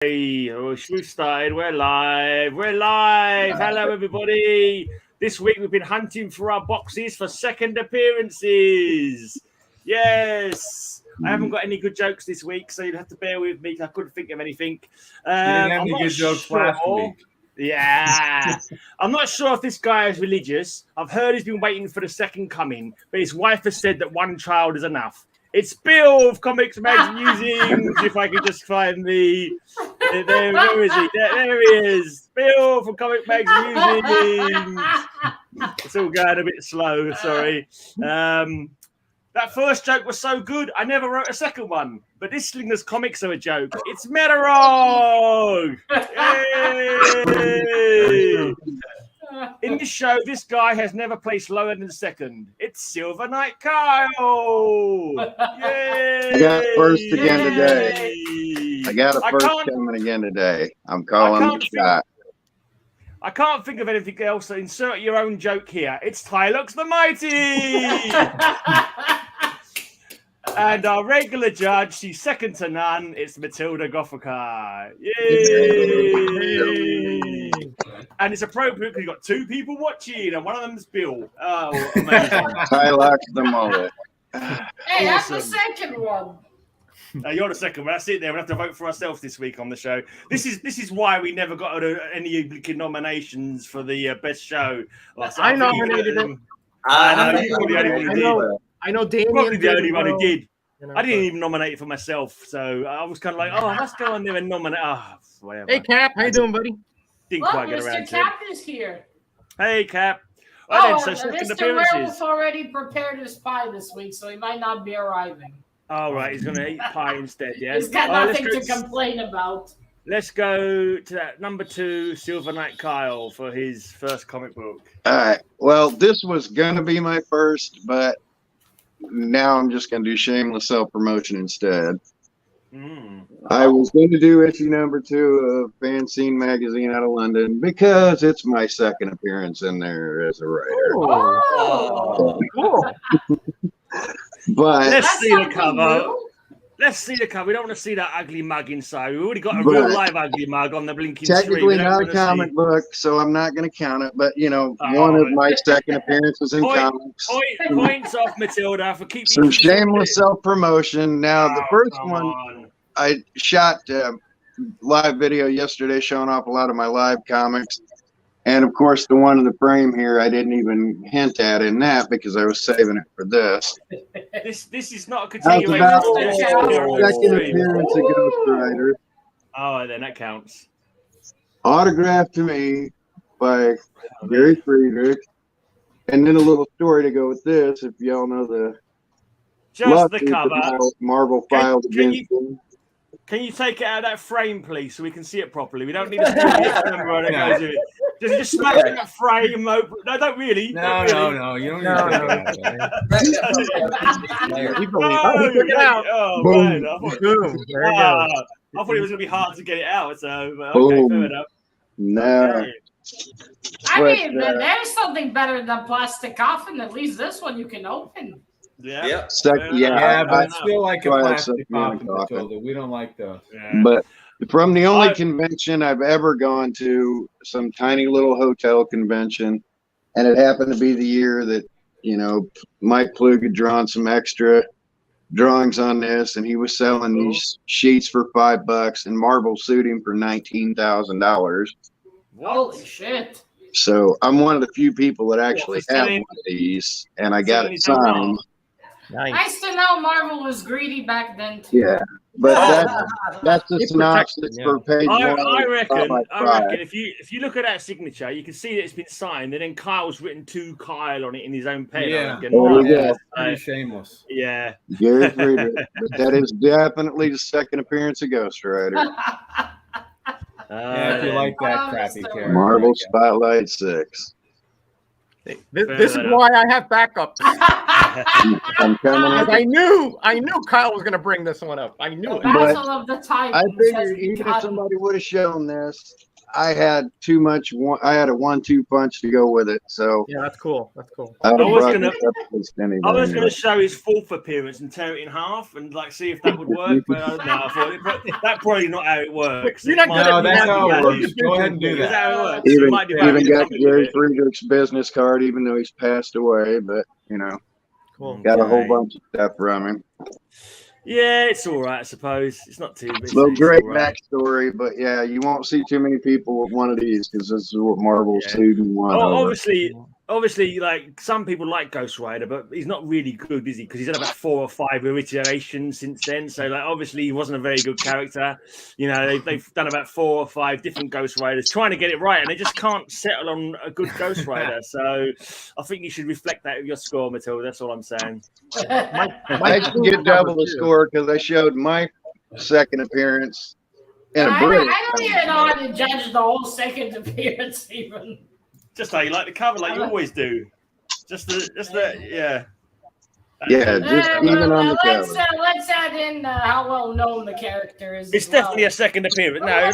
Hey, we've started. We're live. We're live. Hello, everybody. This week we've been hunting for our boxes for second appearances. Yes. I haven't got any good jokes this week, so you'll have to bear with me. I couldn't think of anything. You didn't have any good jokes last week. Yeah. I'm not sure if this guy is religious. I've heard he's been waiting for the second coming, but his wife has said that one child is enough. It's Bill of Comics, Mag Musings. If I could just find the... Where is he? There he is. Bill from Comic Mag Musings. It's all going a bit slow, sorry. That first joke was so good, I never wrote a second one. But this Slingers comics are a joke. It's Metarog! Yay! In this show, this guy has never placed lower than second. It's Silver Knight Kal-El! Yay! I got first again today. I got a first coming again today. I'm calling the shot. I can't think of anything else, so insert your own joke here. It's TyloxTheMighty! And our regular judge, she's second to none. It's Matilda Gothika. Yay! And it's appropriate because you've got two people watching, and one of them's Bill. Oh, amazing. TyloxTheMighty. Hey, that's the second one. You're the second one. That's it. There, we have to vote for ourselves this week on the show. This is why we never got any nominations for the best show. I nominated him. I know. You're the only one who did. I know Damien. Probably the only one who did. You know, I didn't even nominate it for myself, so I was kind of like, "Oh, let's go on there and nominate." Whatever. Hey, Cap, how you doing, buddy? Didn't Look, quite get around Mr. to it. Cap is here. Hey, Cap. Well, then, so second Mr. appearances. Werewolf already prepared his pie this week, so he might not be arriving. All right, he's going to eat pie instead, yeah? He's got nothing to complain about. Let's go to that number 2, Silver Knight Kal-El, for his first comic book. All right. Well, this was going to be my first, but now I'm just going to do shameless self-promotion instead. I was going to do issue number 2 of Fanzine magazine out of London because it's my second appearance in there as a writer. Oh, cool. But let's see the cover. Let's see the cover. We don't want to see that ugly mug inside. We've already got a real live ugly mug on the blinking screen. Technically not a comic book, so I'm not going to count it. But, you know, one of my second appearances in comics. Points off Matilda for keeping some shameless self-promotion. Now, the first one, I shot live video yesterday showing off a lot of my live comics. And, of course, the one in the frame here, I didn't even hint at in that because I was saving it for this. This is not a continuation. Second appearance of Ghost Rider. Oh, then that counts. Autographed to me by Gary Friedrich. And then a little story to go with this, if y'all know the... Just the cover. Marvel filed against him. Can you take it out of that frame, please, so we can see it properly? We don't need a camera that goes with it. Just smash that frame open. No, don't really. No. You don't need to out. Oh, man. I thought it was going to be hard to get it out. So, okay, fair enough. No. Okay. I mean, there's something better than plastic coffin. At least this one you can open. Yeah. Yeah, but it's still like a plastic coffin, Matilda. We don't like those. Yeah. But from the only convention I've ever gone to, some tiny little hotel convention, and it happened to be the year that, you know, Mike Plug had drawn some extra drawings on this, and he was selling these sheets for $5, and Marvel sued him for $19,000. Holy shit. So I'm one of the few people that actually have one of these, and I got it signed. Nice to know Marvel was greedy back then too. Yeah, but that's the synopsis for page 1. I reckon if you look at that signature, you can see that it's been signed, and then Kyle's written to Kyle on it in his own pen. Yeah, pretty shameless. Yeah, Gary Friedrich, but that is definitely the second appearance of Ghost Rider. Yeah, if you like that crappy character. Marvel Spotlight 6. This is why I have backups. I knew Kyle was going to bring this one up. I knew it. Battle of the Titans. I figured even if somebody would have shown this, I had too much. I had a 1-2 punch to go with it. So Yeah, that's cool. That's cool. I was was going to show his fourth appearance and tear it in half and like see if that would work, but no, I thought that probably not how it works. You're not No, that's how it works. Go ahead and do Is that that. how it works? Even Might got Gary Friedrich's business card, even though he's passed away. But Cool. got a whole bunch of stuff from him. Yeah, it's all right, I suppose. It's not too big. Well, great backstory, but yeah, you won't see too many people with one of these because this is what Marvel's season one. Obviously, like some people like Ghost Rider, but he's not really good, is he? Because he's had about 4 or 5 iterations since then. So, like, obviously, he wasn't a very good character. They've done about 4 or 5 different Ghost Riders trying to get it right, and they just can't settle on a good Ghost Rider. So, I think you should reflect that with your score, Matilda. That's all I'm saying. I should get double the score because I showed my second appearance in a break. I don't even know how to judge the whole second appearance, even. Just how you like the cover, like you always do. Just the Yeah, just even on the cover. Let's add in how well known the character is. It's definitely a second appearance. Well,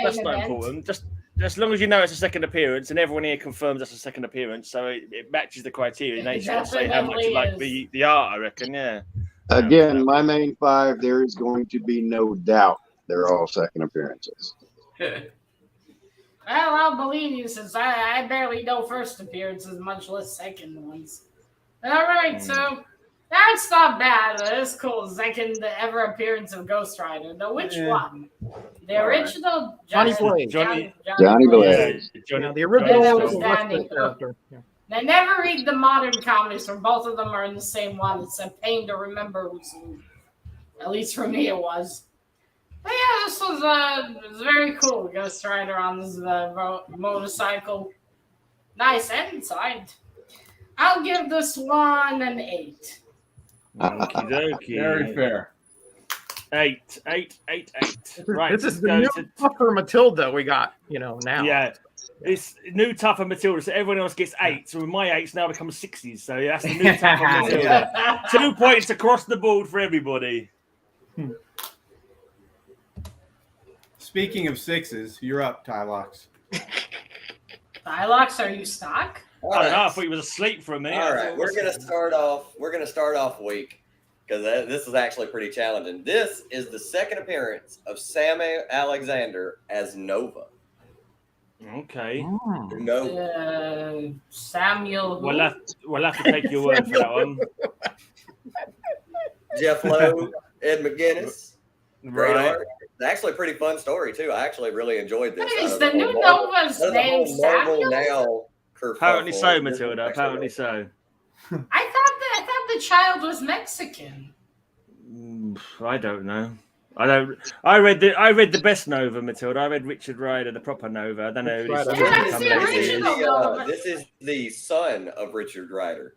That's not important. Just as long as you know it's a second appearance, and everyone here confirms that's a second appearance, so it matches the criteria. They should say how much you like the art. I reckon. Yeah. Again, my main 5. There is going to be no doubt they're all second appearances. Well, I'll believe you since I barely know first appearances, much less second ones. All right, so that's not bad. That's cool. Second ever appearance of Ghost Rider. Now, which one? The original? Johnny Blaze. Johnny Blaze. The original character. I never read the modern comics, where both of them are in the same one. It's a pain to remember who's who. At least for me, it was. But yeah, this was very cool. Ghost Rider on this motorcycle. Nice inside. I'll give this one an 8. Okie Very fair. 8. Right. This is the new tougher Matilda we got, now. Yeah. It's new tougher Matilda, so everyone else gets 8. So my 8s now become 60s. So yeah, that's the new tougher Matilda. 2 points across the board for everybody. Speaking of 6s, you're up, Tylox. Tylox, are you stuck? I don't know. I thought he was asleep for a minute. All right, we're gonna start off weak because this is actually pretty challenging. This is the second appearance of Samuel Alexander as Nova. Okay. Nova. Samuel. We'll have to take your word for that one. Jeff Lowe, Ed McGuinness. Great Right. art. It's actually a pretty fun story too. I actually really enjoyed this. Is the new Nova's name Samuel? Now. Apparently so, Matilda. Apparently so. I thought the child was Mexican. I don't know. I read the best Nova, Matilda. I read Richard Rider, the proper Nova. I don't know. This is the son of Richard Rider.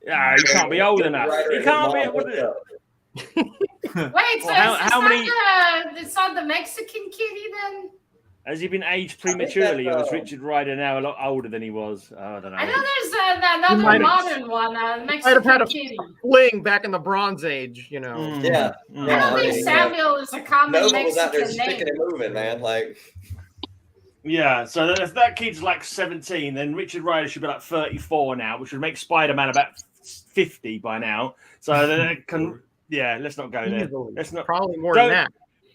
Yeah, he can't be old enough. He can't be. Wait, so how many? It's not the Mexican kitty then? Has he been aged prematurely, or is Richard Rider now a lot older than he was? I don't know. I know there's another modern one, Mexican might have had a kitty. fling back in the Bronze Age, Yeah. I don't think Samuel is a common Nova Mexican was out there name. sticking and moving, man. Like. Yeah, so if that kid's like 17, then Richard Rider should be like 34 now, which would make Spider-Man about 50 by now. So that can. Yeah, let's not go there. Let's not. Probably more than that.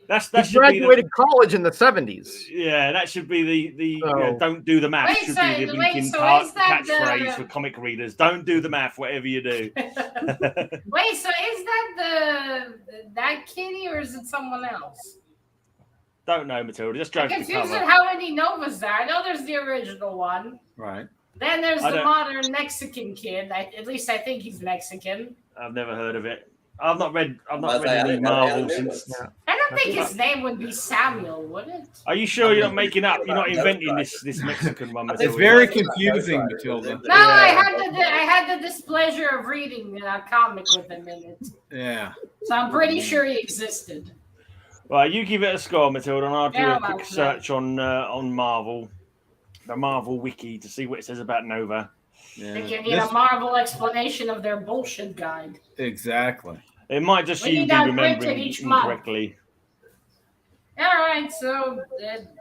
He graduated college in the 70s. Yeah, that should be the don't do the math. Should be the blinking catchphrase for comic readers. Don't do the math, whatever you do. Wait, so is that that kitty or is it someone else? Don't know, Matilda. Just I'm joke. confused with how many Novas there. I know there's the original one. Right. Then there's the modern Mexican kid. At least I think he's Mexican. I've never heard of it. I've not read any Marvel since. I don't think his name would be Samuel, would it? Are you sure you're not making up? You're not inventing this Mexican one? It's very confusing, Matilda. No, I had the displeasure of reading a comic with him in it. Yeah. So I'm pretty sure he existed. Well, you give it a score, Matilda, and I'll do a quick search on Marvel, the Marvel wiki, to see what it says about Nova. Yeah. They can need a Marvel explanation of their bullshit guide. Exactly. It might just you be remembering incorrectly. All right, so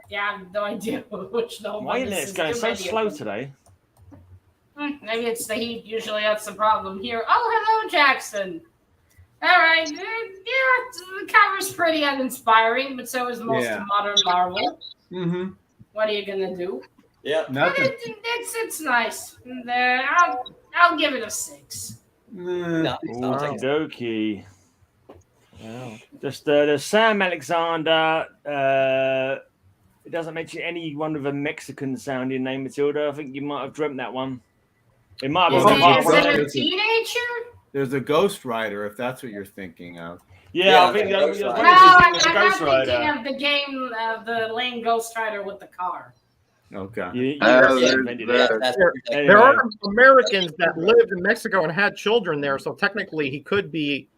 yeah, I have no idea which note. Why is it going so slow today? Maybe it's the heat. Usually that's the problem here. Oh, hello, Jackson. All right, yeah, the cover's pretty uninspiring, but so is most of modern Marvel. Mm-hmm. What are you gonna do? Yeah, nothing. It's nice. I'll give it a 6. No, Okey-dokey. Wow. Just the Sam Alexander. It doesn't mention anyone with a Mexican sounding name, Matilda. I think you might have dreamt that one. It might have been Is it a teenager? There's a Ghost Rider, if that's what you're thinking of. Yeah, I think Ghost that Rider. No, I'm Ghost not Rider. thinking of the game, the lame Ghost Rider with the car. Okay. There are Americans that lived in Mexico and had children there, so technically he could be,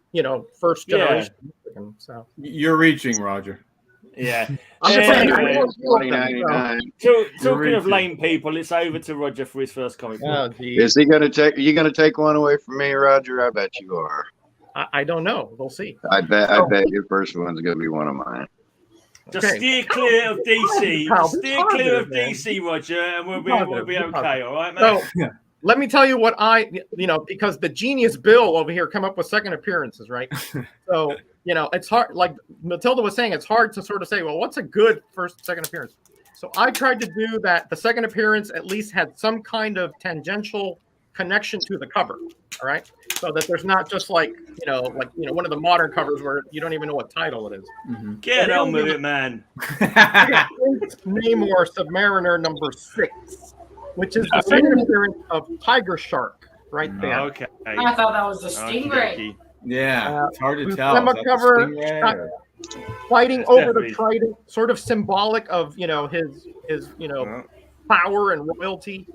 first generation Mexican. So you're reaching, Roger. Yeah. I'm just saying, Anyway, 2099. talking of lame people, it's over to Roger for his first comic book. Is he going to take? Are you going to take one away from me, Roger? I bet you are. I don't know. We'll see. I bet your first one's going to be one of mine. Just steer clear of DC. Steer clear of DC, Roger, and we'll be okay. All right, man. So, let me tell you what because the genius Bill over here come up with second appearances, right? So, it's hard. Like Matilda was saying, it's hard to sort of say, well, what's a good second appearance? So I tried to do that. The second appearance at least had some kind of tangential connection to the cover. All right. So that there's not just like one of the modern covers where you don't even know what title it is. Mm-hmm. Get on with it, man. Namor Submariner number 6, which is the second appearance of Tiger Shark, right there. Okay. I thought that was the Stingray. Yeah, it's hard to tell. Cover fighting over the trident, sort of symbolic of his power and royalty.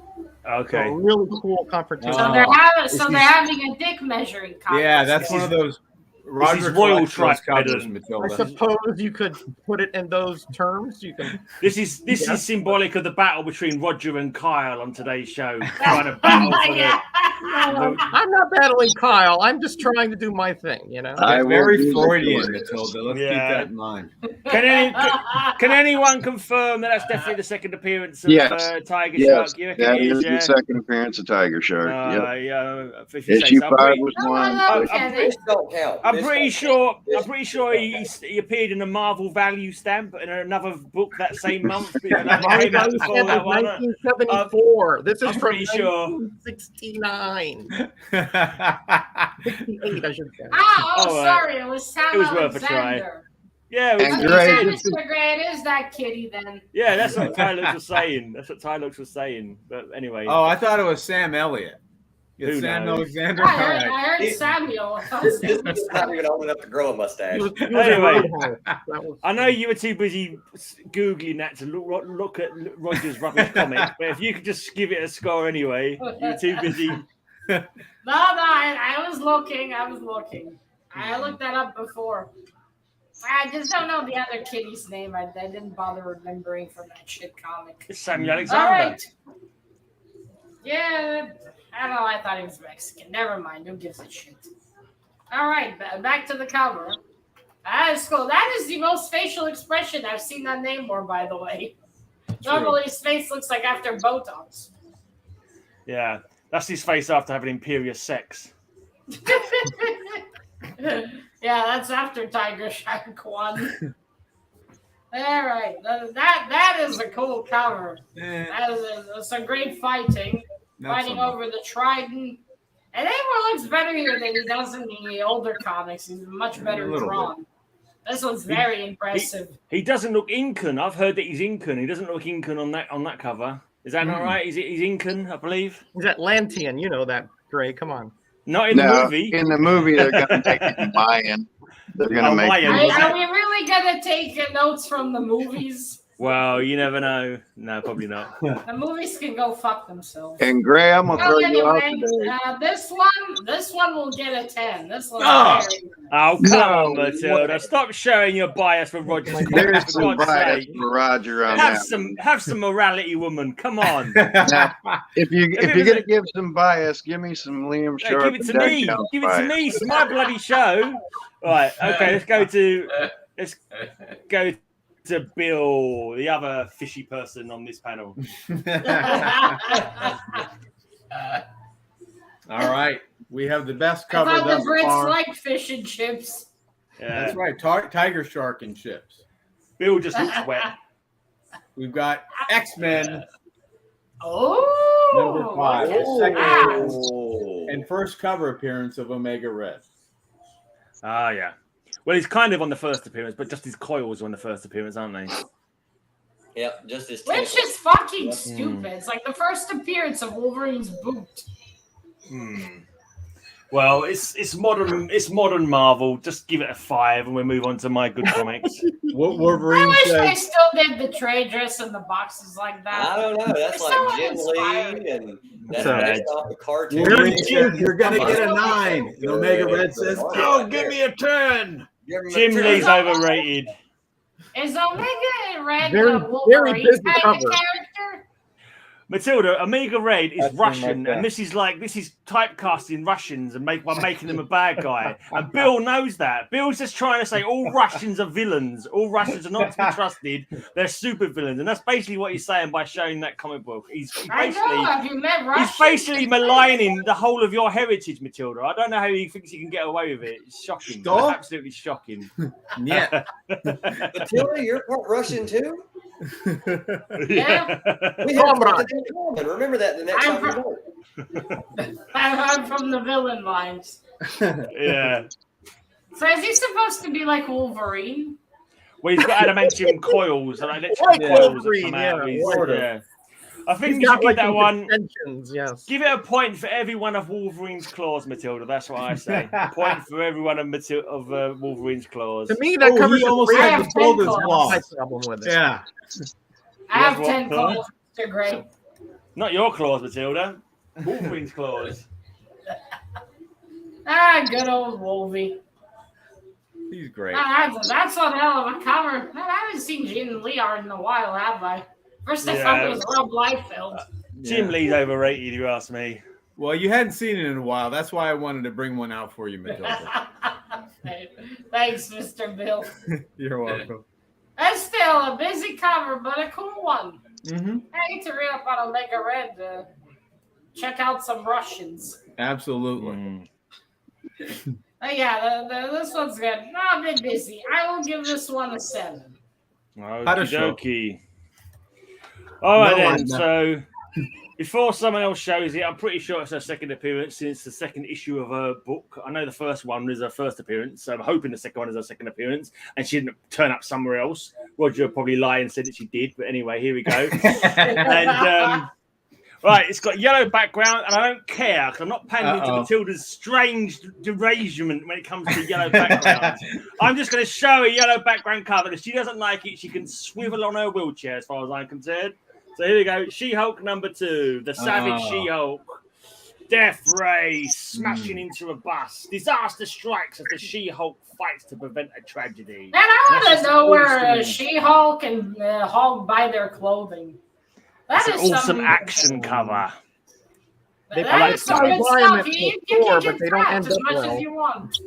Okay. So really cool confrontation. So they're having a dick measuring contest. Yeah, that's one of those Roger royal covers, trident. Matilda. I suppose you could put it in those terms. You can. This is symbolic of the battle between Roger and Kyle on today's show. Trying to battle for I'm not battling Kyle. I'm just trying to do my thing. Very Freudian, Matilda. Let's keep that in mind. Can anyone confirm that that's definitely the second appearance of Tiger Yes, Shark? You reckon that it is is, the second appearance of Tiger Shark. Issue 5 was one. Don't count. I'm pretty sure he appeared in a Marvel Value stamp in another book that same month. Value stamp of 1974. This is from sure. 1969. 68, I should say. Sorry, it was Sam It was worth a try. Yeah, it is that kitty then. Yeah, that's what Tylox was saying. But anyway. Oh, I thought it was Sam Elliott. It's Sam Alexander. I heard Samuel. He's not even old enough to grow a mustache. Anyway, I know you were too busy Googling that to look at Roger's rubbish comic, but if you could just give it a score anyway, you were too busy. No, I was looking. I looked that up before. I just don't know the other kitty's name. I didn't bother remembering from that shit comic. It's Samuel Alexander. All right. Yeah, I don't know. I thought he was Mexican. Never mind. Who gives a shit? All right, back to the cover. That is cool. That is the most facial expression I've seen on Namor, by the way. Normally, his face looks like after Botox. Yeah, that's his face after having imperious sex. Yeah, that's after Tiger Shark 1. All right, that is a cool cover. That's a great fighting over the trident. And Namor looks better here than he does in the older comics. He's much better drawn. This one's very impressive. He doesn't look Incan. I've heard that he's Incan. He doesn't look Incan on that cover. Is that not right? He's Incan, I believe. He's Atlantean. You know that, Gray. Come on. Not in the movie. In the movie, they're going to make it Mayan. They're going to make it. Are we really going to take notes from the movies? Well, you never know. No, probably not. The movies can go fuck themselves. And Gray, I'm going to throw you off today. This one will get a 10. This one. Oh, come on, Matilda. Stop showing your bias for Roger. There's some bias for Roger on that. Have some morality, woman. Come on. Now, if you're going to give some bias, give me some Liam Sharp. Give it to me. Give it to me. It's my bloody show. All right. Okay. Let's go to Bill, the other fishy person on this panel. All right. We have the best I cover thought the thus Brits far. like fish and chips. Yeah. That's right. Tiger Shark and chips. Bill just looks wet. We've got X-Men Oh, number 5. Oh. Second Ah. appearance and first cover appearance of Omega Red. Ah, yeah. Well, he's kind of on the first appearance, but just his coils are on the first appearance, aren't they? Yep, just his Which tentacles. is fucking stupid. It's like the first appearance of Wolverine's boot. Well, it's modern Marvel. Just give it a 5, and we'll move on to My Good Comics. What I Wolverine wish they says. still did the trade dress and the boxes like that. I don't know. That's It's like so Jim inspiring. Lee, and that's Sorry. based off the cartoon. Wolverine says you're gonna get a 9. And Omega Red says, Good. "Oh, give me a 10." Jim Lee's overrated. Is Omega Red Very- the very Wolverine busy kind cover. of character? Matilda, Omega Red is That's Russian, like that. and this is typecasting Russians and making them a bad guy. And Bill knows that. Bill's just trying to say all Russians are villains. All Russians are not to be trusted. They're super villains, and that's basically what he's saying by showing that comic book. He's I know. Have you met He's Russians? basically maligning the whole of your heritage, Matilda. I don't know how he thinks he can get away with it. It's shocking. Stop. Absolutely shocking. Yeah. Matilda, you're part Russian too. Yeah. We have something in common. Remember that the next I'm time you go. I'm from the villain lines. Yeah. So is he supposed to be like Wolverine? Well, he's got adamantium coils, and electric Like coils that Wolverine, come out. yeah, He's- sort of. yeah. I think He's you should got give like that these one. extensions, yes. Give it a point for every one of Wolverine's claws, Matilda. That's what I say. A point for every one of Wolverine's claws. To me, that Oh, covers he almost I had have to fold 10 his claws. my claws. problem with it. Yeah. I have Yes, 10 what? claws. They're great. Not your claws, Matilda. Wolverine's claws. Good old Wolvie. He's great. That's one hell of a cover. Man, I haven't seen Gene Lear in a while, have I? First I thought it was Rob Liefeld. Jim Lee's overrated, you ask me. Well, you hadn't seen it in a while. That's why I wanted to bring one out for you, Matilda. Thanks, Mr. Bill. You're welcome. That's still a busy cover, but a cool one. Mm-hmm. I need to read up on Omega Red. Check out some Russians. Absolutely. This one's good. Not a bit busy. I will give this one a 7. Okie dokie. All right, No, then. So, before someone else shows it, I'm pretty sure it's her second appearance since the second issue of her book. I know the first one is her first appearance, so I'm hoping the second one is her second appearance, and she didn't turn up somewhere else. Roger will probably lie and said that she did, but anyway, here we go. And right, it's got yellow background, and I don't care because I'm not paying into Matilda's strange derangement when it comes to yellow backgrounds. I'm just going to show a yellow background cover. If she doesn't like it, she can swivel on her wheelchair, as far as I'm concerned. So here we go. She-Hulk number 2, the Savage She-Hulk. Death ray smashing into a bus. Disaster strikes as the She-Hulk fights to prevent a tragedy. And I want That's to know where awesome. She-Hulk and Hulk buy their clothing. That's That an is awesome some action cover. They That like is some good buy 'em stuff. at the You store, can but they don't get end as up much well. as you want.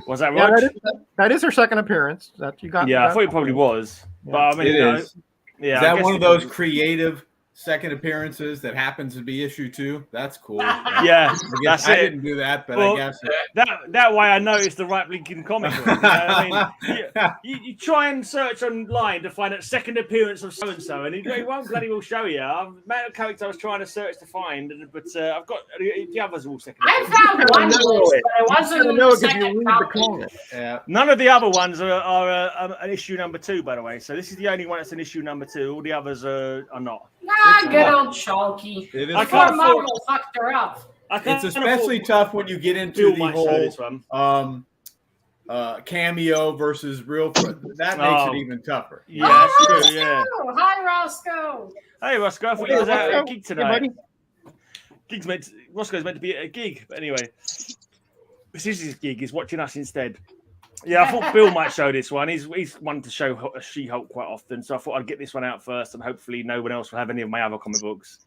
Was that Yeah, right? that is her second appearance. That you got. Yeah, I thought it probably was. But I mean, It you know, is. yeah, Is I that guess one of it those was- creative second appearances that happens to be issue 2? That's cool. Yeah, I guess that's I it. didn't do that, but Well, I guess. That way I know it's the right blinking comic book. You know what I mean, you try and search online to find a second appearance of so and so, and it won't bloody well show you. I've met a character I was trying to search to find, but I've got the others all second. I appearances. found one list, but it wasn't I in know the because you second read the copy. comic. Yeah. None of the other ones are an issue number 2, by the way. So this is the only one that's an issue number 2. All the others are not. Good old Chalky. It is I Before can't afford- Marvel fucked her up. I can't It's especially afford- tough when you get into Bill the might show whole this one. cameo versus real. That makes Oh. it even tougher. Yeah, that's true. Roscoe! Yeah. Hi, Roscoe. Hey, Roscoe, I thought Hey, you was out at a Roscoe. gig Hey, tonight. buddy. Roscoe's meant to be at a gig, but anyway, this is his gig. He's watching us instead. Yeah, I thought Bill might show this one. He's one to show a She-Hulk quite often, so I thought I'd get this one out first, and hopefully no one else will have any of my other comic books.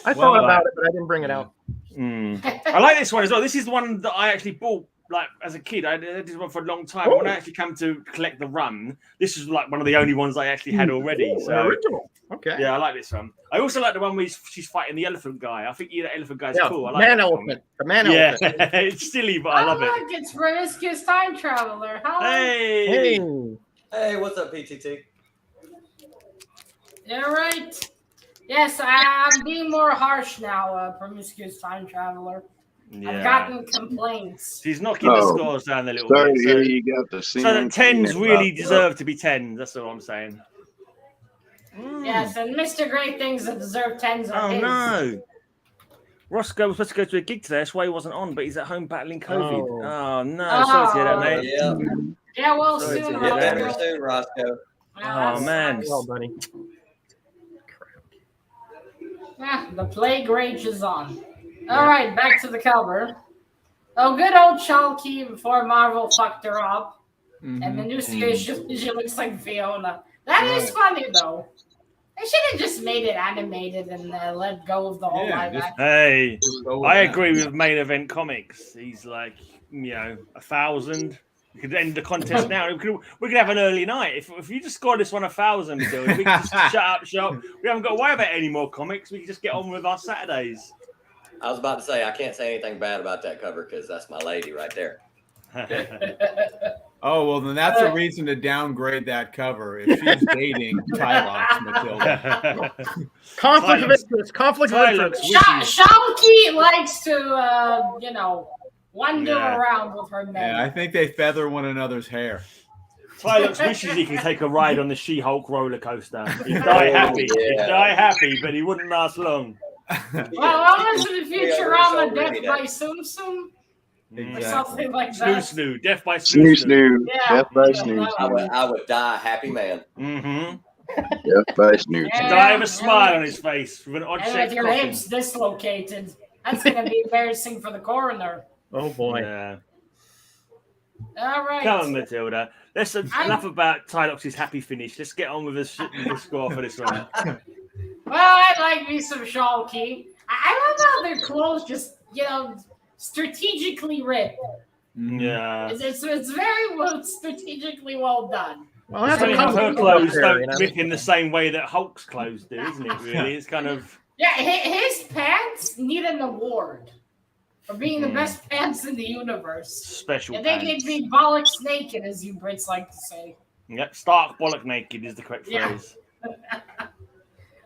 I thought about it, but I didn't bring it out. I like this one as well. This is the one that I actually bought like as a kid, I did this one for a long time. When I actually came to collect the run, this was like one of the only ones I actually had already. So original. Okay. yeah, I like this one. I also like the one where she's fighting the elephant guy. I think the elephant guy's cool. I like man that elephant. comic. The man Yeah, elephant. it's silly, but I love it. Look, it's Promiscuous Time Traveler. Hello. Hey, Hey, what's up, PTT? Yeah, right. Yes, I'm being more harsh now, Promiscuous Time Traveler. yeah. I've gotten complaints. She's knocking the scores down a little Sorry bit. to hear you got the So that tens really deserve to be tens. That's all I'm saying. Yes, and Mr. Great things that deserve tens are his. No. Roscoe was supposed to go to a gig today. That's why he wasn't on, but he's at home battling COVID. Oh no. Sorry to hear that, mate. Yeah. Yeah, well, Sorry to soon. hear Get that. better soon, Roscoe. Oh man. Well, buddy. Yeah, the plague rages on. All right, back to the cover. Oh, good old Chalky before Marvel fucked her up. And the new series, she looks like Fiona. That is funny, though. They should have just made it animated and let go of the whole live action. Hey, I agree with Main Event Comics. He's like, 1,000. We could end the contest now. We could have an early night. If you just score this one 1,000, we can just shut up shop. We haven't got to worry about any more comics. We can just get on with our Saturdays. I was about to say I can't say anything bad about that cover because that's my lady right there. Oh, well, then that's a reason to downgrade that cover if she's dating Tylox, Matilda. Conflict of interest. Conflict of interest. Shalky likes to, wander around with her men. Yeah, I think they feather one another's hair. Tylox wishes he could take a ride on the She-Hulk roller coaster. He'd die happy. He'd die happy, but he wouldn't last long. Well, what was it, Futurama Death by Tsum Tsum? Or something like that. Snoo. Death by Snoo. Yeah. Death by Snoo. I would die a happy man. Mm-hmm. Death by Snoo. Die with a smile on his face with an odd And shaped with your coffin. hips dislocated. That's going to be embarrassing for the coroner. Oh boy. Yeah. All right. Come on, Matilda. Let's enough about Tylox's happy finish. Let's get on with the score for this one. Well, I like me some Shalky. I love how their clothes just, strategically ripped. Yeah. It's very well strategically well done. Well, It's that's funny a how her compliment clothes there, don't rip in the same way that Hulk's clothes do, isn't it? Really, it's kind of Yeah, his pants need an award for being the best pants in the universe. special. And they pants. could be bollocks naked, as you Brits like to say. Yep, stark bollock naked is the correct phrase.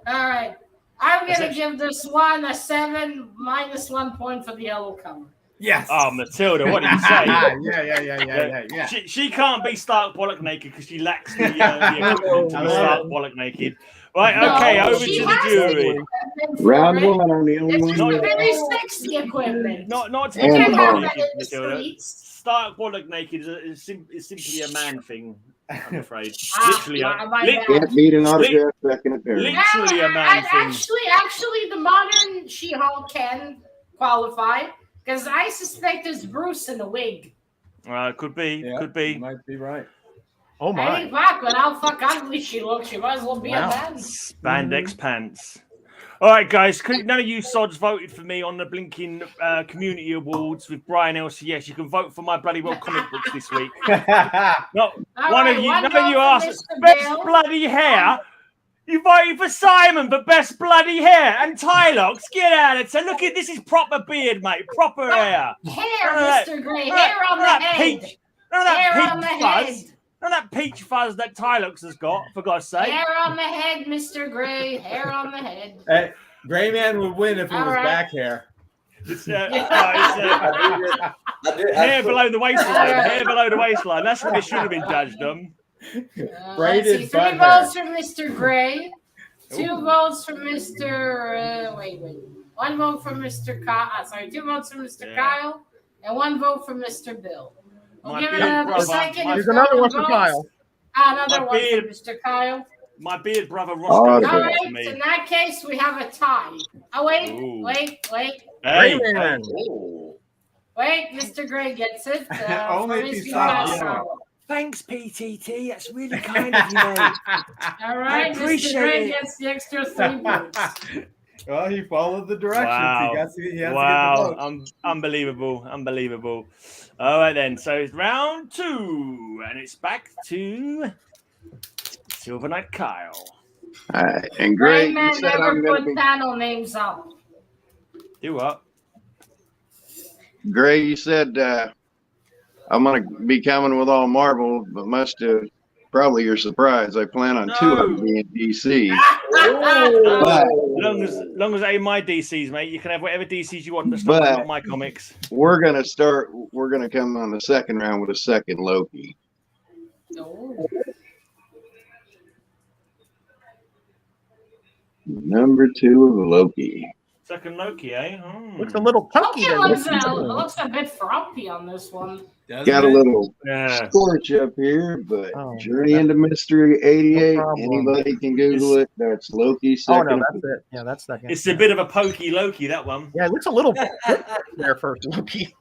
All right. I'm going to give this one a 7 minus 1 point for the yellow cover. Yes. Oh, Matilda, what did you say? Yeah. She can't be stark bollock naked because she lacks the equipment to be stark bollock naked. Right, okay, over to the jury. Round one, I'm the only It's one. very sexy equipment. Not to And be have bollock that naked, in the Matilda. streets. Stark bollock naked is simply a man thing, I'm afraid. Literally, Can't beat an autograph second appearance. literally a man thing. Actually, the modern She-Hulk can qualify because I suspect it's Bruce in a wig. Could be. You might be right. Oh I my. think back with how fuck ugly she looks, she might as well be a man. Spandex pants. All right, guys. None of you sods voted for me on the blinking community awards with Brian LCS. You can vote for my bloody well comic books this week. Not All one right, of you. one None of you vote for asked Mr. best Bill. bloody hair. You voted for Simon, but best bloody hair. And Tylox, get out of it. Look at this is proper beard, mate. Proper hair. Hair, None of that- Mr. Gray. none Hair on the that head. peach. None of that Hair on the peach head. fuzz. None of that peach fuzz that Tylox has got, for God's sake. Hair on the head, Mr. Gray. Hair on the head. Hey, Gray Man would win if it All was right. back hair. It's, I hair below the waistline. All right. Hair below the waistline. That's what it should have been judged on. Braided Let's see, 3 butt votes for Mr. Gray. 2 Ooh. votes for Mr. Wait. 1 vote for Mr. Kyle. 2 votes for Mr. Yeah. Kyle. And 1 vote for Mr. Bill. We'll My give it big another brother- second. my- if Here's no another one for votes. Kyle. Another My one beard- for Mr. Kyle. My beard brother Oh, Roscoe okay. All voted right, for me. in that case, we have a tie. Oh, wait. Ooh. Hey, Grayman. Ooh. Wait, Mr. Gray gets it. Only for if Mr. you saw Kyle. thanks, PTT. That's really kind of you, mate. All right, appreciate Mr. Gray it. gets the extra 3 points. Well, he followed the directions. Wow. He has to get the vote. Unbelievable. All right, then. So it's round 2, and it's back to Silver Knight Kyle. And Greg, you Greyman said never I'm going to put be. panel names up. Do what? Gray, you said I'm going to be coming with all Marvel, but must have probably your surprise. I plan on 2 of them being DC. But Long as they ain't my DCs, mate, you can have whatever DCs you want. That's not my comics. we're going to come on the second round with a second Loki. Number 2 of Loki. Second Loki, eh? Looks a little punky. Looks a bit frumpy on this one. Got a little Yeah. scorch up here, but Journey into Mystery 88. No problem. Anybody can Google it. That's Loki's Oh second. no, that's it. Yeah, that's second. It's a bit of a pokey Loki, that one. Yeah, it looks a little there first, Loki.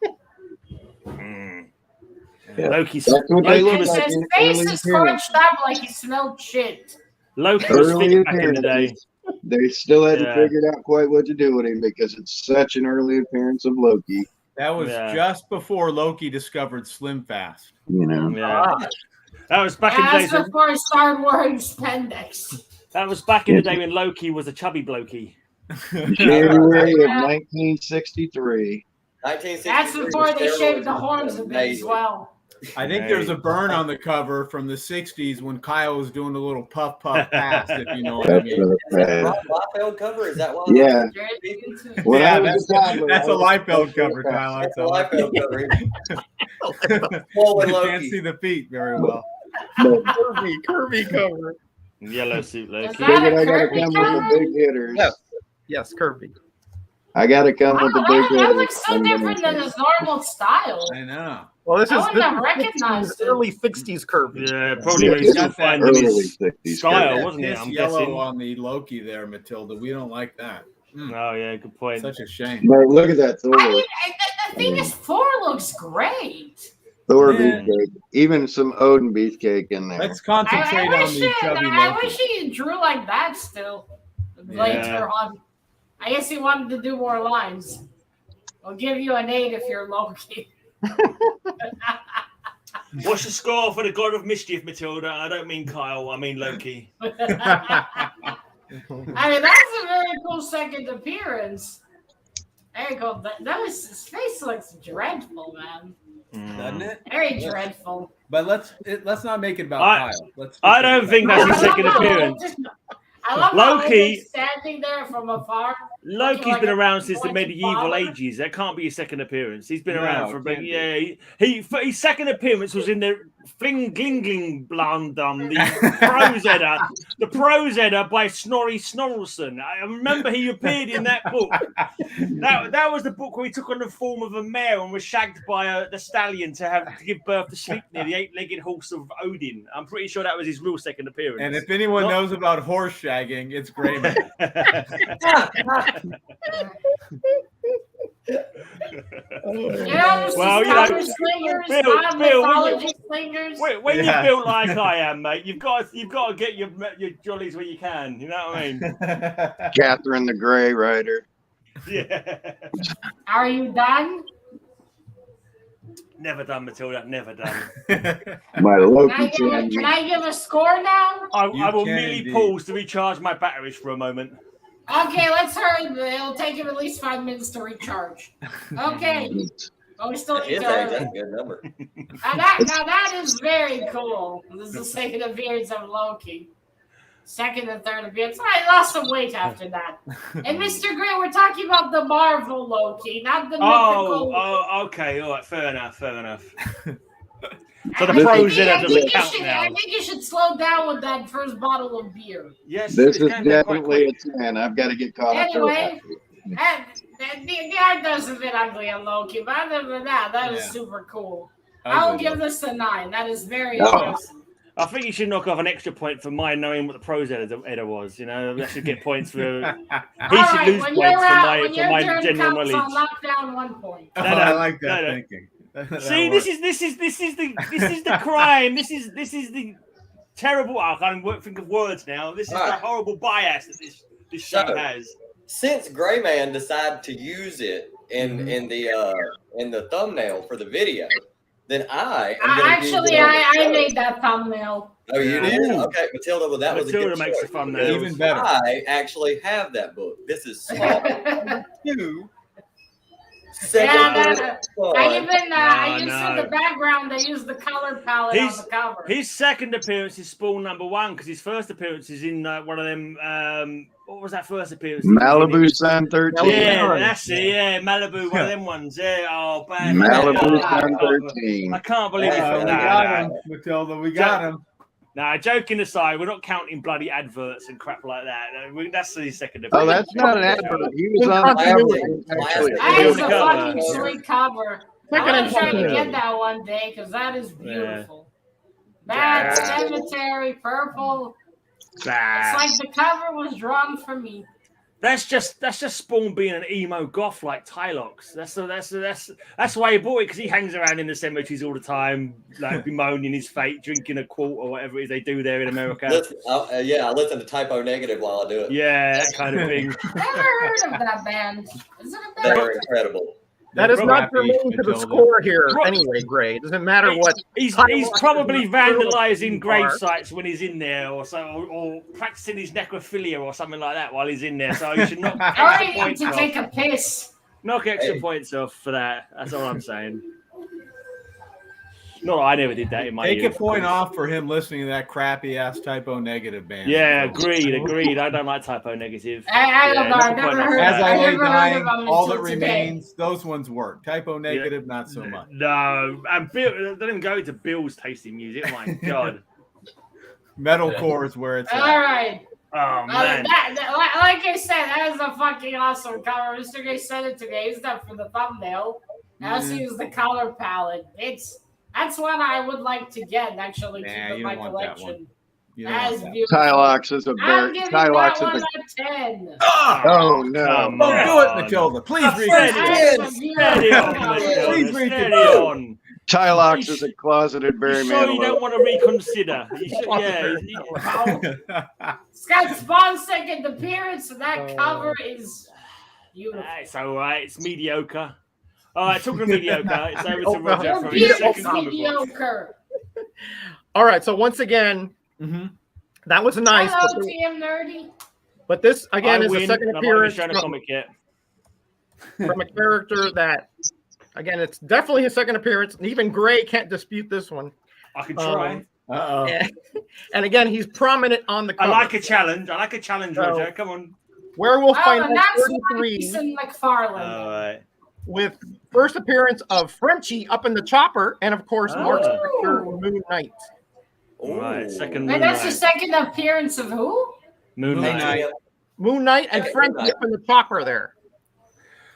Yeah. Loki That's what they look His like face in is early scrunched up like he smelled shit. Loki was Early fit back in the day. appearances. They still hadn't Yeah. figured out quite what to do with him because it's such an early appearance of Loki. That was Yeah. just before Loki discovered Slim Fast. You know, Yeah. That was back in the As days. before he started wearing spandex. That was back in the day when Loki was a chubby blokey. January of 1963. 1963 That's before they steroids shaved the was horns a bit as amazing. well. I think there's a burn on the cover from the 60s when Kyle was doing a little puff pass, if you know what I That's mean. what Is that it a was. Liefeld cover? Is that why? Yeah. When Yeah, I was a toddler, that's I a was Liefeld cover, Kyle. That's That's a Liefeld cover. you Swollen can't Loki. see the feet very well. but Curvy cover. Yellow suit Is Loki. that figured a I got to Kirby come cover? with the big hitters. Yes, curvy. I got to come with the big Wow, hitters. that looks so different than his normal style. I know. Well, this I is wouldn't have recognized it. early 60s curvy. Yeah, probably Yeah, was this still is finding early his 60s. style, That wasn't it? piss I'm yellow guessing. on the Loki there, Matilda. We don't like that. Oh, yeah, good point. Such a shame. But look at that Thor. I mean, the thing is, Thor looks great. Thor Man. beefcake. Even some Odin beefcake in there. Let's concentrate on the chubby I Loki. wish he drew like that still. Later on. I guess he wanted to do more lines. I'll give you an 8 if you're Loki. What's the score for the God of Mischief, Matilda? I don't mean Kyle, I mean Loki. I mean, that's a very cool second appearance. There you go. His face looks dreadful, man. Doesn't it? Very dreadful. But let's not make it about Kyle. Let's. I don't think that's his second appearance. I love Loki- how he's standing there from afar. Loki's like been a around since the pointy medieval father. ages. That can't be his second appearance. He's been No, around for a bit. can't be. Yeah, his second appearance was in the Fling Glingling Blandum, the prose edda by Snorri Snorrelson. I remember he appeared in that book. That was the book where he took on the form of a mare and was shagged by the stallion to give birth to Sleipnir, the 8-legged horse of Odin. I'm pretty sure that was his real second appearance. And if anyone knows about horse shagging, it's Greyman. Well, you know, Slingers, Bill, mythology slingers. when Yeah. you're built like I am, mate, you've got to get your jollies where you can. You know what I mean? Catherine the Grey Rider. Yeah. Are you done? Never done, Matilda. Never done. My Can Loki I, champion. can I give a score now? I You will can merely indeed. pause to recharge my batteries for a moment. Okay, let's hurry. It'll take him at least 5 minutes to recharge. Okay. Oh, we still need His to age, hurry. that's a good number. Now that is very cool. This is the second appearance of Loki. Second and third appearance. I lost some weight after that. And Mr. Gray, we're talking about the Marvel Loki, not the mythical. Oh, okay. All right. Fair enough. So the I pros think- in I it think doesn't count you should- now. I think you should slow down with that first bottle of beer. Yes. This it is can be quite definitely quick. a 10. I've got to get caught Anyway, up. the art does a bit ugly on Loki, but other than that, that is Yeah. super cool. I'll Ugly. give this a 9. That is very Oh. impressive. I think you should knock off an extra point for my knowing what the pros edda was. You know, I should get points for. He All should right, lose when points you're for out, when your my turn general comes, knowledge. I'll knock down 1 point. Oh, No, I like that no. thinking. That See, works. this is the crime. This is the terrible. I can't even think of words now. This is the Alright. horrible bias that this show So- has. since Greyman decided to use it in the thumbnail for the video, then I made that thumbnail. Oh, you did? Okay, Matilda. Well, that Matilda was a good makes choice. the thumbnails. Even better. I actually have that book. This is small. Two. I used for the background. They used the color palette on the cover. His second appearance is Spawn #1 because his first appearance is in one of them. What was that first appearance? Malibu Sun 13. Yeah, that's it. Yeah, Malibu, one of them ones. Yeah, oh, bad. Malibu Sun 13. I can't believe it. We got him, Matilda. We got him. Nah, joking aside, we're not counting bloody adverts and crap like that. That's his second appearance. Oh, that's not an advert. He was on advert. Actually, That is a fucking sweet cover. I'm gonna try to get that one day because that is beautiful. Bad cemetery, purple. It's like the cover was drawn for me. That's just Spawn being an emo goth like Tylox. That's why he bought it, because he hangs around in the cemeteries all the time, like bemoaning his fate, drinking a quart or whatever it is they do there in America. I listen to Typo Negative while I do it. Yeah, that kind of thing. Never heard of that band. Is it a band? They're incredible. That is not germane to the score here anyway, Gray. It doesn't matter what. He's probably vandalizing grave sites when he's in there, or practicing his necrophilia or something like that while he's in there. So you should knock extra points off. Take a piss. Knock extra points off for that. That's all I'm saying. No, I never did that in my Take youth, a point off for him listening to that crappy ass Typo Negative band. Yeah, agreed. I don't like Typo Negative. I never heard As I lay of dying, them all that until today. remains, those ones work. Typo Negative, not so much. No, and Bill, they didn't go into Bill's tasty music. Oh my god, Metalcore is where it's at. All right. Oh man, like I said, that is a fucking awesome cover. Mr. Gray sent it to me. He's done for the thumbnail. Now see use the color palette. That's one I would like to get actually to my collection. That is beautiful. Tylox is a I'm giving that one a 10. Oh no! Don't do it, Matilda. Please read it. Please read it. Tylox is a closeted Barry Sure, you don't Manilow. want to reconsider. It's got Spawn's second appearance, and that cover is beautiful. It's all right. It's mediocre. All right, talking of mediocre, it's over to Roger for his second mediocre. All right, so once again, that was nice. Hello, TM Nerdy. But this again is a second appearance from a character that, again, it's definitely his second appearance. And even Gray can't dispute this one. I can try. And again, he's prominent on the cover. I like a challenge, Roger. Come on. Werewolf by Night that's 33. Jason McFarlane. All right. With first appearance of Frenchie up in the chopper, and of course, Mark's picture, Moon Knight. All right, second. Wait, that's the second appearance of who? Moon Knight. Moon Knight and Frenchie up in the chopper there.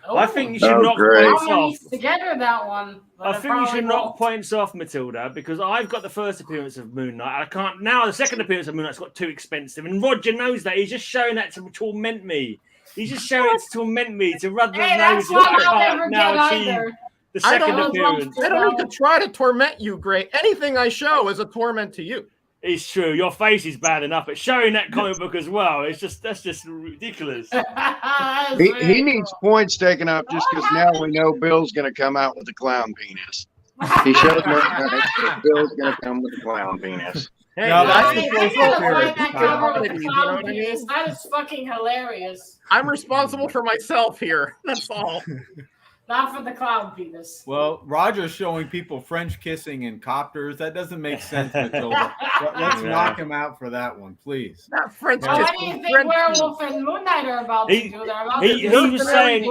I think you should knock points off. Together, that one. I think you should knock points off, Matilda, because I've got the first appearance of Moon Knight. I can't now. The second appearance of Moon Knight's got too expensive, and Roger knows that. He's just showing that to torment me. He's just showing it to torment me to rub the nose. That's what I'll never get either. The second appearance. I don't need to try to torment you, Gray. Anything I show is a torment to you. It's true. Your face is bad enough, but showing that comic book as well, that's just ridiculous. He needs points taken up just because now we know Bill's going to come out with a clown penis. He showed me that Bill's going to come with a clown penis. Hey, no, that's that is fucking hilarious. I'm responsible for myself here. That's all. Not for the clown penis. Well, Roger's showing people French kissing in copters. That doesn't make sense, Matilda. Let's knock him out for that one, please. Not French kissing. What do you think Werewolf and Moon Knight are about to do? He was saying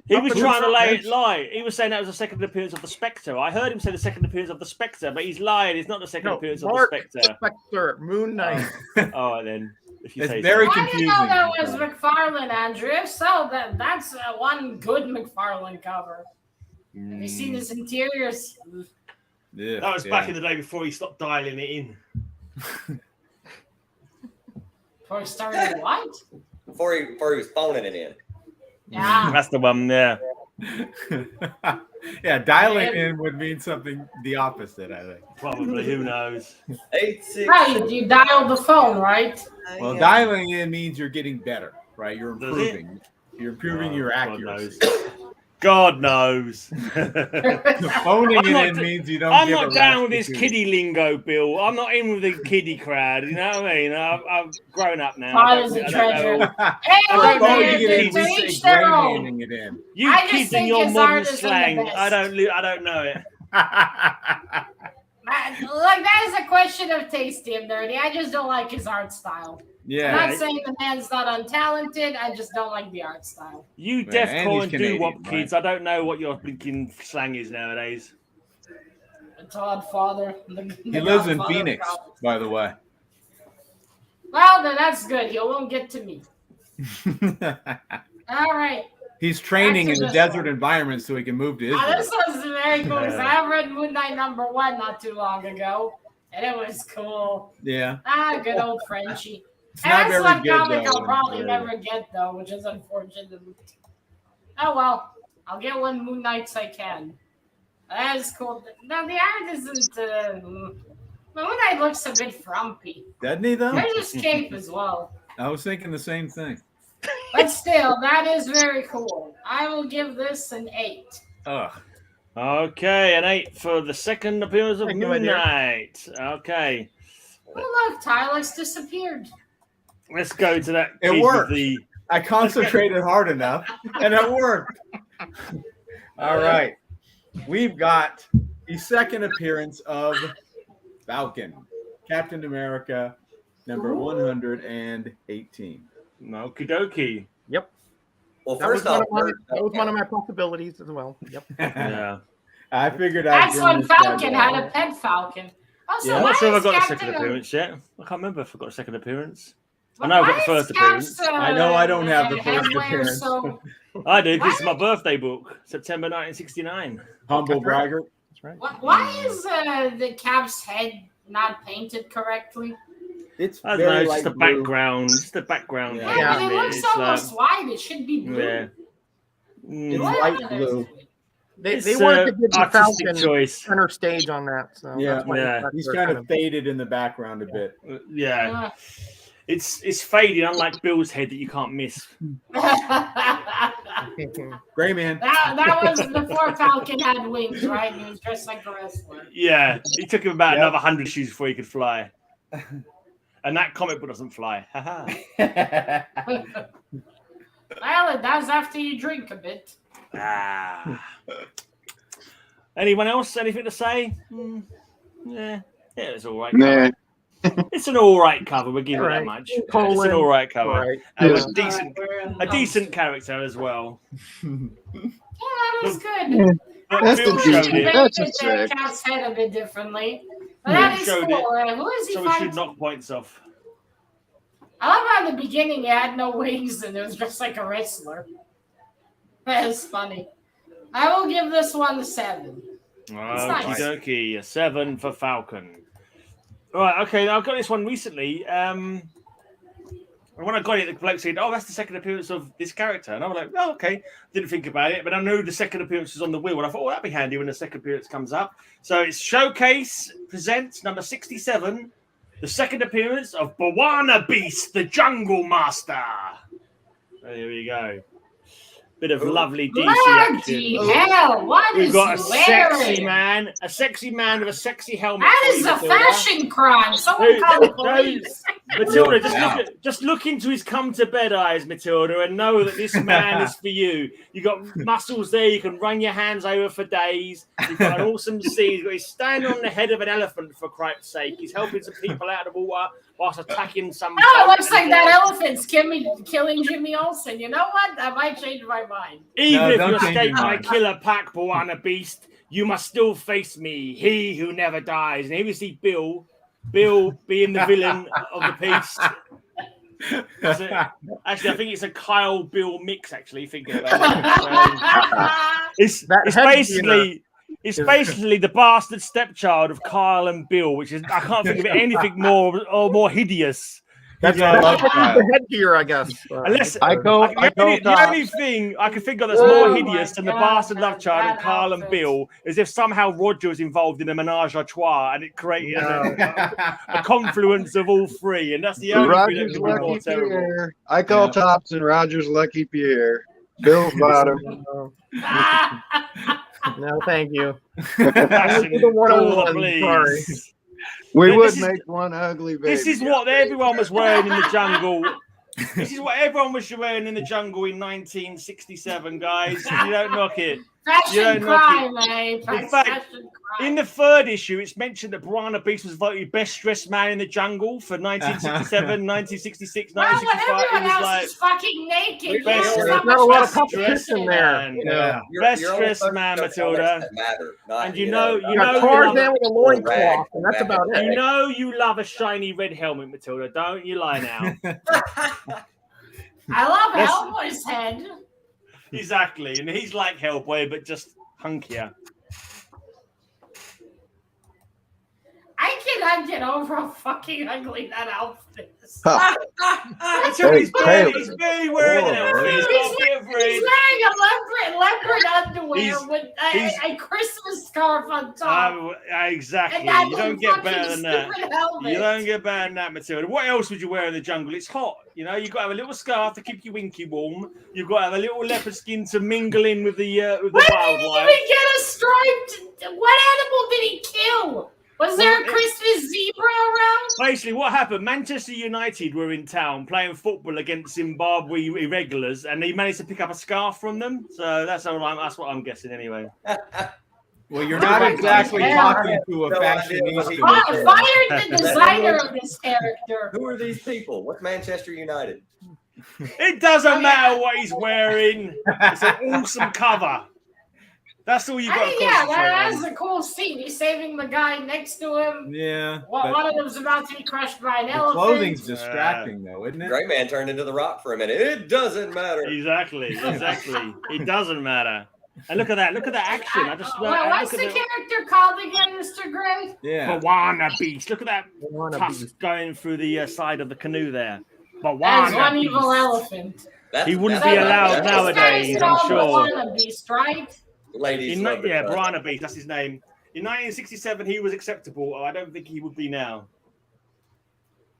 he was trying to lie. He was saying that was the second appearance of the Spectre. I heard him say the second appearance of the Spectre, but he's lying. It's not the second appearance of the Spectre. Spectre, Moon Knight. All right then. It's very confusing. I didn't know that was McFarlane, Andrew. If so, that's one good McFarlane cover. Have you seen his interiors? Yeah, that was back in the day before he stopped dialing it in. Before he started what? Before he was phoning it in. Yeah. That's the one, yeah. Yeah, dialing in would mean something the opposite, I think. Probably, who knows? 8-6. Right, you dialed the phone, right? Well, dialing in means you're getting better. right? You're Does it? improving. You're improving your God accuracy. knows. God knows. Phoning I'm it not in d- means you don't. I'm give not a down with this restitution. kiddie lingo, Bill. I'm not in with the kiddie crowd. You know what I mean? I've grown up now. Todd is a treasure. know. Hey, I look, don't know Phoning you it in, to we kids. say each their gray own. manning it in. You I just kids and think your his modern art is the slang. best. I don't know it. Like, that is a question of taste, Tim Dirty. I just don't like his art style. Yeah. I'm not saying the man's not untalented. I just don't like the art style. You Man, deaf and call he's and Canadian, doo-wop kids. right? I don't know what your blinking slang is nowadays. The Todd father. He lives in Phoenix, by the way. Well, then that's good. He won't get to me. All right. He's training in Back to the this desert one. environment so he can move to Israel. This was very cool because I read Moon Knight #1 not too long ago, and it was cool. Yeah. Good old Frenchie. It's And not that's very one good, comic though. I'll probably Yeah. never get, though, which is unfortunate. Oh, well. I'll get one Moon Knights I can. That is cool. Now, the art isn't... Moon Knight looks a bit frumpy. Doesn't he, though? There's his cape as well. I was thinking the same thing. But still, that is very cool. I will give this an 8. Ugh. Okay, an 8 for the second appearance of Thank you, my Moon dear. Knight. Okay, Oh, look, Tylox disappeared. let's go to that. It kid worked. with the I concentrated hard enough, and it worked. All right. We've got the second appearance of Falcon, Captain America, number 118. Okie dokie. Yep. Well, That was, first off, that was one of my possibilities as well. Yep. Yeah. I figured out. That's when Falcon had a pet Falcon. Also, Yeah. I'm why not sure if I is got a Captain second appearance yet. I can't remember if I got a second appearance. Why I know I got the is first Cap's, appearance. I know I don't have the first headwear appearance. So, I do. This is Why- my birthday book, September 1969. Humble bragger. That's right. why is the Cap's head not painted correctly? It's I don't know. very It's light just the blue. background. It's the background. Yeah. Yeah, thing, but it looks it's almost white. It should be blue. yeah. It's What? light blue. They It's, wanted to give the artistic Falcon choice. center stage on that. So Yeah. that's why Yeah. He's they're kind of faded in the background a bit. Yeah. Uh, It's faded, unlike Bill's head that you can't miss. that Gray man. was before Falcon had wings, right? He was dressed like a wrestler. Yeah, it took him about Yep. another 100 shoes before he could fly. And that comic book doesn't fly. Haha. Well, it does after you drink a bit. Anyone else? Anything to say? Yeah, it's all right. Nah. It's an all right cover. We'll give it that Right. much. Colon. It's an all right cover. Right. And Yeah. a decent character as well. Yeah, that was good. But That's Bill the showed decent. it, That's a Painted trick. the Cat's head a bit differently. But Yeah, that is showed cool. Who is he so we fighting? should knock points off. I love how in the beginning he had no wings and it was just like a wrestler. That is funny. I will give this one a 7. Okie nice. dokie, a 7 for Falcon. All right, okay, I got this one recently. And when I got it, the bloke said, "Oh, that's the second appearance of this character," and I was like, "Oh, okay." Didn't think about it, but I knew the second appearance was on the wheel, and I thought, "Oh, that'd be handy when the second appearance comes up." So it's Showcase presents number 67, the second appearance of Bawana Beast, the Jungle Master. There we go. Bit of lovely DC Bloody action. hell, what We've is got a he sexy wearing? man with a sexy helmet. That for is you, a Matilda. fashion crime. Someone call the police. Matilda, Yeah. just look into his come to bed eyes, Matilda, and know that this man is for you. You got muscles there, you can run your hands over for days. You've got an awesome scene. He's standing on the head of an elephant, for Christ's sake. He's helping some people out of the water whilst attacking some. Oh, it boat looks and like that elephant's killing Jimmy Olsen. You know what? I might change my mind. Even No, if don't you change escape your my mind. killer pack, Bawana Beast, you must still face me, he who never dies. And here we see Bill being the villain of the piece. Actually, I think it's a Kyle Bill mix. Actually, thinking about it, it's That it's had to be basically the bastard stepchild of Kyle and Bill, which is I can't think of anything more hideous That's what I love about the headgear, I guess. Unless the only thing I can think of that's more hideous than the bastard love child and Carl and Bill is if somehow Roger was involved in a menage a trois and it created a confluence of all three, and that's the only thing that Roger's could be more Lucky terrible. Pierre. I call Thompson Roger's Lucky Pierre. Bill's bottom. No, thank you. Fashion, The 101, please. sorry. We Yeah, would this is- make one ugly baby. This is what everyone was wearing in the jungle. This is what everyone was wearing in the jungle in 1967, guys. You don't knock it. Fashion crime, eh? In fact, Fashion in the third issue, it's mentioned that Piranha Beast was voted best dressed man in the jungle for 1967, 1966, Well, when 1965. everyone It was else like is fucking naked, best there's dressed not Not a lot much of competition there. man. Yeah. Best You're dressed only man, focused on Matilda. comics that matter, not, And you know You got Tarzan with a loincloth, and that's about it. You know you love a shiny red helmet, Matilda. Don't you lie now. I love That's- Hellboy's head. Exactly. And he's like Hellboy, but just hunkier. I cannot get over how fucking ugly that outfit is. He's barely wearing an outfit. He's got a bit of He's red. wearing a leopard underwear He's- with he's- a Christmas scarf on top. Exactly. And that You don't get better than that. stupid helmet. You don't get better than that, Matilda. What else would you wear in the jungle? It's hot. You know, you've got to have a little scarf to keep your winky warm. You've got to have a little leopard skin to mingle in with the Why did he wildlife. even get a striped? What animal did he kill? Was there a Christmas zebra around? Basically, what happened? Manchester United were in town playing football against Zimbabwe irregulars, and he managed to pick up a scarf from them. So that's what I'm guessing, anyway. Well, you're not exactly talking to a fashionista. Fired the designer of this character. Who are these people? What's Manchester United? It doesn't matter what he's wearing. It's an awesome cover. That's all you got to Yeah, concentrate that's on. a cool scene. He's saving the guy next to him. Yeah. One of them's about to be crushed by an The elephant. clothing's distracting, though, isn't it? Gray Man turned into the Rock for a minute. It doesn't matter. Exactly. It doesn't matter. And look at that. Look at that action. I just What's look the at character called again, Mr. Gray? Yeah. Piranha Beast. Look at that Piranha tusk Beast. going through the side of the canoe there. As Piranha one Beast. evil elephant. He wouldn't be allowed nowadays, I'm sure. Piranha Beast, right? Ladies, Piranha Beast. That's his name. In 1967, he was acceptable. I don't think he would be now.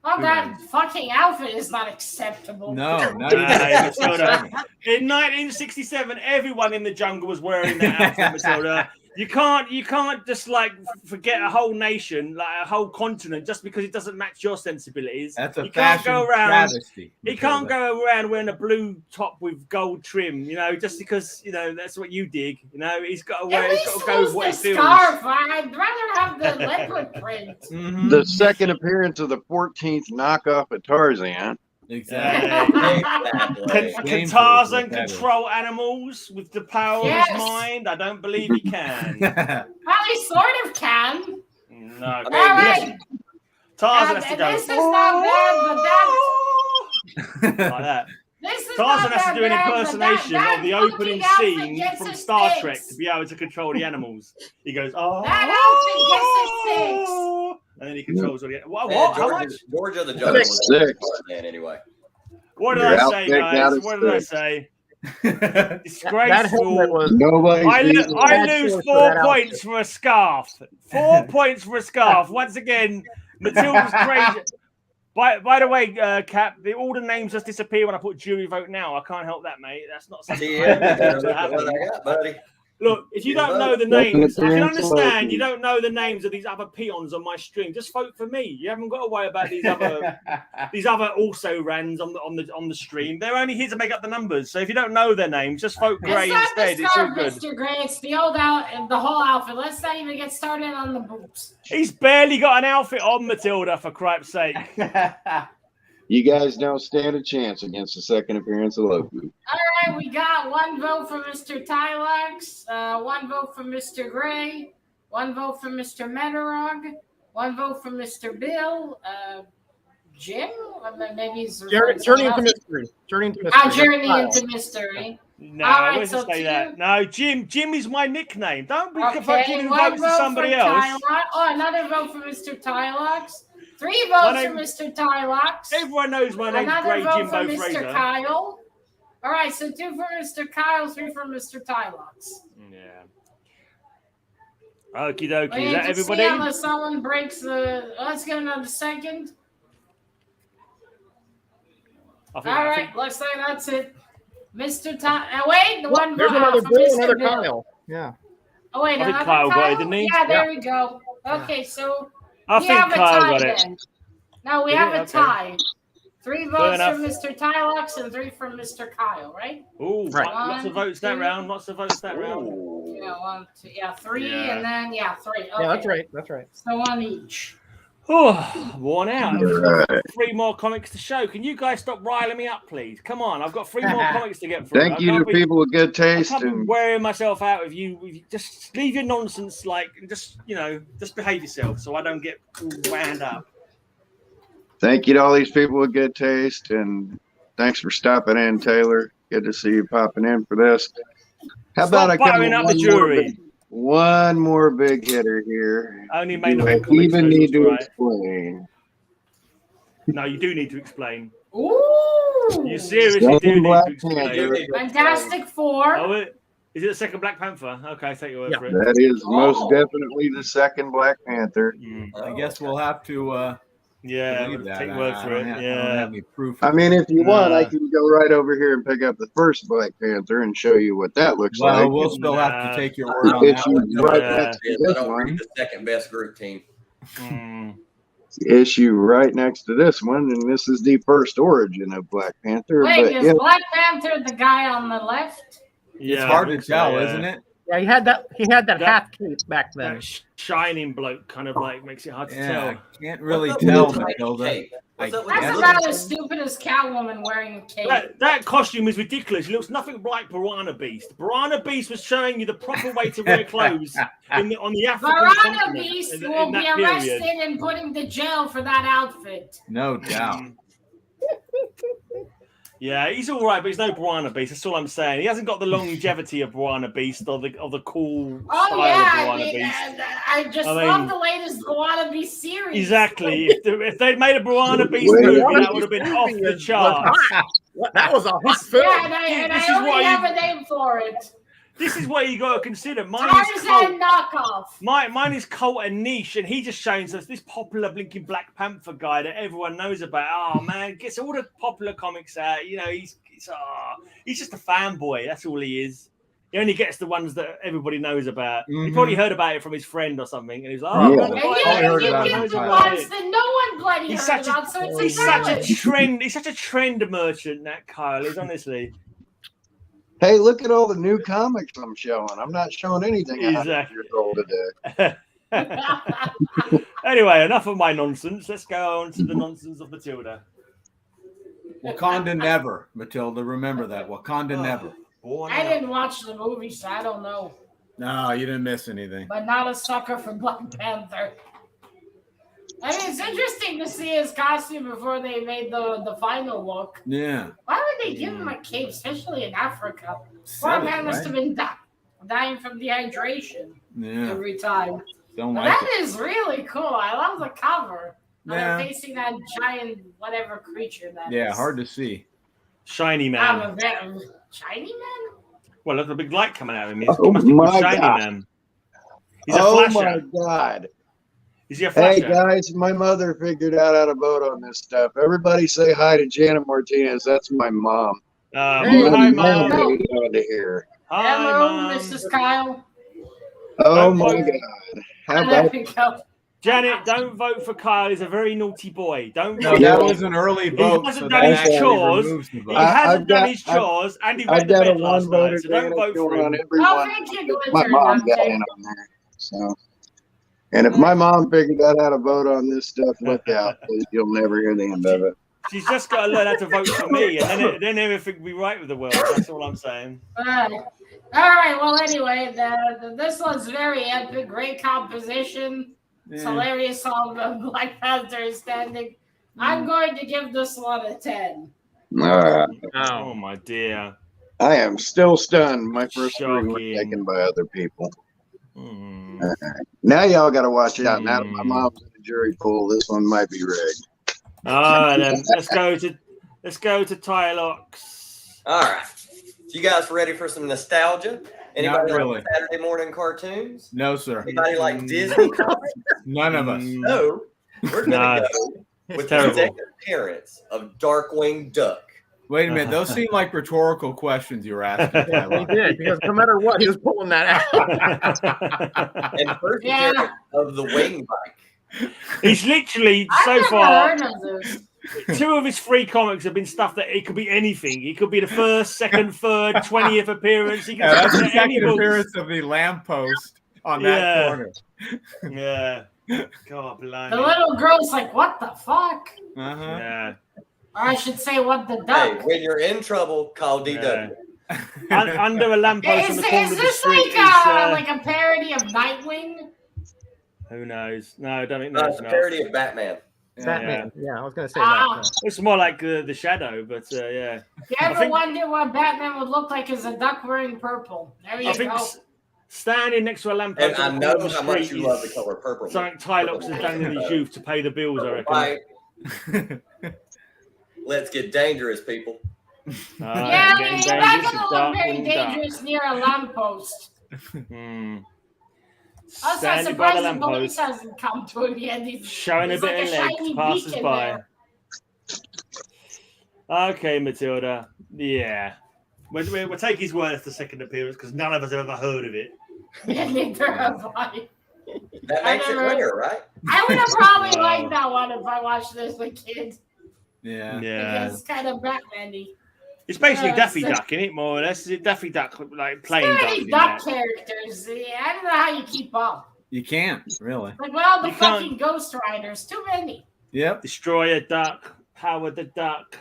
Well, that fucking outfit is not acceptable. No, not Nah, even. Matilda. In 1967, everyone in the jungle was wearing that outfit, Matilda. You can't just like forget a whole nation, like a whole continent, just because it doesn't match your sensibilities. That's a You can't fashion go around. travesty. You can't go around wearing a blue top with gold trim, you know, just because that's what you dig. You know, he's got to wear. At He's least got to go lose with what the he feels. scarf. I'd rather have the leopard print. Mhm. The second appearance of the 14th knockoff of Tarzan. Exactly. Exactly. Can Shameful Tarzan is what that is. control animals with the power of Yes. his mind? I don't believe he can. Well, he sort of can. No. I mean, All right. Tarzan has to go. This is not bad, but like that. this is Tarzan not has to that do an bad, but impersonation that of the fucking opening outfit scene gets from his Star six. Trek to be able to control the animals. He goes, oh. That outfit gets his six. And then he controls all the What? Man, How much? Georgia the Jungle was Six. Tarzan anyway. What did Your I say, outfit got guys? his What did I six. say? That helmet Disgraceful. was Nobody's I beating lose for 4 that points for a scarf. 4 points for a scarf. Once again, Matilda's crazy. By the way, Cap, all the names just disappear when I put jury vote now. I can't help that, mate. That's not something See, that what happens. I got, buddy. Look, if you don't know the names, I can understand you don't know the names of these other peons on my stream. Just vote for me. You haven't got to worry about these other also rans on the stream. They're only here to make up the numbers. So if you don't know their names, just vote Gray It's not instead. the It's all scarf, good. Mr. Gray. It's the old out, the whole outfit. Let's not even get started on the boots. He's barely got an outfit on, Matilda, for cripe's sake. You guys don't stand a chance against the second appearance of Loki. All right, we got 1 vote for Mr. Tylox, 1 vote for Mr. Gray, 1 vote for Mr. Metarog, 1 vote for Mr. Bill, Jim. Maybe he's Journey into Mystery. Journey into Mystery. Journey into Mystery. No, All right, where's so it say two- that? No, Jim. Jim is my nickname. Don't be Okay, giving 1 votes to vote somebody for else. Tylox. Oh, another vote for Mr. Tylox. 3 votes name- for Mr. Tylox. Everyone knows my name's Another Grey vote for Jimbo Mr. Fraser. Kyle. All right, so 2 for Mr. Kyle, 3 for Mr. Tylox. Yeah. Okie dokie. Wait, Is that just everybody? see unless someone breaks the. Let's give another second. I think, All I right, think- looks like that's it. Mr. Ty. Wait, the one There's for another for Bill, Mr. another Bill. Kyle. Yeah. Oh wait, I think another Kyle Kyle. got it, didn't he? Yeah, there we go. Okay, so I we think have a Kyle tie got it. then. No, we Did have he? a Okay. tie. 3 votes enough. for Mr. Tylox and 3 for Mr. Kyle, right? Ooh, Right. lots of votes that 1, 2. round. Lots of votes that round. Ooh. Yeah, 1, 2, 3, Yeah. and then 3. Okay. Yeah, that's right. That's right. So 1 each. Oh, worn out. Right. 3 more comics to show. Can you guys stop riling me up, please? Come on, I've got 3 more comics to get through. Thank you to can't be- people with good I taste, can't be and wearing myself out with you. Just leave your nonsense, like, just just behave yourself, so I don't get all wound up. thank you to all these people with good taste, and thanks for stopping in, Taylor. Good to see you popping in for this. How Stop about I come buttering with up the jury. one more big hitter here? Only main Do I event comics. even knows need to what's right. explain? No, you do need to explain. Ooh! You seriously Second do need Black to explain. Panther. Fantastic 4. Oh, is it the second Black Panther? Okay, I take your word Yeah. for it. That is most Oh. definitely the second Black Panther. I guess we'll have to Yeah, believe that. take your word I for don't it. have, I don't Yeah. have any proof. I mean, if you want, I Nah. can go right over here and pick up the first Black Panther and show you what that looks Well, like. we'll still have Nah. to take your word on that Issue one. right Yeah. next to Yes, this I don't one. read the second best group team. Mm. Issue right next to this one, and this is the first origin of Black Panther. Wait, But is yeah, Black Panther the guy on the left? Yeah, It's I hard to think so, tell, yeah. isn't it? Yeah, he had that. He had that That- half cape back then. That shining bloke kind of like makes it hard to Yeah, tell. I can't really What's up tell, with the Matilda. cape? What's up with That's Yeah. the about as stupid as Catwoman wearing a cape. That costume is ridiculous. It looks nothing like Piranha Beast. Piranha Beast was showing you the proper way to wear clothes on the African Piranha continent Beast in will be that arrested period. and put into jail for that outfit. No doubt. Yeah, he's all right, but he's no Piranha Beast. That's all I'm saying. He hasn't got the longevity of Piranha Beast or the cool Oh style yeah, of I Piranha mean, Beast. I just I love mean- the latest Piranha Beast series. Exactly. If they'd made a Piranha Beast Wait, movie, what? that would have been off the charts. That was a hot film. Yeah, and This is I why only you- have a name for it. This is what you got to consider. Mine is Tarzan cult. knockoff. Mine is cult and niche, and he just shows us this popular blinking Black Panther guy that everyone knows about. Oh man, gets all the popular comics out. You know, he's just a fanboy. That's all he is. He only gets the ones that everybody knows about. He Mhm. probably heard about it from his friend or something, and he's like, "Oh, Yeah. I'm And gonna you, buy it." I heard you about get it. the Yeah. ones that no one bloody He's heard such a- about, so it's He's such a irrelevant. trend. He's such a trend merchant. That Kyle is honestly. hey, look at all the new comics I'm showing. I'm not showing anything 100 Exactly. years old today. Anyway, enough of my nonsense. Let's go on to the nonsense of Matilda. Wakanda never, Matilda. Remember that. Wakanda never. Born I out. didn't watch the movie, so I don't know. No, you didn't miss anything. But not a sucker for Black Panther. I mean, it's interesting to see his costume before they made the final look. Yeah. Why would they give him a cape, especially in Africa? Poor Silly, man must have right? been dying from dehydration Yeah. every time. Don't But like that is really cool. I love the cover. And Yeah. they're facing that giant whatever creature that it. Yeah, is. hard to see. Shiny I'm man. a very shiny man. Well, look at the big light coming out of him. He Oh must be called my Shiny God. Man. He's a Oh my flasher. God. Is he a Hey flasher? guys, my mother figured out how to vote on this stuff. Everybody say hi to Janet Martinez. That's my mom. Oh, hi, Mom. On to here. Hi, Hello, Mom. Mrs. Kyle. Oh Don't my vote. God. How There about we go. Janet, don't vote for Kyle. He's a very naughty boy. Don't No, vote. that was an early vote. hasn't so done that his actually chores. removes the He vote. I've hasn't done got- his chores, and he I've went to got a bed last one voter night, so don't Janet vote for going on him. every Oh, one. thank you, My Glitter. mom got Okay. in on there. So, and if my mom figured out how to vote on this stuff, look out, 'cause you'll never hear the end of it. She's just got to learn how to vote for me, and then everything will be right with the world. That's all I'm saying. All right. Well, anyway, this was very epic. Great composition. It's Yeah. hilarious how the Black Panther is standing. I'm going to give this one a 10. Oh my dear. I am still stunned. My first three were Shocking. taken by other people. Hmm. Now y'all got to watch out. Now that my mom's in a jury pool. This one might be rigged. All right, then. Let's go to Tylox. All right. So you guys ready for some nostalgia? Anybody Not really. like Saturday morning cartoons? No, sir. Anybody like Disney? None of us. No. We're gonna go with the terrible. second appearance of Darkwing Duck. Wait a minute. Those seem like rhetorical questions you were asking. He Tyler. did, because no matter what, he was pulling that out. And first appearance of the Wing Bike. He's literally I've so never far. heard of this. 2 of his 3 comics have been stuff that it could be anything. It could be the 1st, 2nd, 3rd, 20th appearance. He can Yeah, that's the say any second books. appearance of the lamppost on that corner. Yeah. God, blimey. The little girl's like, what the fuck? Uh-huh. Yeah. Or I should say, what the Hey, duck? when you're in trouble, call DW. Under a lamppost on Is the corner of the this street like a parody of Nightwing? who knows? No, I don't think No, that's it's a not. parody of Batman. Batman. Yeah, I was going to say Ah. that. It's more like the Shadow, but yeah. You I ever think- wonder what Batman would look like as a duck wearing purple? There you I think go. standing next to a lamppost And I on the know corner of the how much street you love the is color purple. something Tylox has done in his youth to pay the bills, I reckon. Right. Let's get dangerous, people. Yeah, getting you're not dangerous, going to it's look very dark and dark. dangerous near a lamppost. Hmm. Also, I'm Standing by the surprised the police lamppost, hasn't come to him yet. showing a He's bit like of a leg, shiny passes beacon by. there. Okay, Matilda. Yeah. We'll take his word as the second appearance because none of us have ever heard of it. Yeah, neither have I. That I makes it never- rare, right? I would have probably Wow. liked that one if I watched this as a kid. Yeah. Yeah. Because it's kind of Batman-y. It's basically Yeah, Daffy so- Duck, isn't it? More or less. Is it Daffy Duck, like playing Too duck? many in duck that? characters. Yeah, I don't know how you keep up. You can't, really. Like, well, the You can't- fucking Ghost Riders. Too many. Yep. Destroy a duck. Howard the Duck.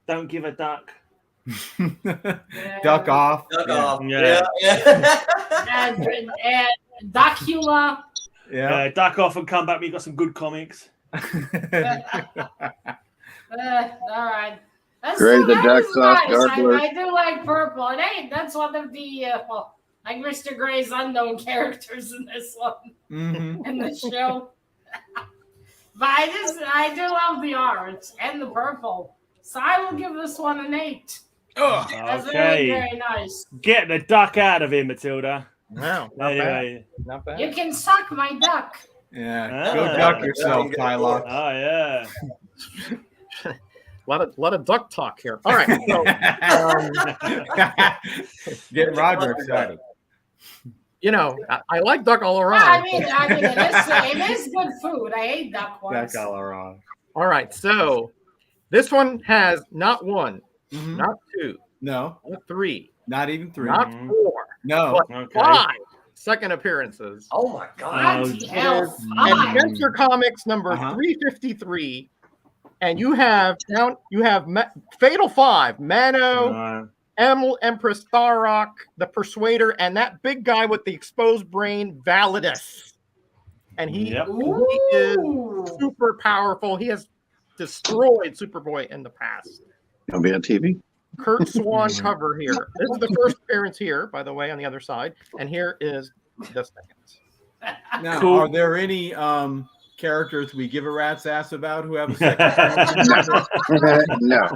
Don't give a duck. Duck off. Duck Yeah. off. Yeah. Yeah. And Docula. Yeah. Duck off and come back. We got some good comics. All right. Grade the that ducks was off, nice. Darkler. I do like purple. And hey, that's one of the like Mr. Gray's unknown characters in this one Mhm. in the show. But I do love the art and the purple. So I will give this one an 8. That's Okay. very, very nice. Get the duck out of here, Matilda. Wow. Not Anyway. bad. Not bad. You can suck my duck. Yeah. Go Ah. duck yourself, Yeah. Tylox. Oh, yeah. lot of duck talk here. All right. So, Getting Roger excited. you know, I like duck all around. I mean, it is good food. I ate duck once. Duck all around. All right. So this one has not 1, Mhm. not 2, No, not 3, not even 3. not Mhm. 4, No. but Okay. 5 second appearances. Oh my God. Bloody hell, And fine. Adventure Comics number Uh-huh. 353, and you have Fatal 5, Mano, Empress Tharok, the Persuader, and that big guy with the exposed brain, Validus. And he, Yep. he is Ooh. super powerful. He has destroyed Superboy in the past. Gonna be on TV. Kurt Swan cover here. This is the first appearance here, by the way, on the other side. And here is the second. Now, Cool. are there any characters we give a rat's ass about who have a second appearance? No.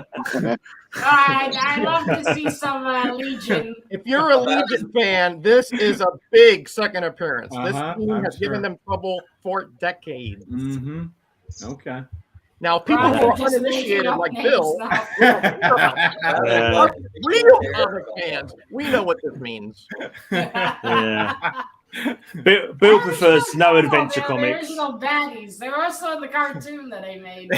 All right, I love to see some Legion. If you're a Legion fan, this is a big second appearance. This Uh-huh, team I'm has given sure. them trouble for decades. Mm-hmm. Okay. Now, people Right, who are just making uninitiated, up like names Bill, now. Yeah. real comic fans, we know what this means. Yeah. Bill prefers no adventure There comics. is no baddies. They're also in the cartoon that I made.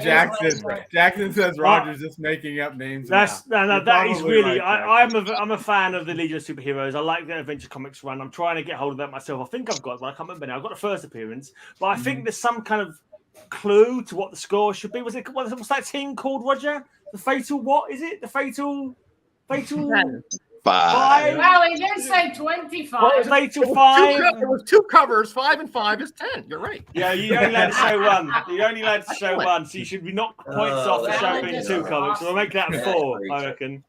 Jackson says Roger's just making up names. That is probably really. right, I'm a fan of the Legion of Superheroes. I like the Adventure Comics run. I'm trying to get hold of that myself. I think I've got one. I can't remember now. I've got the first appearance, but I think there's some kind of clue to what the score should be. What's that team called, Roger? The Fatal what is it? The Fatal 5. Well, he did say 25. Fatal 5. It was 2 covers, 5 and 5 is 10. You're right. Yeah, you only allowed to show one. You only allowed to show one, so you should be knocked points Oh, off for that showing is 2 comics. So we'll make that That's 4, I crazy. reckon.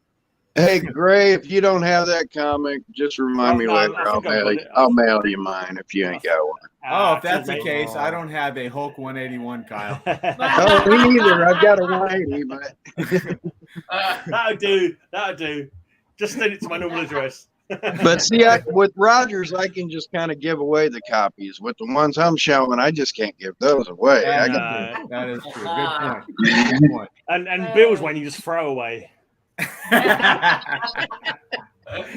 Hey, Gray, if you don't have that comic, just remind me later. I'll mail you mine if you ain't got one. Oh, if that's the case, I don't have a Hulk 181, Kyle. Oh, me neither. I've got a 180, but That'll do. That'll do. Just send it to my normal address. But see, with Rogers, I can just kind of give away the copies. With the ones I'm showing, I just can't give those away. That is true. Good point. And Bill's one you just throw away.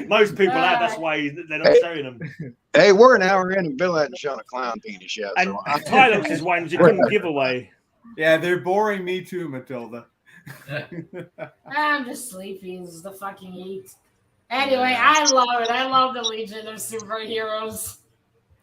Most people have. That's why they're not showing them. Hey, we're an hour in, and Bill hadn't shown a clown penis yet. And So Tylox's ones you couldn't give away. Yeah, they're boring me too, Matilda. I'm just sleepy. This is the fucking heat. Anyway, I love it. I love the Legion of Superheroes.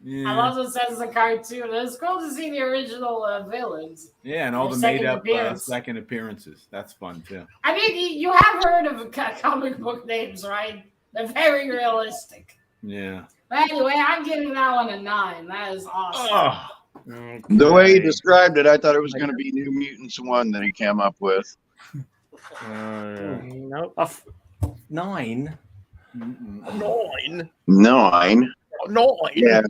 Yeah. I love this as a cartoon. It's cool to see the original villains. Yeah, and all the made-up second appearances. That's fun, too. I mean, you have heard of comic book names, right? They're very realistic. Yeah. But anyway, I'm giving that one a 9. That is awesome. Oh. the way he described it, I thought it was going to be New Mutants 1 that he came up with. Nope. 9. 9. 9. 9. Yeah.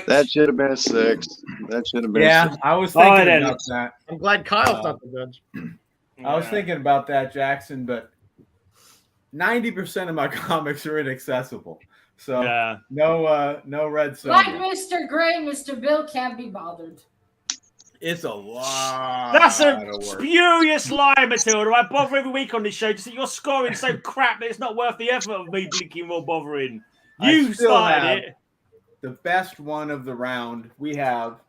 That should have been a 6. That should have been. Yeah, I was thinking about that. I'm glad Kyle's not the judge. I was thinking about that, Jackson, but 90% of my comics are inaccessible. So no red sun. Like Mr. Gray, Mr. Bill can't be bothered. It's a lot. That's a spurious lie, Matilda. I bother every week on this show just that you're scoring so crap that it's not worth the effort of me blinking or bothering. You started it. The best one of the round we have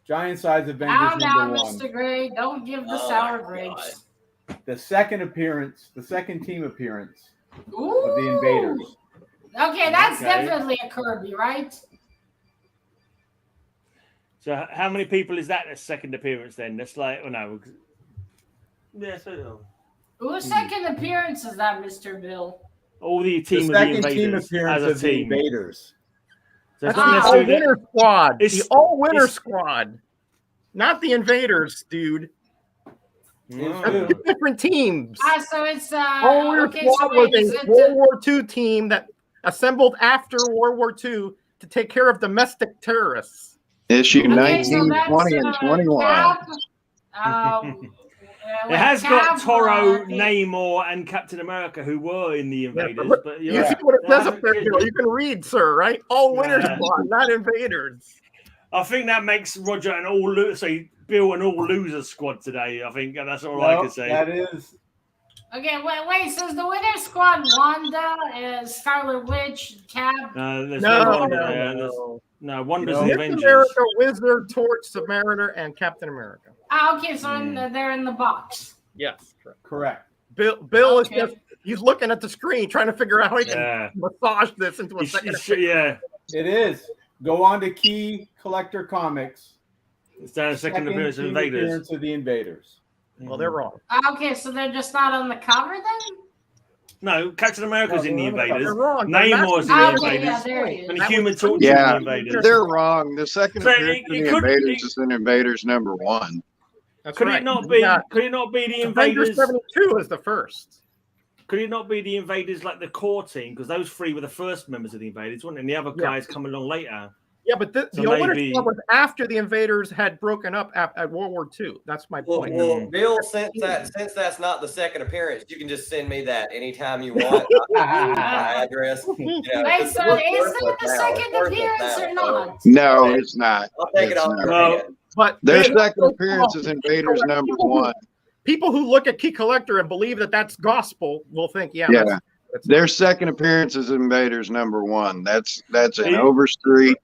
Giant Size Avengers Now, number 1. Mr. Gray, don't give the sour grapes. The second team appearance Ooh. of the Invaders. Okay, that's definitely a Kirby, right? So how many people is that a second appearance then? That's like, oh no. Yeah, Whose second appearance is that, Mr. Bill? All the team The of the second team Invaders appearance as a of the team. Invaders. So it's That's not the necessarily all-winner squad. It's- The all-winner it's- squad. Not the Invaders, dude. It's That's true. two different teams. So it's All-winner okay, so squad wait, was is a it World War II team that assembled after World War II to take care of domestic terrorists. Issue okay, 19, so that's, 20, and 21. Cap, It has got Cap, Toro, Namor, and Captain America who were in the Invaders. but But you see what it says up there, Bill. You can read, sir, right? All-winner squad, not Invaders. I think that makes Roger an Bill an all-loser squad today. I think that's all I can say. That is. Okay, wait. So is the winner squad Wanda, Scarlet Witch, Cap? There's No. no Wanda's You the know, Avengers. America, Wizard, Torch, Submariner, and Captain America. Okay, so they're in the box. Yes, Correct. Bill Okay. is just—he's looking at the screen, trying to figure out how he can massage this into a second. Yeah, It is. Go on to Key Collector Comics. it's down a second appearance of team Invaders. appearance of the Invaders. Well, they're wrong. Okay, so they're just not on the cover then? No, Captain America's in the Invaders. They're wrong. Namor's in Oh, the okay, Invaders. yeah, there he is. And the Human Torch Yeah, in the Invaders. They're wrong. The second So appearance of it the could- Invaders is in Invaders number 1. That's Could right. it not You be? got Could it not be the Avengers Invaders? 72 is the first. Could it not be the Invaders like the core team? Because those three were the first members of the Invaders, weren't they? And the other guys come along later. Yeah, but the So all-winner maybe- squad was after the Invaders had broken up at World War II. That's my point. Well, Bill, since that's not the second appearance, you can just send me that anytime you want. My address. You know, Wait, it's so worth- is worth that it the now. second It's worth it appearance now, or so not? No, it's not. I'll take it It's off not. your Well, hand. But Their Bill- second appearance is Invaders number 1. people who look at Key Collector and believe that that's gospel will think, yeah. Yeah. Their second appearance is Invaders number 1. That's an Overstreet.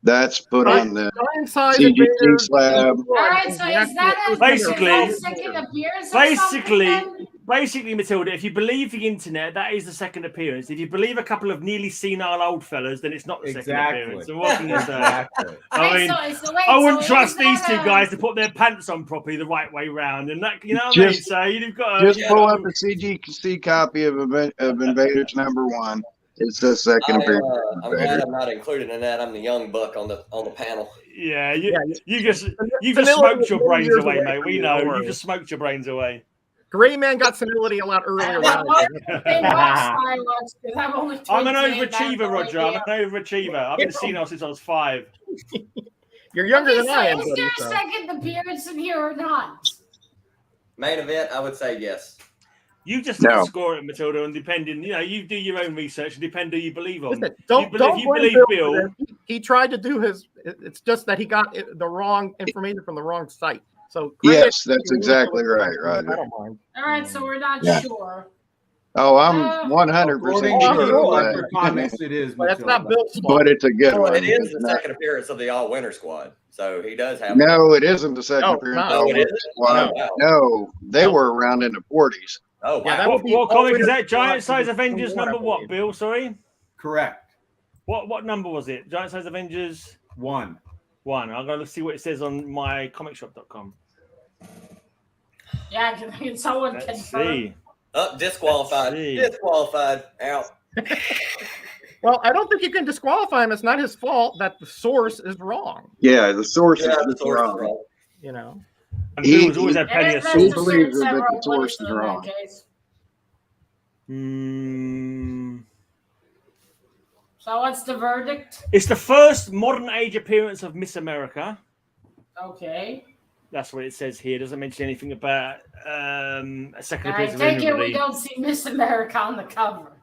That's put on the Giant size CGC Invaders. slab. All right, so is that Basically- second appearance? or something Basically, Matilda, if you believe the internet, that is the second appearance. If you believe a couple of nearly senile old fellas, then it's not the second appearance. So what can you say? Exactly. I Wait, mean, so wait, I wouldn't so trust is these that two a- guys to put their pants on properly the right way round, and that you know what I mean. Just- So you've got to Just pull up a CGC copy of Invaders number 1. It's the second appearance. I'm glad I'm not included in that. I'm the young buck on the panel. you just Vanilla smoked your was brains years away, away mate. from We you, know don't you worry. just smoked your brains away. Gray Man got senility a lot earlier. I'm an overachiever, Roger. I'm an overachiever. I've been a senile since I was 5. You're younger than I am. Is there a second appearance in here or not? Main event, I would say yes. You just have to score it, Matilda, and depending, you do your own research and depend who you believe on. Listen, don't believe Bill. He tried to do his. It's just that he got the wrong information from the wrong site. So yes, that's exactly right, Roger. I don't mind. All right, so we're not sure. Oh, I'm 100% sure. It is, but that's not Bill's fault. But it's a good one. It is the second appearance of the all-winter squad, so he does have. No, it isn't the second appearance of the all-winter squad. No, they were around in the 40s. Oh, wow. Yeah, what comic is that? Giant Size Avengers number what, Bill? Sorry? Correct. What number was it? Giant Size Avengers? 1. I'm going to see what it says on mycomicshop.com. Yeah, can someone confirm? Disqualified. Disqualified. Out. Well, I don't think you can disqualify him. It's not his fault that the source is wrong. Yeah, the source is wrong. You know. And Bill's always had plenty of He believes that the source is wrong. So what's the verdict? It's the first modern age appearance of Miss America. Okay. That's what it says here. It doesn't mention anything about a second appearance of I take it anybody. we don't see Miss America on the cover.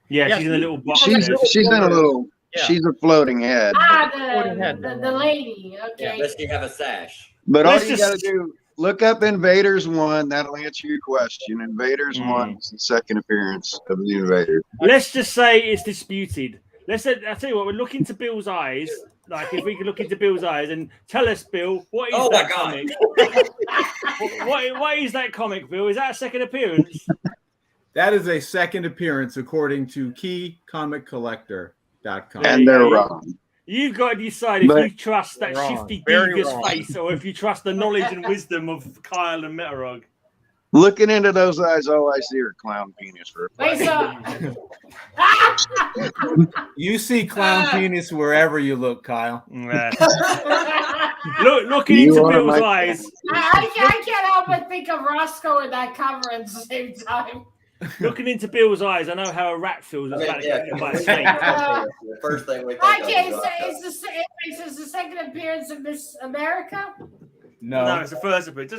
Yeah, she's in a little box. She's in a little. Yeah. She's a floating head. The lady. Okay. Yeah, does she have a sash? But all you got to do, look up Invaders 1. That'll answer your question. Invaders 1 is the second appearance of the Invader. Let's just say it's disputed. I'll tell you what, we're looking into Bill's eyes. Like, if we could look into Bill's eyes and tell us, Bill, what is that comic? What is that comic, Bill? Is that a second appearance? That is a second appearance according to KeyComicCollector.com. And they're wrong. You've got to decide if you trust that shifty, devious face or if you trust the knowledge and wisdom of Kal-El and Metarog. Looking into those eyes, all I see are clown penis. You see clown penis wherever you look, Kyle. Looking into Bill's eyes. I can't help but think of Roscoe in that cover at the same time. Looking into Bill's eyes, I know how a rat feels about to get by a snake. The first thing we think it's the second appearance of Miss America. No, it's the first appearance.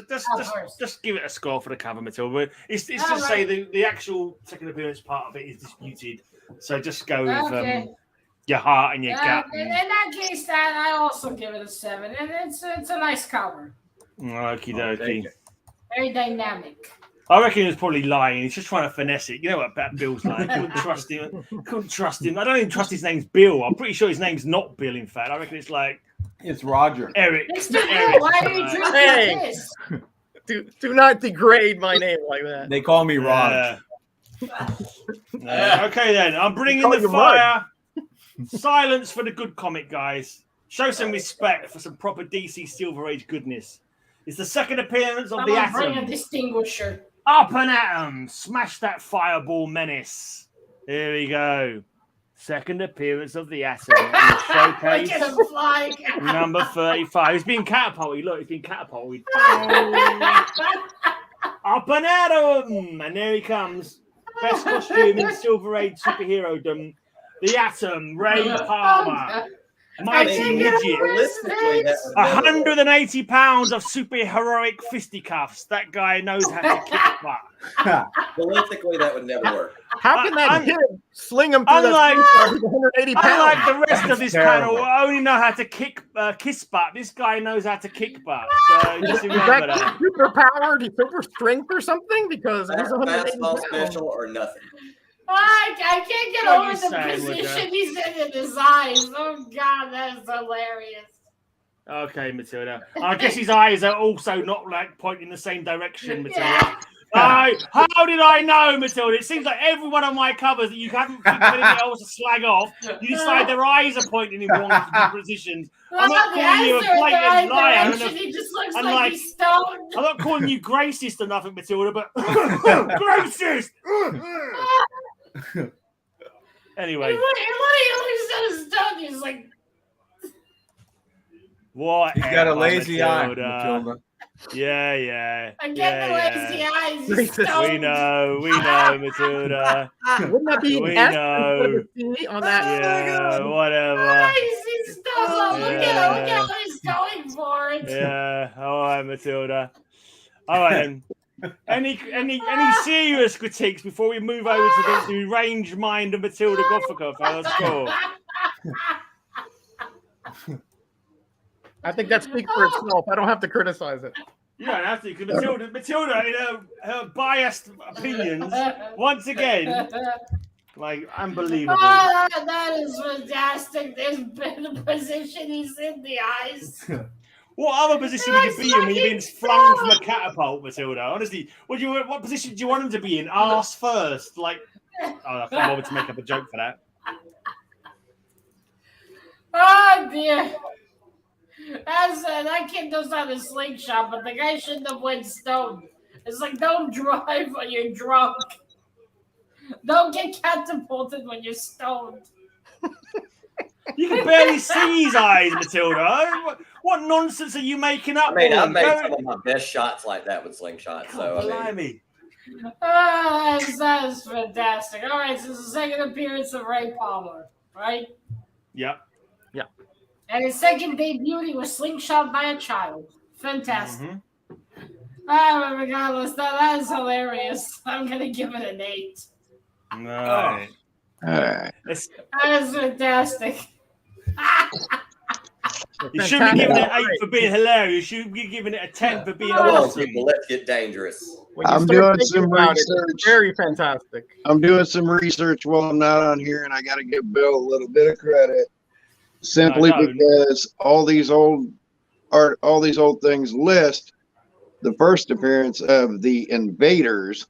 Just give it a score for the cover, Matilda. It's just say the actual second appearance part of it is disputed. So just go with your heart and your gut. In that case, I also give it a 7, and it's a nice cover. Okie dokie. Very dynamic. I reckon he was probably lying. He's just trying to finesse it. You know what Bill's like. Couldn't trust him. I don't even trust his name's Bill. I'm pretty sure his name's not Bill, in fact. I reckon it's like... It's Roger. Eric. Mr. Bill, why are you drinking this? Do not degrade my name like that. They call me Rog. Okay, then. I'm bringing the fire. Silence for the good comic, guys. Show some respect for some proper DC Silver Age goodness. It's the second appearance of the Atom. Bring a distinguisher. Up and Atom. Smash that fireball menace. Here we go. Second appearance of the Atom. Showcase number 35. He's being catapulted. Look, he's being catapulted. Up and Atom. And there he comes. Best costume in Silver Age superhero-dom. The Atom, Ray Palmer. Mighty midget. 180 pounds of superheroic fisticuffs. That guy knows how to kick butt. Realistically, that would never work. How can that hit him? Sling him through unlike, 180 pounds. Unlike the rest of this panel, who only know how to kiss butt. This guy knows how to kick butt. So just remember that. Super powered, super strength or something? Because he's 180 pounds. Special or nothing. I can't get over the position he's in his eyes. Oh, God, that is hilarious. Okay, Matilda. I guess his eyes are also not like pointing the same direction, Matilda. How did I know, Matilda? It seems like every one of my covers that you haven't picked anything else to slag off, you decide their eyes are pointing in wrong positions. I'm not calling you a blatant liar. He just looks like he's stoned. I'm not calling you racist or nothing, Matilda, but racist! Anyway. He looks so stoned. He's like... What? He's got a lazy eye, Matilda. Yeah. Again, the lazy eyes. Racist. He's stoned. We know, Matilda. Wouldn't that be We S know. instead of T on that? Yeah, whatever. He's stoned. Look at how he's going for it. Yeah. All right, Matilda. All right, then. Any serious critiques before we move over to the range mind of Matilda Gothika first score? I think that speaks for itself. I don't have to criticize it. You don't have to, because Matilda, in her biased opinions, once again, like, unbelievable. Oh, that is fantastic. There's been a position he's in the eyes. What other position would you be in when you're being flung from a catapult, Matilda? Honestly, what position do you want him to be in? Arse first? Like, I can't bother to make up a joke for that. Oh, dear. That kid knows how to slingshot, but the guy shouldn't have went stoned. It's like, don't drive when you're drunk. Don't get catapulted when you're stoned. You can barely see his eyes, Matilda. What nonsense are you making up? I mean, I've made some of my best shots like that with slingshots. So, I mean. That is fantastic. All right, so this is the second appearance of Ray Palmer, right? Yep. And his second debut, he was slingshot by a child. Fantastic. Regardless, that is hilarious. I'm going to give it an 8. All right. That is fantastic. You shouldn't be giving it an 8 for being hilarious. You should be giving it a 10 for being Come on, awesome. people, let's get dangerous. I'm doing some research. Very fantastic. I'm doing some research while I'm not on here, and I got to give Bill a little bit of credit, simply because all these old things list the first appearance of the Invaders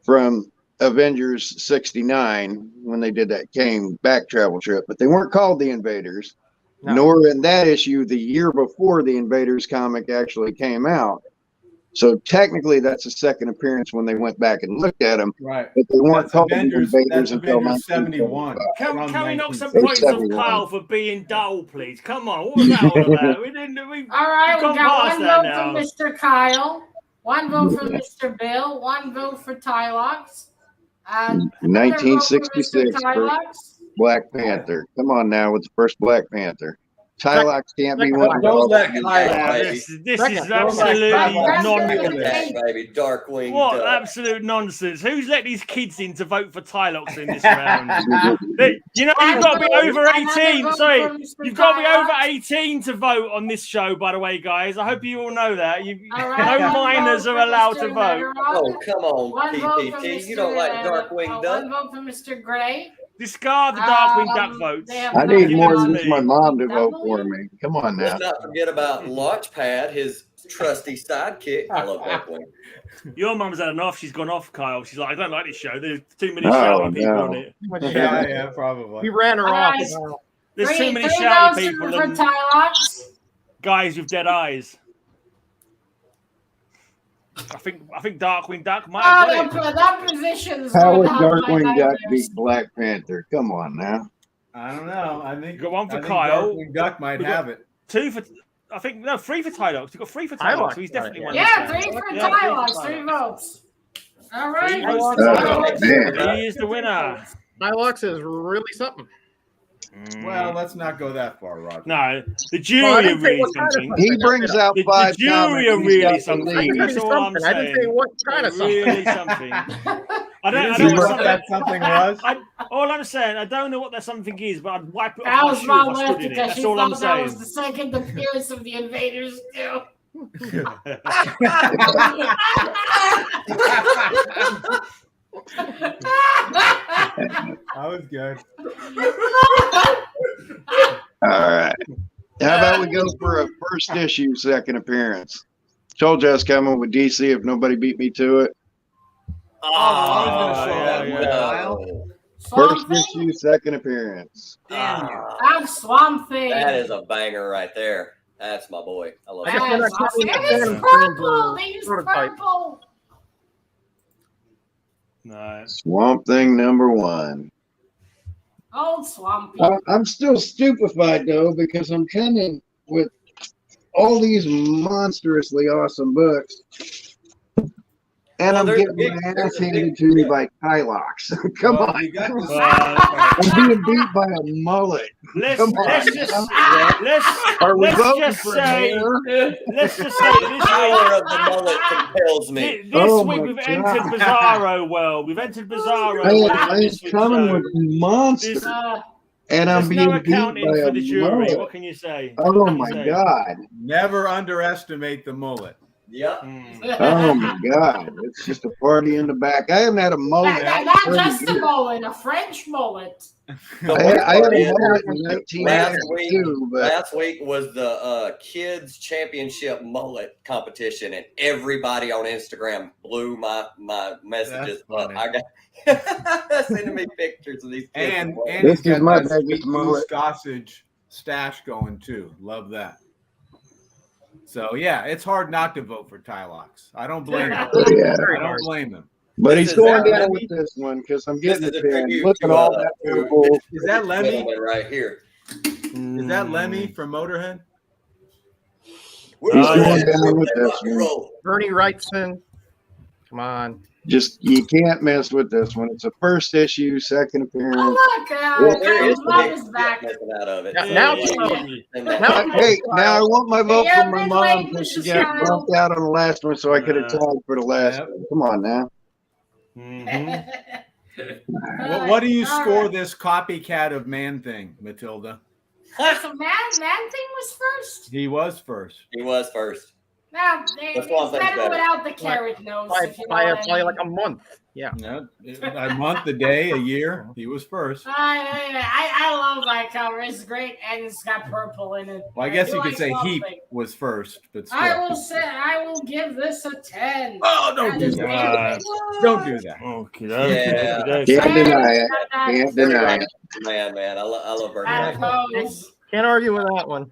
from Avengers 69 when they did that Kane back travel trip, but they weren't called the Invaders, nor in that issue the year before the Invaders comic actually came out. So technically, that's a second appearance when they went back and looked at them. Right. But they weren't called Avengers, the Invaders until Avengers 71. Can we knock some points off Kyle for being dull, please? Come on, what was that all about? All right, we got one vote for Mr. Kyle, one vote for Mr. Bill, one vote for Tylox. 1966 Black Panther. Come on now with the first Black Panther. Tylox can't be one. This is absolutely nonsense, baby. Darkwing. What absolute nonsense! Who's let these kids in to vote for Tylox in this round? You know, you've got to be over 18. Sorry, you've got to be over 18 to vote on this show. By the way, guys, I hope you all know that. No minors are allowed to vote. Oh, come on, PPT. You don't like Darkwing Duck? One vote for Mr. Gray. Discard the Darkwing Duck votes. I need more than just my mom to vote for me. Come on now. Let's not forget about Launchpad, his trusty sidekick. I love Darkwing. Your mum's had enough. She's gone off, Kyle. She's like, I don't like this show. There's too many shouty people on it. Yeah, probably. He ran her off. There's too many shouty people. For Tylox. Guys with dead eyes. I think Darkwing Duck might have got it. That position is how would Darkwing Duck beat Black Panther? Come on now. I don't know. I think you got one for Kyle. Darkwing Duck might have it. 2 for, I think, no, 3 for Tylox. You got 3 for Tylox. So he's definitely one. Yeah, 3 for Tylox. 3 votes. All right. He is the winner. Tylox is really something. Well, let's not go that far, Roger. No, the jury are really something. He brings out 5 The jury are really something. That's all I'm saying. I didn't say what kind of something. Really something. I don't know what that something was. All I'm saying, I don't know what that something is, but I'd wipe it that off was my my shoe if I stood in it. That's she all I'm thought that saying. was the second appearance of the Invaders too. That was good. All right. How about we go for a first issue second appearance? Told you I was coming with DC if nobody beat me to it. First issue second appearance. That's Swamp Thing. That is a banger right there. That's my boy. I love that. It's purple. They use purple. Nice. Swamp Thing #1. Old Swamp Thing. I'm still stupefied though because I'm coming with all these monstrously awesome books. And I'm getting my ass handed to me by Tylox. Come on. You got this. I'm being beat by a mullet. Let's Come on. just say The power of the mullet compels me. This week we've entered Bizarro world. We've entered Bizarro world. I am coming with monsters. And I'm being beat by for the jury. mullet. What can you say? Oh my God. Never underestimate the mullet. Yep. Oh my God. It's just a party in the back. I haven't had a mullet. Not just a mullet, a French mullet. I had a mullet in 1992, but last week was the kids championship mullet competition, and everybody on Instagram blew my messages up. I got sending me pictures of these kids. And this he's got is my that biggest sweet blue mullet. sausage stash going too. Love that. So yeah, it's hard not to vote for Tylox. I don't blame him. Yeah. I don't blame him. But he's Is going that down Lemmy? with this one because I'm getting This is it a there. tribute Look at to, all that purple. Is that Lemmy? Gentleman right here. Is that Lemmy from Motorhead? He's going down with this one. Roll. Bernie Wrightson. Come on. Just you can't mess with this one. It's a first issue, second appearance. Oh, look, Well, there is Mom is back. out of it. Now Hey, now I want my vote Yeah, from my been mom waiting, because she Mrs. got Kyle. bumped out on the last one, so I could have tied for the last Yep. one. Come on now. What do you score this copycat of Man-Thing, Matilda? So Man Thing was first? He was first. He was first. Now, That's it's one thing better better. without the carrot nose. By if you know what I probably mean. like a month. Yeah. No, a month, a day, a year. He was first. I love that cover. It's great, and it's got purple in it. Well, I guess do you could like say Swamp Heap Thing. was first, but still. I will give this a 10. Oh, don't That do is that. great. Don't do that. Okay. Yeah. Can't deny it. Can't deny it. Man. I love Bernie. That pose. Can't argue with that one.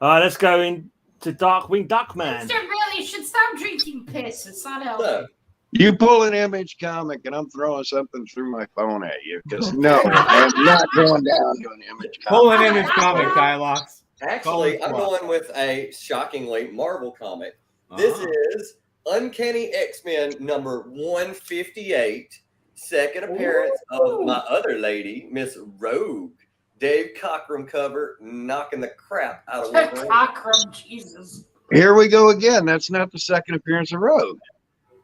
Let's go into Darkwing Duckman. Mister Billy should stop drinking piss. It's not healthy. So, You pull an Image comic and I'm throwing something through my phone at you because no, I'm not going down to an Image Pull comic. an Image comic, Tylox. actually, I'm Call it going with a shockingly Marvel comic. This is Uncanny X-Men number 158, second appearance of my other lady, Miss Rogue. Dave Cockrum cover, knocking the crap out of Wolverine. Cockrum, Jesus. Here we go again. That's not the second appearance of Rogue.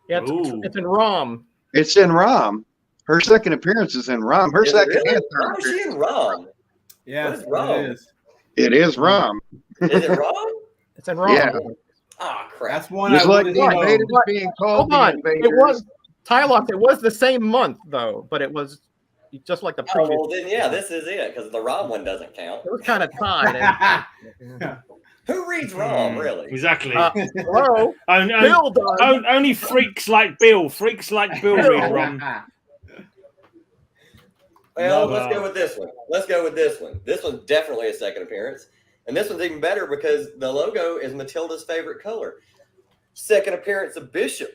Yeah, it's in ROM. It's in ROM. Her second appearance is in ROM. Her Is it second really? and How third is she appearance. in ROM? Yeah, What is wrong? it is. It is ROM. Is it ROM? It's in ROM. Yeah. Ah, crap. That's one Just I like wouldn't the know. invaders being called Hold the on. invaders. It was Tylox. It was the same month though, but it was just like the Oh, previous. well, then, yeah, this is it, because the ROM one doesn't count. It was kind of tied. Who reads ROM, really? Exactly. Hello, Only Bill does. freaks like Bill. Freaks like Bill read ROM. Well, No. let's go with this one. Let's go with this one. This one's definitely a second appearance. And this one's even better because the logo is Matilda's favorite color. Second appearance of Bishop.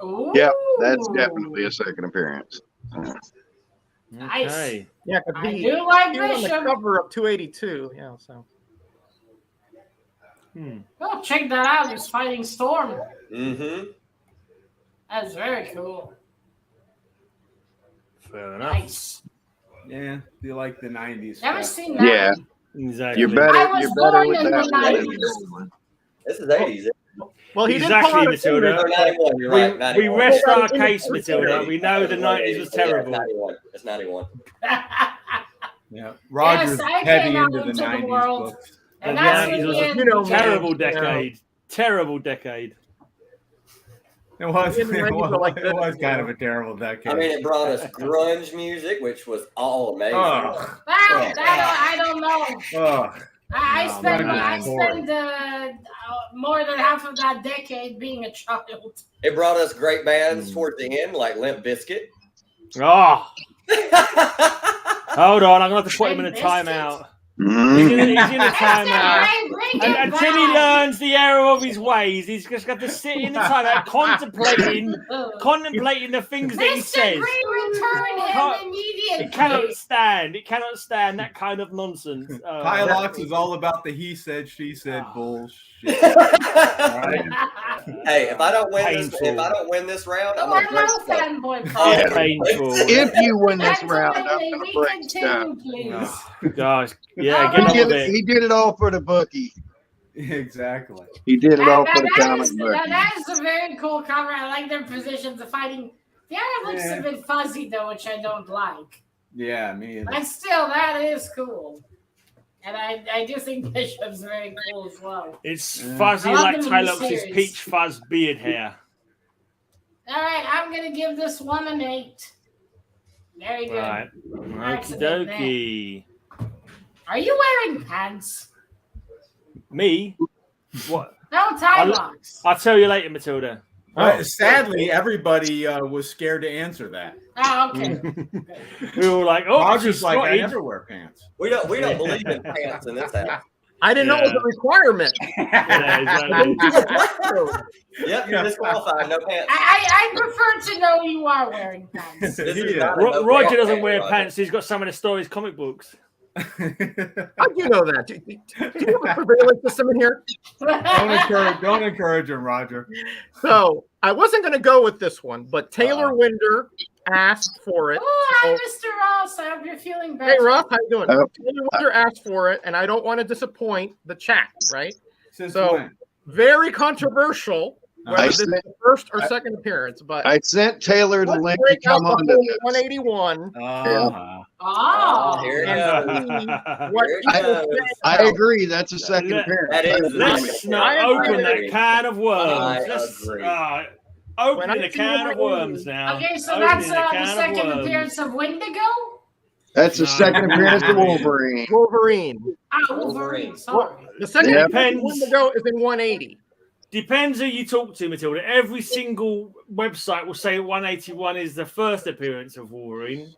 Ooh. Yep, that's definitely a second appearance. Nice. Okay. Yeah, 'cause I he- do like he was on the Bishop. cover of 282. Yeah, so Oh, check that out. He's fighting Storm. Mm-hmm. That's very cool. Fair enough. Nice. Yeah, you like the 90s Never stuff. seen that. Yeah, Exactly. you're better. I was You're better born with in the that. 90s. one. This is 80s. well, he Exactly, did pull out a Matilda. Or 91, you're right. We 91. rest our case, Matilda. We know the 90s was Yeah, terrible. 91. It's 91. Yeah, Roger's I heavy came out into the into the 90s world. books. And The that's 90s when was the a end. you know, terrible man, decade. Terrible decade. It was, In the 90s were like it this, was you kind know. of a terrible decade. I mean, it brought us grunge music, which was all amazing. Ugh. I don't know. Ugh. I No, spend not I good spend more than half of that decade being a child. It brought us great bands towards the end, like Limp Bizkit. Oh, hold on. I'm going to have to put him in a Biscuits. timeout. He's in a timeout. Right, bring it Until he back. learns the error of his ways, he's just got to sit in the timeout, contemplating the things that he Mr. says. Green, return him immediately. It cannot stand that kind of nonsense. Tylox is all about the he said, she said bullshit. Hey, if I don't win this round, I'm gonna break stuff. Painful. If you win this round, I'm Absolutely. going We to break continue, stuff. please. Gosh, yeah, He get on He with did, it. he did it all for the bookie. Exactly. He did it all That- for the that comic is- book. that is a very cool cover. I like their positions of fighting. The other looks Yeah. a bit fuzzy though, which I don't like. Yeah, me either. But still, that is cool. And I do think Bishop's very cool as well. It's Yeah. fuzzy I love like them in the Tylox's series. peach fuzz beard hair. All right, I'm going to give this one an 8. Very good. Right. Okie Excellent, dokie. Are you wearing pants? Me? What? No, Tylox. I'll tell you later, Matilda. Sadly, everybody was scared to answer that. Oh, okay. We were like, oh, Roger's she's like, I spotted. never wear pants. We don't believe in pants in this house. I didn't know it was a requirement. Yeah, exactly. Yep, you're disqualified. No pants. I prefer to know you are wearing pants. This is Yeah. not a no Roger pants doesn't game, wear Roger. pants. He's got some of the stories comic books. How do you know that? Do you have a surveillance system in here? Don't encourage him, Roger. So I wasn't going to go with this one, but Taylor Winder asked for it. Oh, hi, So- Mr. Ross. I hope you're feeling better. Hey, Ross, how you doing? Oh. Taylor Winder asked for it, and I don't want to disappoint the chat, right? Since So- when? Very controversial, whether I this is said- the first or second appearance, but I sent Taylor the let's link to break out come the on to whole this. 181. Oh. Here it And goes. see what Here it people goes. think I about- agree. That's a second Let- appearance. That is the Let's second not appearance. open I that agree. can of worms. I Let's agree. open When I the see can of what I worms now. Okay, so Opening that's the the can of second worms. appearance of Wendigo? That's the second appearance of Wolverine. Wolverine. Wolverine. Sorry. The second Yep. appearance of Wendigo is in 180. Depends who you talk to, Matilda. Every single website will say 181 is the first appearance of Wolverine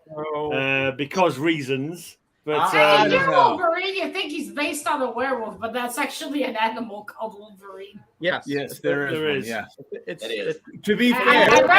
because reasons. But I If don't you're know. Wolverine, you think he's based on a werewolf, but that's actually an animal called Wolverine. Yes. Yes, there There is. is. Yeah. It's, It is. To be I fair, read-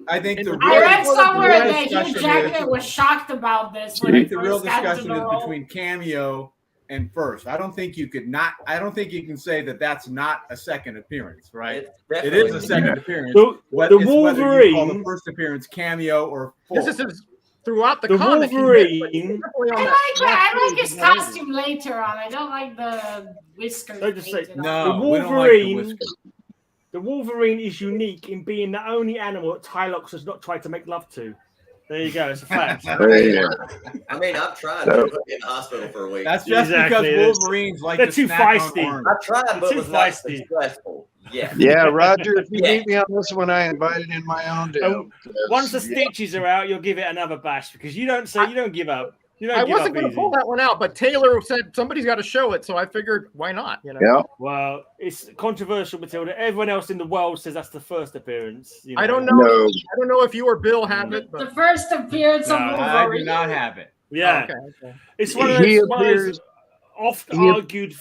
I think the I read real, somewhere the real that Hugh discussion Jackman is- was shocked about this. I When he think the real first got to discussion the is role. between Cameo and First. I don't think you can say that that's not a second appearance, right? It's It definitely is a second appearance. the, Whether the you call Wolverine, the first appearance Cameo or full. This is throughout the The comic. he's Wolverine- definitely on I that like left his page. costume later on. I don't like the whiskers. So just say- painted on. No, The we don't like the Wolverine- whiskers. the Wolverine is unique in being the only animal that Tylox has not tried to make love to. There you go. It's a fact. There you go. I mean, I've tried to put me in the hospital for a week. That's just Exactly. because Wolverines like They're to too snack feisty. on orange. I've tried, but Too it was not feisty. successful. Yeah. Yeah, Roger, if you Yeah. beat me on this one, I invited in my own deal. Once the stitches are out, you'll give it another bash because you don't give up. You don't I give wasn't up going to easy. pull that one out, but Taylor said somebody's got to show it, so I figured why not? You know. Yeah. Well, it's controversial, Matilda. Everyone else in the world says that's the first appearance. You I don't know. No. I don't know if you or Bill have it, The but first appearance of No, I Wolverine. do not have it. Yeah, okay. it's one of He those, appears- oft he- argued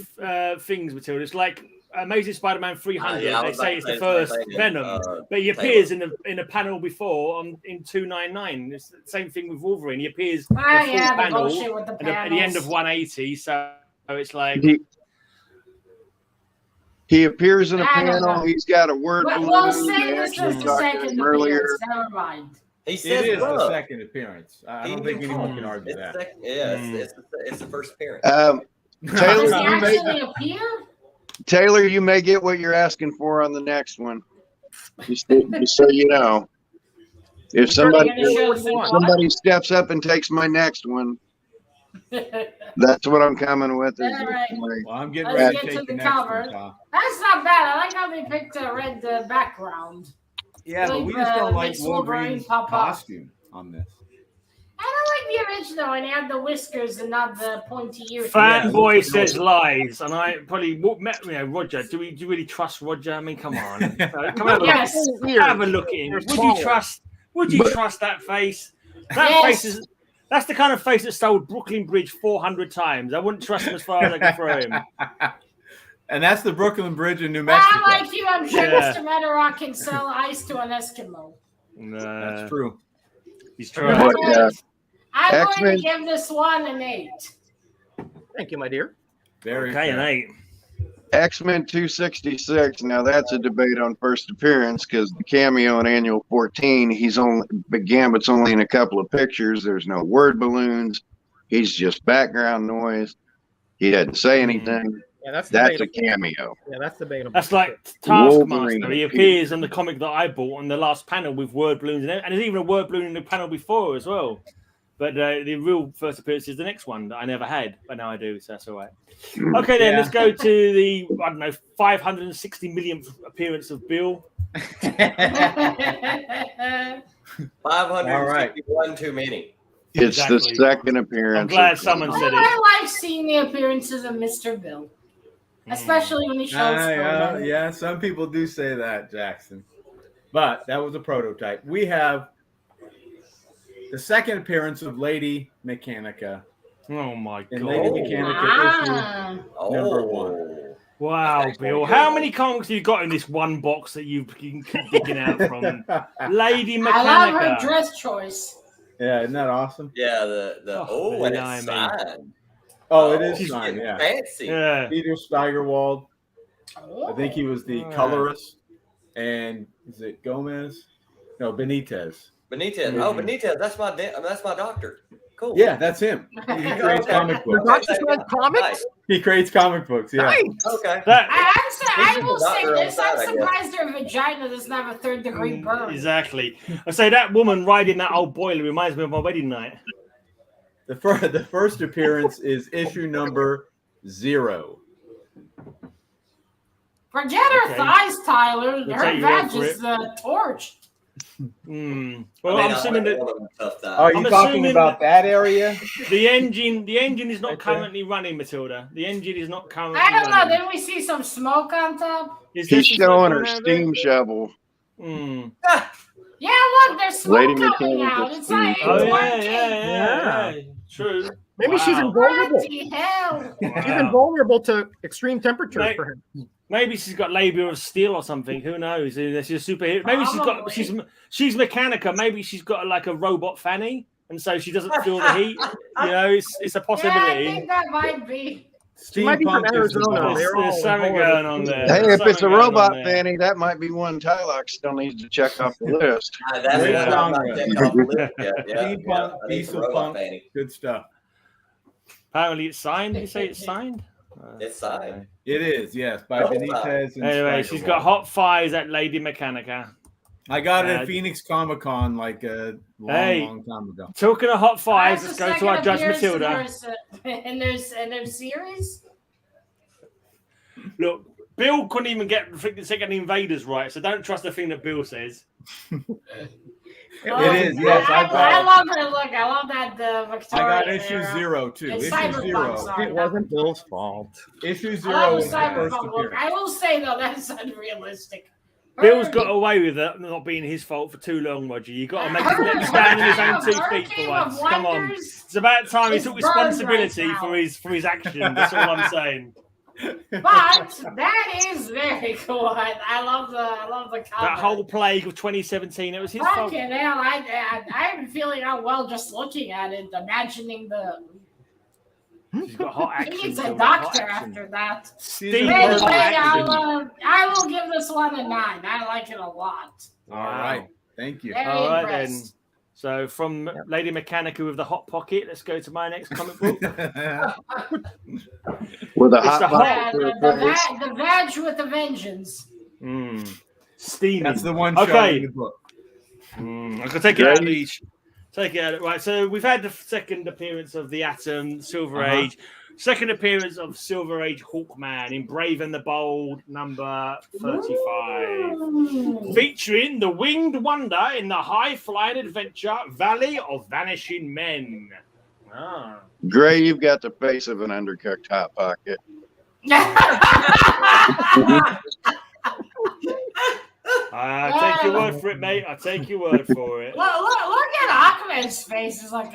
things, Matilda. It's like Amazing Spider-Man 300. Yeah, I they was say about it's to the say first same thing. Venom, but he appears in a panel before in 299. It's the same thing with Wolverine. He appears in a full Yeah, the panel bullshit with the at the end of panels. 180. So it's like He appears in a I don't panel. know. He's got a word Well, balloon. we'll say They this actually is the talked to second him earlier. appearance. Never mind. He It says is the love. second appearance. I don't think anyone can argue It's that. the second, yeah, it's the first appearance. Taylor, Does he you may, actually appear? Taylor, you may get what you're asking for on the next one. Just so you know, if somebody You're gonna show us what? somebody steps up and takes my next one, that's what I'm coming with. All right. Well, I'm getting Let's ready to get take to the the next cover. one, Tom. That's not bad. I like how they picked a red background. Yeah, but we Like, just don't like makes Wolverine Wolverine's pop up. costume on this. I don't like the original, and he had the whiskers and not the pointy ears. fanboy says lies, and I probably met Roger. Do we really trust Roger? I mean, come on, come on, Yes. have a look at him. Would you trust? Would you trust that face? That Yes. face is That's the kind of face that stole Brooklyn Bridge 400 times. I wouldn't trust him as far as I can throw him. And that's the Brooklyn Bridge in New Mexico. Like you, I'm sure Mr. Metarog can sell ice to an Eskimo. That's true. He's trying. I'm going to give this one an 8. Thank you, my dear. Very an 8. X-Men 266. Now that's a debate on first appearance because the cameo in Annual 14, Gambit's only in a couple of pictures. There's no word balloons. He's just background noise. He doesn't say anything. Yeah, that's a cameo. Yeah, that's debatable. That's like Taskmaster. He appears on the comic that I bought on the last panel with word balloons in it, and there's even a word balloon in the panel before as well. But the real first appearance is the next one that I never had, but now I do, so that's all right. Okay, then let's go to the 560 millionth appearance of Bill. 561 too many. It's the second appearance. I'm glad someone said it. I like seeing the appearances of Mr. Bill, especially when he shows. Yeah, some people do say that, Jackson. But that was a prototype. We have the second appearance of Lady Mechanica. Oh my God! Lady Mechanica issue number 1. Wow, Bill! How many comics have you got in this one box that you can keep digging out from? Lady Mechanica. I love her dress choice. Yeah, isn't that awesome? Yeah, and it's signed. Oh, it is signed. Yeah, fancy. Yeah, Peter Steigerwald. I think he was the colorist, and is it Gomez? No, Benitez. Oh, Benitez. That's my doctor. Cool. Yeah, that's him. He creates comic books. Not just read comics. He creates comic books. Yeah. Nice. Okay. I will say this: I'm surprised her vagina doesn't have a 3rd-degree burn. Exactly. I say that woman riding that old boiler reminds me of my wedding night. The first appearance is issue number 0. Forget her thighs, Tyler. Her vag is torched. Well, I'm assuming that. Are you talking about that area? The engine is not currently running, Matilda. The engine is not currently. I don't know. Didn't we see some smoke on top? He's showing her steam shovel. Yeah, look, there's smoke coming out. It's like yeah. True. Maybe she's invulnerable. Hell. She's invulnerable to extreme temperatures for him. Maybe she's got labor of steel or something. Who knows? She's a superhero. Maybe she's Mechanica. Maybe she's got like a robot fanny, and so she doesn't feel the heat. It's a possibility. Yeah, I think that might be. She might be from Arizona. There's something going on there. Hey, if it's a robot fanny, that might be one Tylox still needs to check off the list. Steampunk, diesel punk, good stuff. Apparently, it's signed. Did you say it's signed? It's signed. It is, yes, by Benitez. Anyway, she's got hot fires at Lady Mechanica. I got it at Phoenix Comic Con like a long time ago. Talking of hot fires, let's go to our Judge Matilda. And there's series. Look, Bill couldn't even get the second Invaders right, so don't trust the thing that Bill says. It is, yes. I love her look. I love that Victoria. I got issue 0 too. It's issue 0. It wasn't Bill's fault. Issue 0 was the first look. appearance. I will say though, that's unrealistic. Bill's got away with it not being his fault for too long, Roger. You got to make him stand on his own 2 feet for once. Come on, it's about time he took responsibility for his actions. That's all I'm saying. But that is very cool. I love the cover. That whole plague of 2017, it was his fault. Fucking hell, I'm feeling unwell just looking at it, imagining the. She's got hot action. He needs a doctor after that. Anyway, I will give this one a 9. I like it a lot. All right, thank you. Very all right impressed. then. So from Lady Mechanica with the hot pocket, let's go to my next comic book. With a the vag with a vengeance. Steaming. That's the one. Okay. In the book. I can take it out of each. Take it out. Right. So we've had the second appearance of the Atom, Silver Age. Second appearance of Silver Age Hawkman in Brave and the Bold, number 35. Featuring the Winged Wonder in the high-flying adventure Valley of Vanishing Men. Gray, you've got the face of an undercooked Hot Pocket. I take your word for it, mate. I take your word for it. Look at Aquaman. his face is like,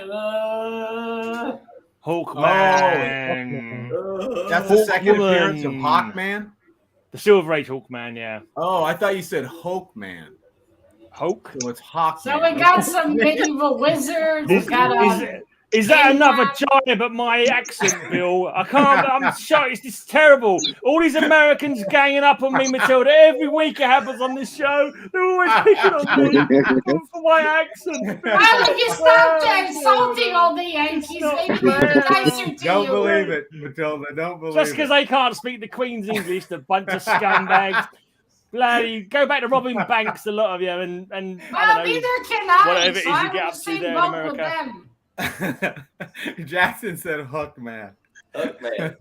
Hawkman. That's the second appearance of Hawkwoman. Hawkman? The Silver Age Hawkman, yeah. Oh, I thought you said Hawkman. Hulk? So it's Hawkman. So we got some medieval wizards. We got Is that another giant but my accent, Bill? I can't. I'm sorry. It's just terrible. All these Americans ganging up on me, Matilda. Every week it happens on this show. They're always picking on me for my accent. Why would you stop insulting all the Yankees? They be nicer to Don't you. believe it, Matilda. Don't believe Just it. because they can't speak the Queen's English, the bunch of scumbags. Bloody go back to robbing banks, a lot of you, and I Well, don't know, neither can I. whatever it is so you I'm get in up the to same there in boat America. with them. Jackson said Hawkman. Hawkman.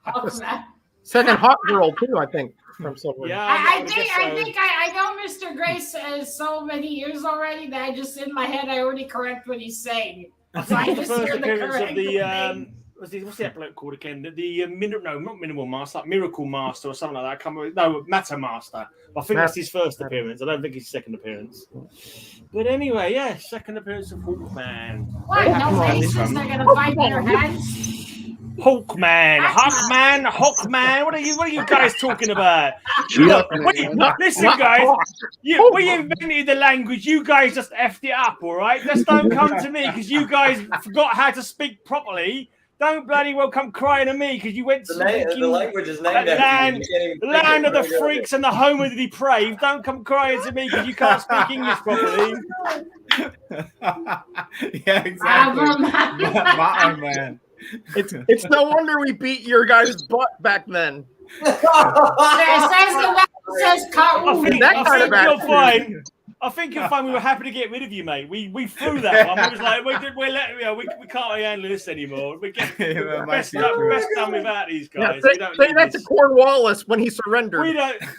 Hawkman. Second hot girl too, I think, from somewhere. Yeah, I guess think so. I know Mr. Grace so many years already that I just in my head I already correct what he's saying. So I the just first hear the appearance correct of the thing. what's that bloke called again? Not Minimal Master, like Miracle Master or something like that. I can't remember. No, Matter Master. I think that's his first appearance. I don't think it's his second appearance. But anyway, yeah, second appearance of Hawkman. What? No maces? They're gonna fight with their hands? Hawkman, Hawkman. What are you guys talking about? Look, listen, guys. We invented the language. You guys just effed it up, all right? Just don't come to me because you guys forgot how to speak properly. Don't bloody well come crying to me because you went to The language is named after you. land of the freaks and the home of the depraved. Don't come crying to me because you can't speak English properly. Yeah, exactly. Man. It's no wonder we beat your guys' butt back then. Says the man who says I think you'll find we were happy to get rid of you, mate. We threw that one. We was like, we can't handle this anymore. We get best done without these guys. Say that to Cornwallis when he surrendered.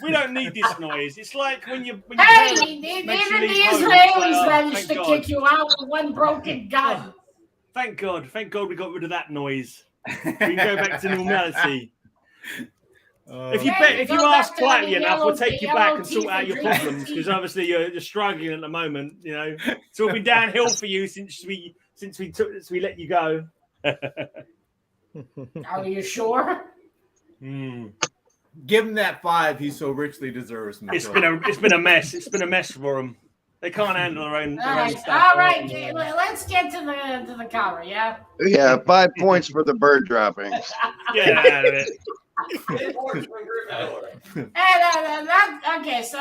We don't need this noise. It's like when you hey, even the Israelis managed to kick you out with one broken gun. Thank God we got rid of that noise. We can go back to normality. If you ask politely enough, we'll take you back and sort out your problems because obviously you're struggling at the moment. You know, it's all been downhill for you since we let you go. Are you sure? Give him that 5 he so richly deserves. It's been a mess. It's been a mess for them. They can't handle their own stuff. All right. Let's get to the cover. Yeah. Yeah, 5 points for the bird droppings. Get out of it. Okay, so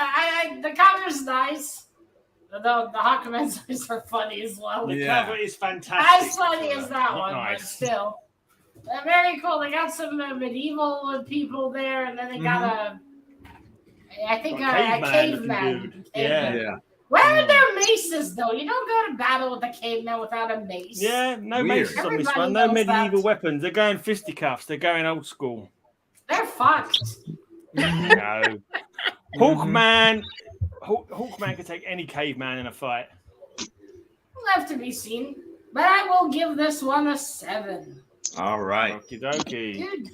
the cover's nice. The Hawkman's are funny as well. The cover is fantastic. As funny as that one, but still. Very cool. They got some medieval people there, and then they got a caveman. Yeah. Where are their maces, though? You don't go to battle with a caveman without a mace. Yeah, no Weird. maces on this one. No medieval weapons. They're going fisticuffs. They're going old school. They're fucked. No. Hawkman can take any caveman in a fight. Left to be seen. But I will give this one a 7. All right. Okie dokie. Good.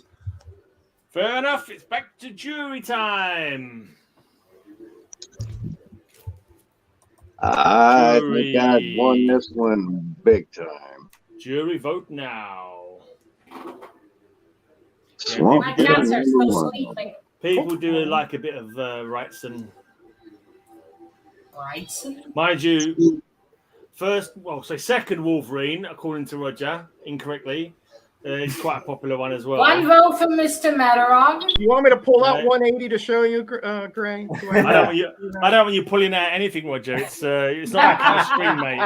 Fair enough. It's back to jury time. I think I won this one big time. Jury vote now. My cats are still sleeping. People do like a bit of Wrightson. Wrightson? Mind you, second Wolverine, according to Roger, incorrectly. It's quite a popular one as well. One vote for Mr. Metarog. You want me to pull out 180 to show you, Gray? I don't want you pulling out anything, Roger. It's not like our stream, mate.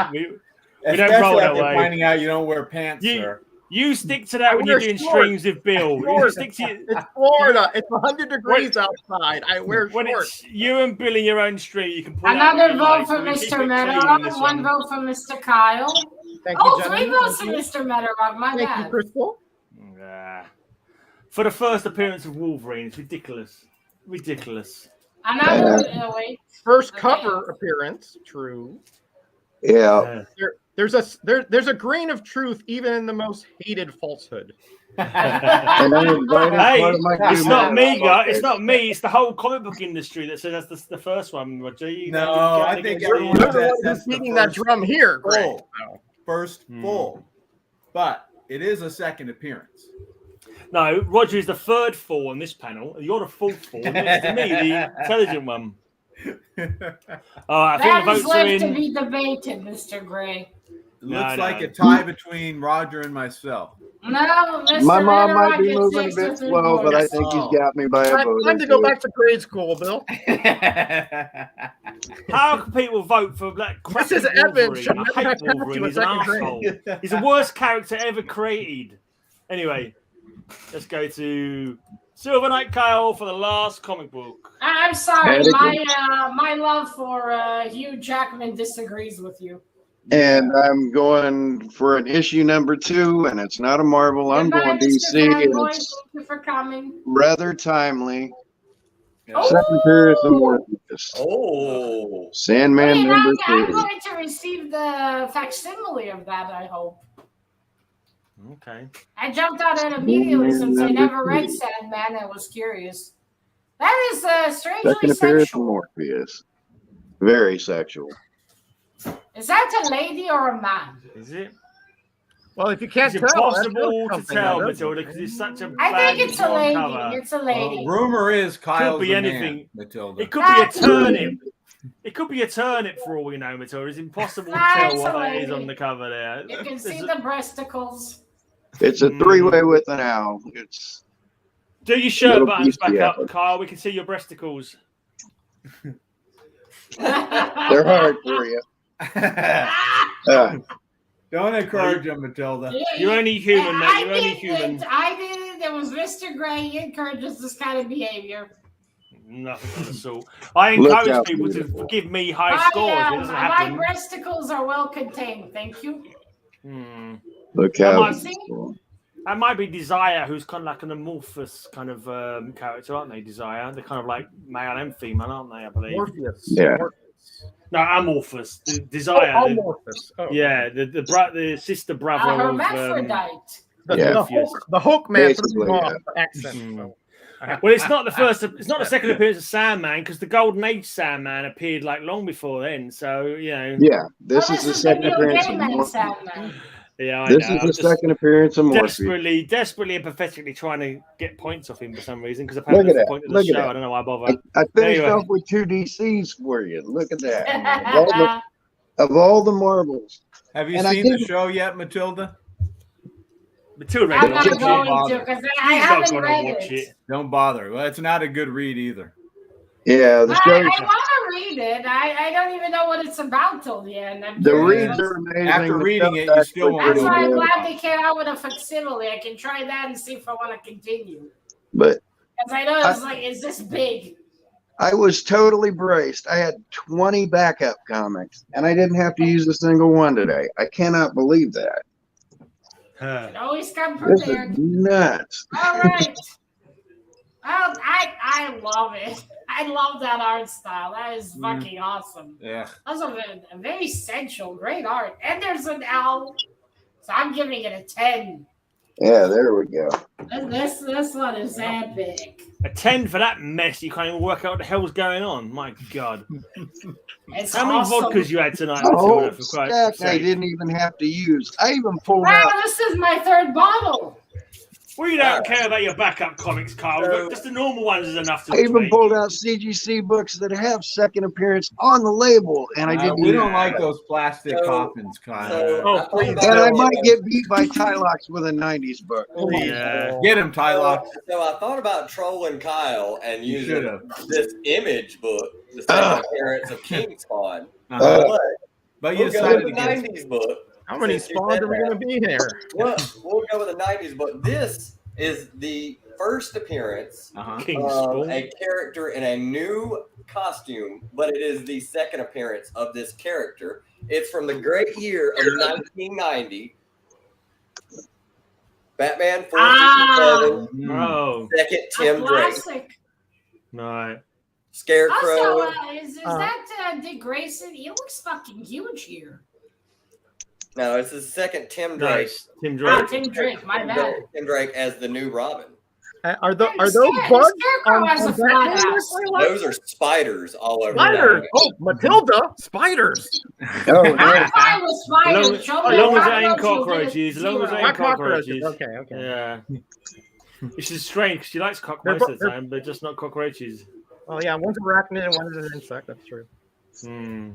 We don't roll that way. Finding out you don't wear pants, sir. You stick to that when you're doing streams with Bill. You stick to it's Florida. It's 100 degrees outside. I wear when shorts. It's you and Bill in your own stream, you can pull Another out vote for Mr. Metarog. One vote for Mr. Kyle. Thank you, 3 votes for Mr. Metarog. My Thank bad. you, Crystal. For the first appearance of Wolverine, it's ridiculous. Another wait. First cover appearance. True. Yeah. There's a grain of truth even in the most hated falsehood. And I invited Hey, part of my it's crew not members. me, guys. It's not me. It's the whole comic book industry that says that's the first one, Roger. No, I think You're everyone the says one that's who's the beating that first drum here, Greg. full. First full. But it is a second appearance. No, Roger is the third full on this panel. You're the fourth full. Next to me, the intelligent one. I think That the is votes are left to in. be debated, Mr. Gray. Looks No. like a tie between Roger and myself. No, Mr. My mom might Metarog be gets moving a extra bit 3 slow, but I points. think he's got me by a vote. Time to go back to grade school, Bill. How can people vote for that? This is Evans. Wolverine? I hate Wolverine. He's an asshole. He's the worst character ever created. Anyway, let's go to Silver Knight Kal for the last comic book. I'm sorry, Anakin. my love for Hugh Jackman disagrees with you. And I'm going for an issue number 2, and it's not a Marvel. I'm Goodbye, going Mr. DC, and Fanboy. it's Thank you for coming. rather timely. Yeah. Second appearance of Morpheus. Oh, Sandman Wait, number I'm 3. going to receive the facsimile of that, I hope. Okay. I jumped on it immediately since I never read Sandman and was curious. That is strangely Second appearance of sexual. Morpheus. Very sexual. Is that a lady or a man? Is it? Well, if you can't It's tell, that's impossible to something, tell, though. Matilda, because it's such a I bad think it's a lady. cover. It's a lady. Rumor is Kyle's Could be the man, anything. Matilda. It could be a That's turnip. It could be a turnip for all we know, Matilda. It's impossible to tell That's what a that is lady. on the cover there. You can see There's the breasticles. It's a 3-way with an owl. It's Do your shirt Little buttons back beastie up, apple. Kyle. We can see your breasticles. they're hard for you. Don't encourage him, Matilda. You're only human, mate. You're only human. I did it. It was Mr. Gray. He encourages this kind of behavior. Nothing of the sort. I Look encourage out, people to beautiful. give me high scores. It doesn't My happen. breasticles are well contained. Thank you. Look That out. might- That might be Desire, who's kind of like an amorphous kind of character, aren't they? Desire. They're kind of like male and female, aren't they? I believe. Morpheus. Yeah. Morpheus. No, amorphous. Desire. Oh, the- Morpheus. Oh. Yeah, the sister brother of. Hermaphrodite. Yeah. The Hulk man threw Basically, me off yeah. the accent. Mm. So. Well, it's not the first. It's not the second appearance of Sandman because the Golden Age Sandman appeared like long before then. So you know. Yeah, this Well, is the the second Neil appearance of Gaiman Morpheus. Sandman. Yeah, I This know. is I'm the just second appearance of Morpheus. desperately and pathetically trying to get points off him for some reason because Look apparently at that's the that. point of the Look at show. that. I don't know why I bother. I finished Anyway. off with 2 DCs for you. Look at that. Of all the Marvels. Have you And I seen the didn't- show yet, Matilda? Matilda, I'm not Don't going to bother. because I He's not haven't gonna read watch it. Don't bother. Well, it's not a good read either. Yeah, the I show. want to read it. I don't even know what it's about till the end. I'm The curious. reads are amazing. After The reading show's it, you still actually won't That's pretty why I'm good. glad they came out with a facsimile. I can try that and see if I want to continue. But Because I know it's like, is this big? I was totally braced. I had 20 backup comics, and I didn't have to use a single one today. I cannot believe that. Can always come This is prepared. nuts. All right. Well, I love it. I love that art style. That is fucking awesome. Yeah. That's a very sensual, great art. And there's an owl. So I'm giving it a 10. Yeah, there we go. This one is epic. A 10 for that mess. You can't even work out what the hell's going on. My God. It's How many awesome. vodkas you had tonight? The whole Matilda, for Christ's stack I sake? didn't even have to use. I even pulled Wow, out. this is my 3rd bottle. We don't care about your backup comics, Carl. So- Just the normal ones is enough to I even make. pulled out CGC books that have second appearance on the label, and I didn't. We use don't it. like those plastic So- coffins, Kyle. So, Oh, I thought please. about And I it. might get beat by Tylox with a 90s book. Yeah. Get him, Tylox. So I thought about trolling Kyle and You using should have. this image book, the second appearance of King Spawn. Uh-huh. But But you we'll go decided with the against it. 90s book. How many Since you spawns said are we that. going to be here? We'll go with the 90s book. This is the first appearance Uh-huh. King of Spawn. a character in a new costume, but it is the second appearance of this character. It's from the great year of 1990. Batman 457, Oh, second A Tim Drake. classic. no. Scarecrow. Also, is that Dick Grayson? He looks fucking huge here. No, it's his second Tim Drake. Nice. Tim Oh, Drake. Tim Drake, my bad. Tim Drake as the new Robin. Are those bugs? Scarecrow has a flat Batman? house. Those are spiders all over. Spiders. the Oh, Matilda. Spiders. Oh, I'm nice. fine with spiders. As Show long me as a it ain't cockroach, you'll cockroaches. get As long as it zero. ain't Not cockroaches. cockroaches. Okay. Yeah. Which is strange because she likes cock They're most of the they're- time, but just not cockroaches. Oh yeah, one's arachnid and one is an insect. That's true. Hmm.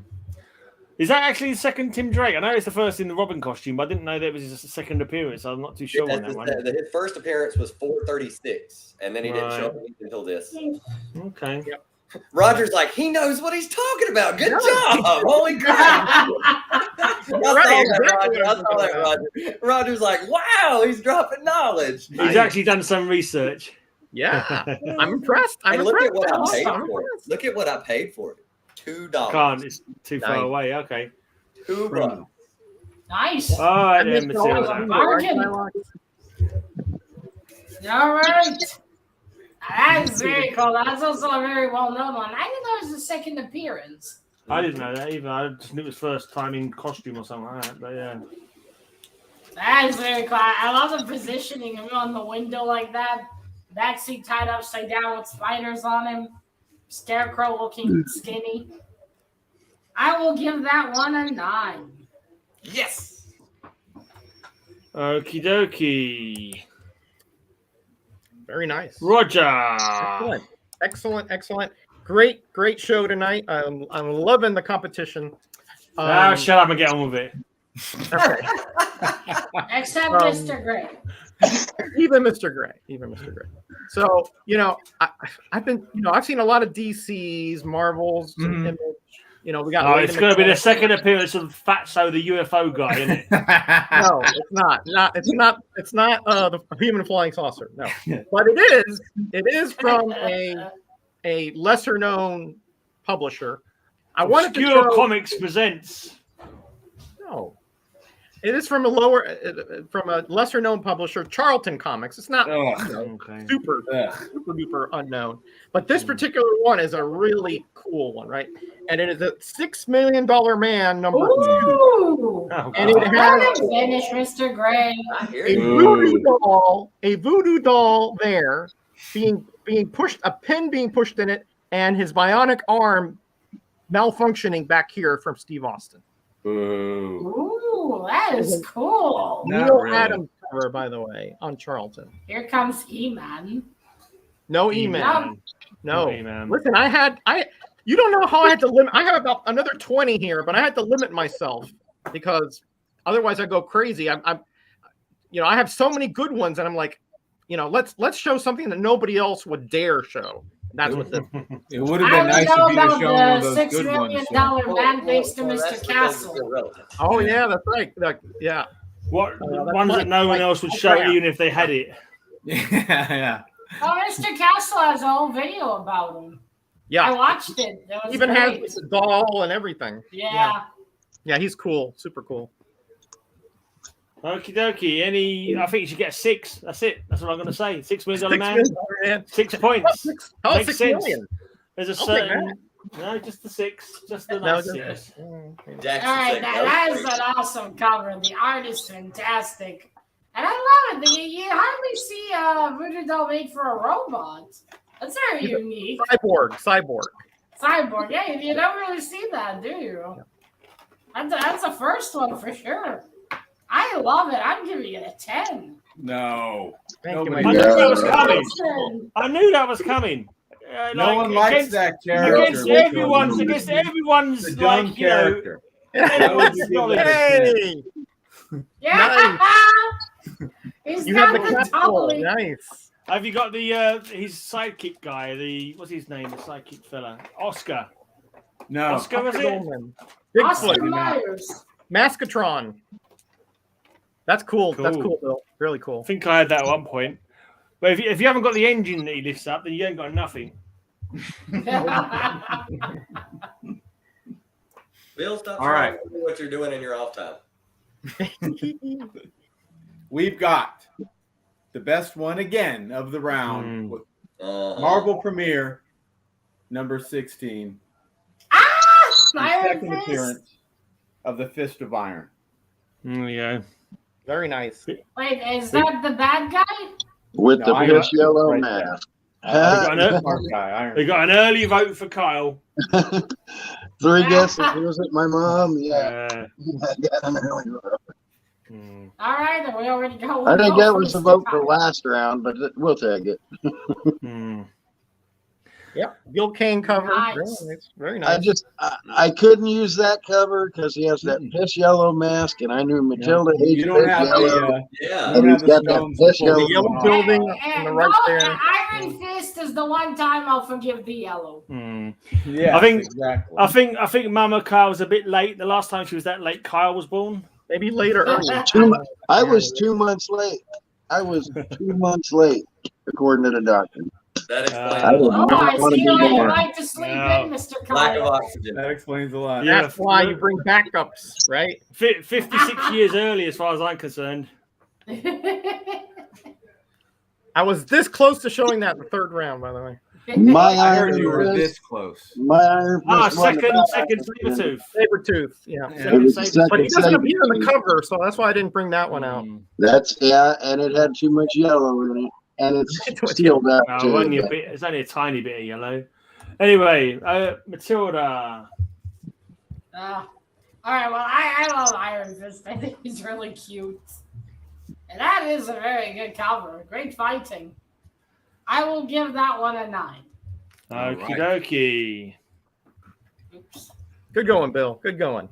Is that actually the second Tim Drake? I know it's the first in the Robin costume, but I didn't know that it was his second appearance. I'm not too sure on that one. His first appearance was 436, and then he didn't show up until this. Okay. Roger's like, he knows what he's talking about. Good job. Holy crap. I saw that, Roger. Roger's like, wow, he's dropping knowledge. He's actually done some research. Yeah, I'm impressed. I'm And look at impressed. what I paid I'm for it. impressed. Look at what I paid for it. $2. Can't. It's too far Nice. away. Okay. $2. Nice. All right, I then, missed all of Matilda. them, Bargain. right? All right. That is very cool. That's also a very well-known one. I didn't know it was a second appearance. I didn't know that either. I just knew it was first time in costume or something like that. But yeah. That is very cool. I love the positioning of him on the window like that. Backseat tied upside down with spiders on him. Scarecrow looking skinny. I will give that one a 9. Yes. Okie dokie. Very nice. Roger. Excellent. Great show tonight. I'm loving the competition. Shut up and get on with it. Okay. Except Mr. Gray. Even Mr. Gray. So, I've been, I've seen a lot of DCs, Marvels, some Image. We got. Oh, it's going to be the second appearance of Fatso, the UFO guy, isn't it? No, it's not. It's not the human flying saucer. No, but it is. It is from a lesser known publisher. I wanted to Obscure show, Comics presents. No, it is from a lesser known publisher, Charlton Comics. It's not Okay. super duper unknown, but this particular one is a really cool one, right? And it is a $6 Million Man number 2. Ooh. And it has Finish, Mr. Gray. I hear a you. voodoo doll there being pushed, a pin being pushed in it, and his bionic arm malfunctioning back here from Steve Austin. Ooh, that is cool. Not Neil really. Adams cover, by the way, on Charlton. Here comes E-Man. No E-Man. No. E-Man. Listen, you don't know how I had to limit. I have about another 20 here, but I had to limit myself because otherwise I go crazy. I have so many good ones, and I'm like, let's show something that nobody else would dare show. That's what this. It would have been nice if you had shown one of those $6 good million ones. man thanks to Well, Mr. that's because Castle. it's irrelevant. Oh yeah, that's right. Yeah. What that's ones like- that no one like else would show, crap. even if they had it. Yeah. Oh, Mr. Castle has a whole video about him. I Yeah. watched it. It was Even great. has the doll and everything. Yeah. Yeah, he's cool. Super cool. Okie dokie. I think you should get a 6. That's it. That's what I'm going to say. $6 million man. $6 million. 6 points. Oh, Makes $6 sense. million. There's a I'll take certain. No, just the 6. Just the No, nice just- 6. Jackson All right, said, that "Go is for it." an awesome cover. The art is fantastic. And I love it. You hardly see a voodoo doll made for a robot. That's very unique. Cyborg. Cyborg, yeah, you don't really see that, do you? That's the first one for sure. I love it. I'm giving it a 10. No. Thank you, Nobody I my knew does. that was coming. Listen, I knew that was coming. No one likes that character. Against everyone's, It's a dumb like, character. everyone's Hey, yeah. He's you got have the the capital. totally. Nice. Have you got the his sidekick guy? What's his name? The sidekick fella, Oscar. No. Oscar was it? Goldman. Oscar Bigfoot. Myers. Maskatron. That's cool. That's Cool. cool, Bill. Really I cool. think I had that at one point. But if you haven't got the engine that he lifts up, then you ain't got nothing. Bill, stop All trying right. to do what you're doing in your off time. We've got the best one again of the round. with Marvel Premiere number 16. The Iron second Fist. appearance of the Fist of Iron. There you go. Very nice. Wait, is that the bad guy? With No, the I piss got it yellow right mask. Smart guy. We got an early vote for Kyle. 3 guesses. Was it my mom? Yeah. I got an early vote. All right, then we already go. I think that was the vote for last round, but we'll take it. Yep, Gil Kane cover. Nice. Very nice. I couldn't use that cover because he has that piss yellow mask, and I knew Matilda hates You don't piss have yellow. Yeah. And he's got that stones piss to pull yellow. The yellow mask. building on the right there. Iron Fist is the one time I'll forgive the yellow. Yeah, I think exactly. I think Mama Kyle was a bit late. The last time she was that late, Kyle was born. Maybe later. I was 2 months late. I was 2 months late, according to the doctor. That explains I a would lot. not I want to see be why you born. like to sleep No. in, Mr. Lack of Kyle. oxygen. That explains a lot. Yeah. That's why you bring backups, right? 56 years early, as far as I'm concerned. I was this close to showing that in the 3rd round, by the way. My I heard Iron you were Fist. this close. My Iron Fist. won the Second battle. Sabretooth. Sabretooth, yeah. It was the second But he doesn't appear in the Sabretooth. cover, so that's why I didn't bring that one out. That's and it had too much yellow in it, and it's sealed up No, too. only a bit, it's only a tiny bit of yellow. Anyway, Matilda. All right, well, I love Iron Fist. I think he's really cute. And that is a very good cover. Great fighting. I will give that one a 9. Okie dokie. Oops. Good going, Bill. Good going.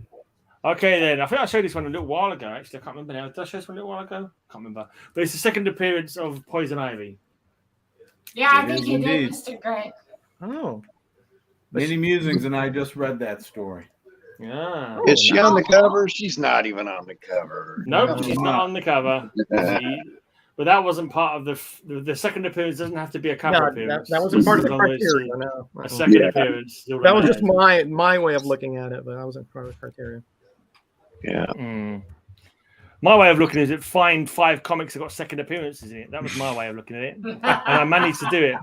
Okay, then. I think I showed this one a little while ago, actually. I can't remember now. Did I show this one a little while ago? Can't remember. But it's the second appearance of Poison Ivy. Yeah, I It think is you did, indeed. Mr. Gray. Oh. Many Musings and I just read that story. Yeah. Is she on the cover? She's not even on the cover. Nope, she's not on the cover. But that wasn't part of the second appearance. Doesn't have to be a cover No, appearance. that wasn't part of the As long as it's criteria. No. A second appearance. Still That was just remains. my way of looking at it, but that wasn't part of the criteria. Yeah. My way of looking at it, find 5 comics that got second appearances in it. That was my way of looking at it. And I managed to do it.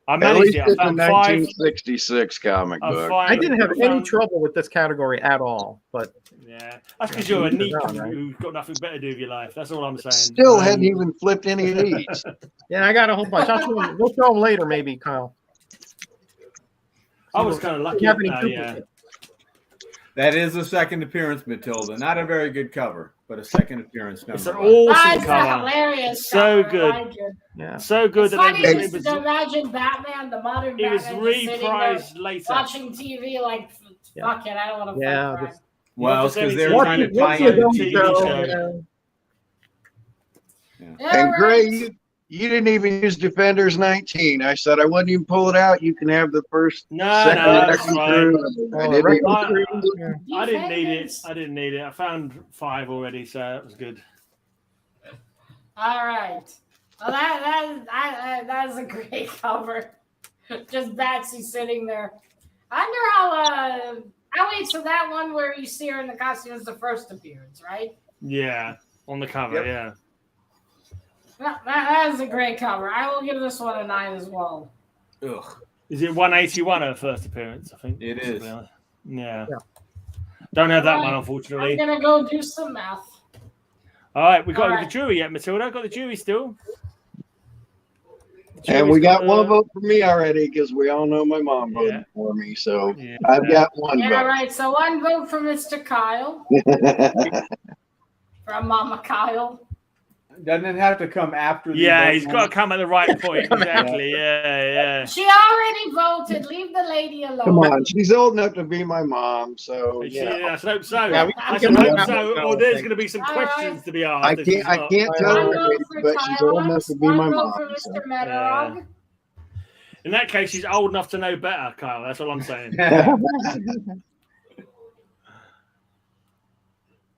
I At managed least it. I it's a found 5. 1966 comic book. I didn't have any trouble with this category at all, but Yeah, that's because you're a neat Right. who's got nothing better to do with your life. That's all I'm saying. Still hadn't even flipped any of these. yeah, I got a whole bunch. We'll show them later, maybe, Kyle. I was kind of lucky. You have any Yeah. duplicates? That is a second appearance, Matilda. Not a very good cover, but a second appearance. It's an nonetheless. awesome That's a cover. hilarious So cover. I good. like it. Yeah. So good It's that funny it just to imagine Batman, the modern it was Batman, just sitting there reprised later. watching TV like, fuck it, I don't want to Yeah, fight crime. just- Well, it's because they were What trying to the- tie what's in the the dumb TV show? show. Yeah, And Gray, right. you didn't even use Defenders 19. I said I wouldn't even pull it out. You can have the first. No, second, that's second fine. through. I Oh, didn't right. even- I didn't need it. Defenders. I didn't need it. I found 5 already, so that was good. All right. Well, that is a great cover. Just Batsy sitting there. I wonder how wait, so that one where you see her in the costume is the first appearance, right? Yeah, on the cover. Yep. Yeah. That is a great cover. I will give this one a 9 as well. Ugh. Is it 181 her first appearance? I think It is. Yeah. Don't have that one, I'm unfortunately. gonna go do some math. All right, we got All right. the jury yet, Matilda. Got the jury still. The And we jury's got one vote for me already because we all know my mom voted Yeah. for me. So Yeah. I've got one Yeah, vote. right. So one vote for Mr. Kyle from Mama Kyle. Doesn't it have to come after the Yeah, vote he's now? got to come at the right point. Exactly. Yeah. She already voted. Leave the lady alone. Come on, she's old enough to be my mom. So Yeah, I should hope so. Yeah, we I can should get hope that so. one Or out, there's I going to be some All questions right. to be asked. I if she's can't not. tell One her, vote for but she's old enough to be my One vote mom. for so. Mr. Metarog. In that case, she's old enough to know better, Kyle. That's all I'm saying.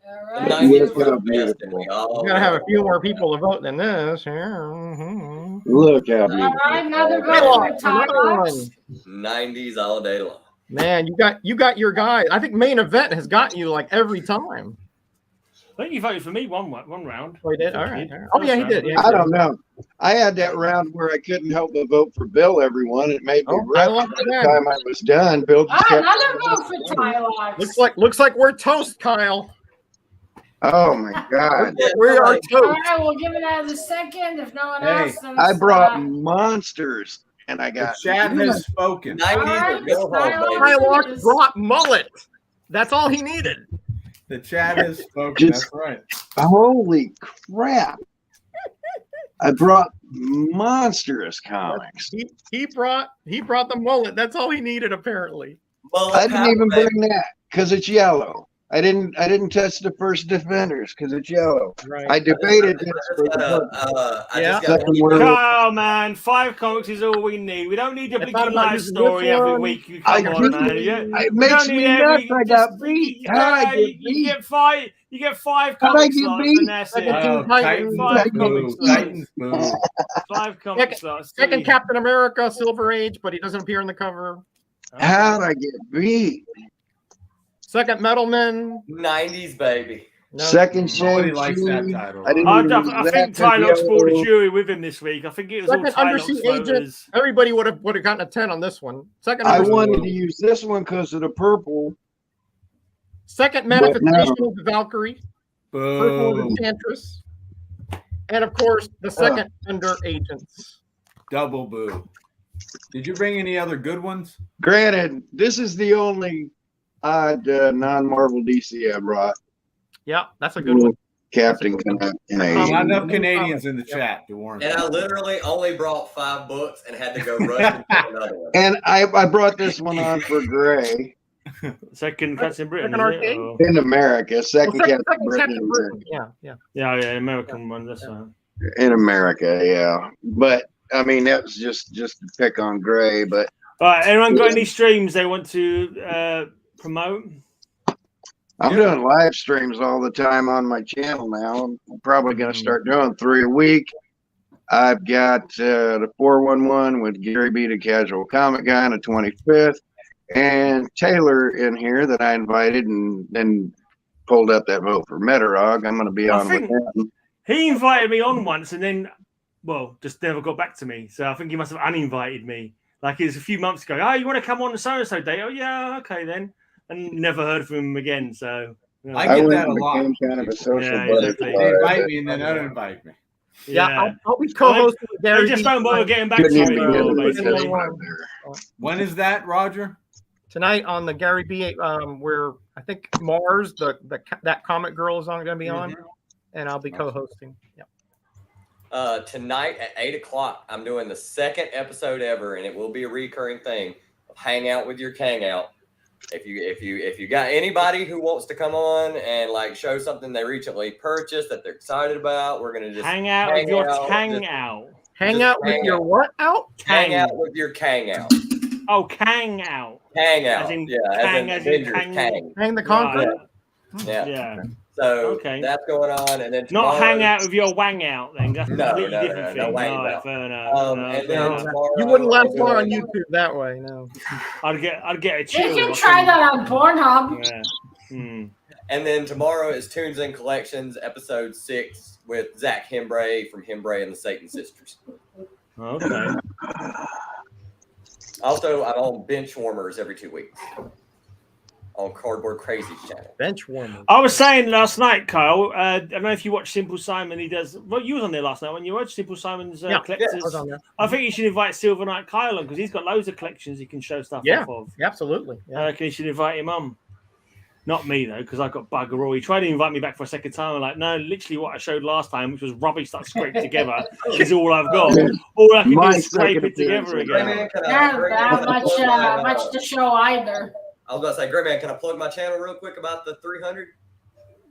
All The right. 90s were the best, and we all We're gonna have a few more people to vote than this here. Mhm. Look how All beautiful. right, another Another vote for one. Tylox. 90s all day long. Man, you got your guy. I think main event has got you like every time. I think you voted for me one round. Oh, he did. All right. All right. Oh yeah, he did. Yeah, I don't know. I had that round where I couldn't help but vote for Bill. Everyone, it made me Oh, I rough. love By the that. time I was done, Bill just kept. Another vote for Tylox. Looks like we're toast, Kyle. Oh my God! We are All toast. right, we'll give it out in a second. If no one Hey, else, then I it's, brought monsters, and I The got chat has spoken. 90s Alright, or go home, baby. Tylox brought mullet. That's all he needed. The chat has spoken. Just- That's right. holy crap! I brought monstrous comics. He brought the mullet. That's all he needed, apparently. Mullet I didn't even power, bring that because it's yellow. I didn't touch the first Defenders because it's yellow. Right. I debated this for I just got Second word. Oh man, 5 comics is all we need. We don't need a I blinking thought about life using story this every one. week. You I come on, do. man. Yeah. It makes me nuts. I got beat. How'd I get You beat? get 5. You get 5 How'd I comic get slots, beat? and that's it. Oh, Titans, Five boo. comics. Titans, boo. 5 comic slots. Second See. Captain America, Silver Age, but he doesn't appear in the cover. How'd I get beat? Second Metalman. 90s, baby. No. Nobody Second Shang-Chi. likes that title. I didn't I even use think that 'cause Tylox brought a yellow. jury with him this week. I think it was all Second Tylox Undersea Agent. voters. Everybody would have gotten a 10 on this one. Second I Undersea- wanted to use this one because of the purple. Second But Manifestation of the Valkyrie. First one Boo. was Enchantress. And of course, the second Under Agents. Double boo. Did you bring any other good ones? Granted, this is the only odd non-Marvel DC I brought. Yeah, that's a good one. Captain Canadian. Not enough Canadians in the chat to warrant And I that. literally only brought 5 books and had to go rush into another one. And I brought this one on for Gray Second Captain Britain. Second Is it? Arcade? Or- in America. Second Well, Captain Britain Captain in Britain. Yeah, yeah. Yeah, American one. That's right. In America, yeah. But I mean, that was just to pick on Gray. But All right, anyone got any streams they want to promote? I'm doing live streams all the time on my channel now. I'm probably going to start doing 3 a week. I've got the 411 with Gary B, the Casual Comic Guy, on the 25th, and Taylor in here that I invited and then pulled up that vote for Metarog. I'm going to be I on with think- him. He invited me on once and then, well, just never got back to me. So I think he must have uninvited me. Like it was a few months ago. Oh, you want to come on the so-and-so day? Oh, yeah, okay then. And never heard from him again. So I I get went that a and lot. became kind of a social Yeah, butterfly. exactly. They invite me and then uninvite me. Yeah, I'll be co-hosting with They Gary. just B don't bother getting back to Couldn't me even get anymore, it basically. because I'm there. When is that, Roger? Tonight on the Gary B, where I think Mars, that comic girl is going to be on, and I'll be co-hosting. Yeah. Tonight at 8 o'clock, I'm doing the 2nd episode ever, and it will be a recurring thing of Hang Out with Your Kang Out. If you got anybody who wants to come on and like show something they recently purchased that they're excited about, we're gonna just Hang out with your Kang just out. Hang Just out with hang your out. what out? hang out with your Kang Out. Oh, Kang out. Hang out. As in yeah, Kang, as as in in Avengers Kang. Kang. Hang the Conqueror? Yeah. Yeah. So Okay. that's going on, and then Not tomorrow- hang out with your wang out then. That's a No, completely no, different no thing. wang All right, out. fair enough. And fair then enough. tomorrow You wouldn't last I'm far on doing- YouTube that way, no. I'd get a You chill. can try that on Pornhub. Yeah. Hmm. And then tomorrow is Tunes and Collections, episode 6, with Zach Hembray from Hembray and the Satan Sisters. Okay. Also, I'm on Benchwarmers every 2 weeks on Cardboard Crazy's channel. Bench warmer. I was saying last night, Kyle. I don't know if you watched Simple Simon. He does. Well, you was on there last night when you watched Simple Simon's Yeah, collectors. I was on there. I think you should invite Silver Knight Kyle on because he's got loads of collections he can show stuff Yeah. off of. Absolutely. I Yeah. reckon you should invite him on. Not me though, because I got bugger all. He tried to invite me back for a second time. I'm like, no, literally what I showed last time, which was rubbish that I scraped together, is all I've got. All I can do My is scrape second it together appearance. again. Man, can I- Not Great that Man, much to show either. I was going to say, Great Man, can I plug my channel real quick about the 300?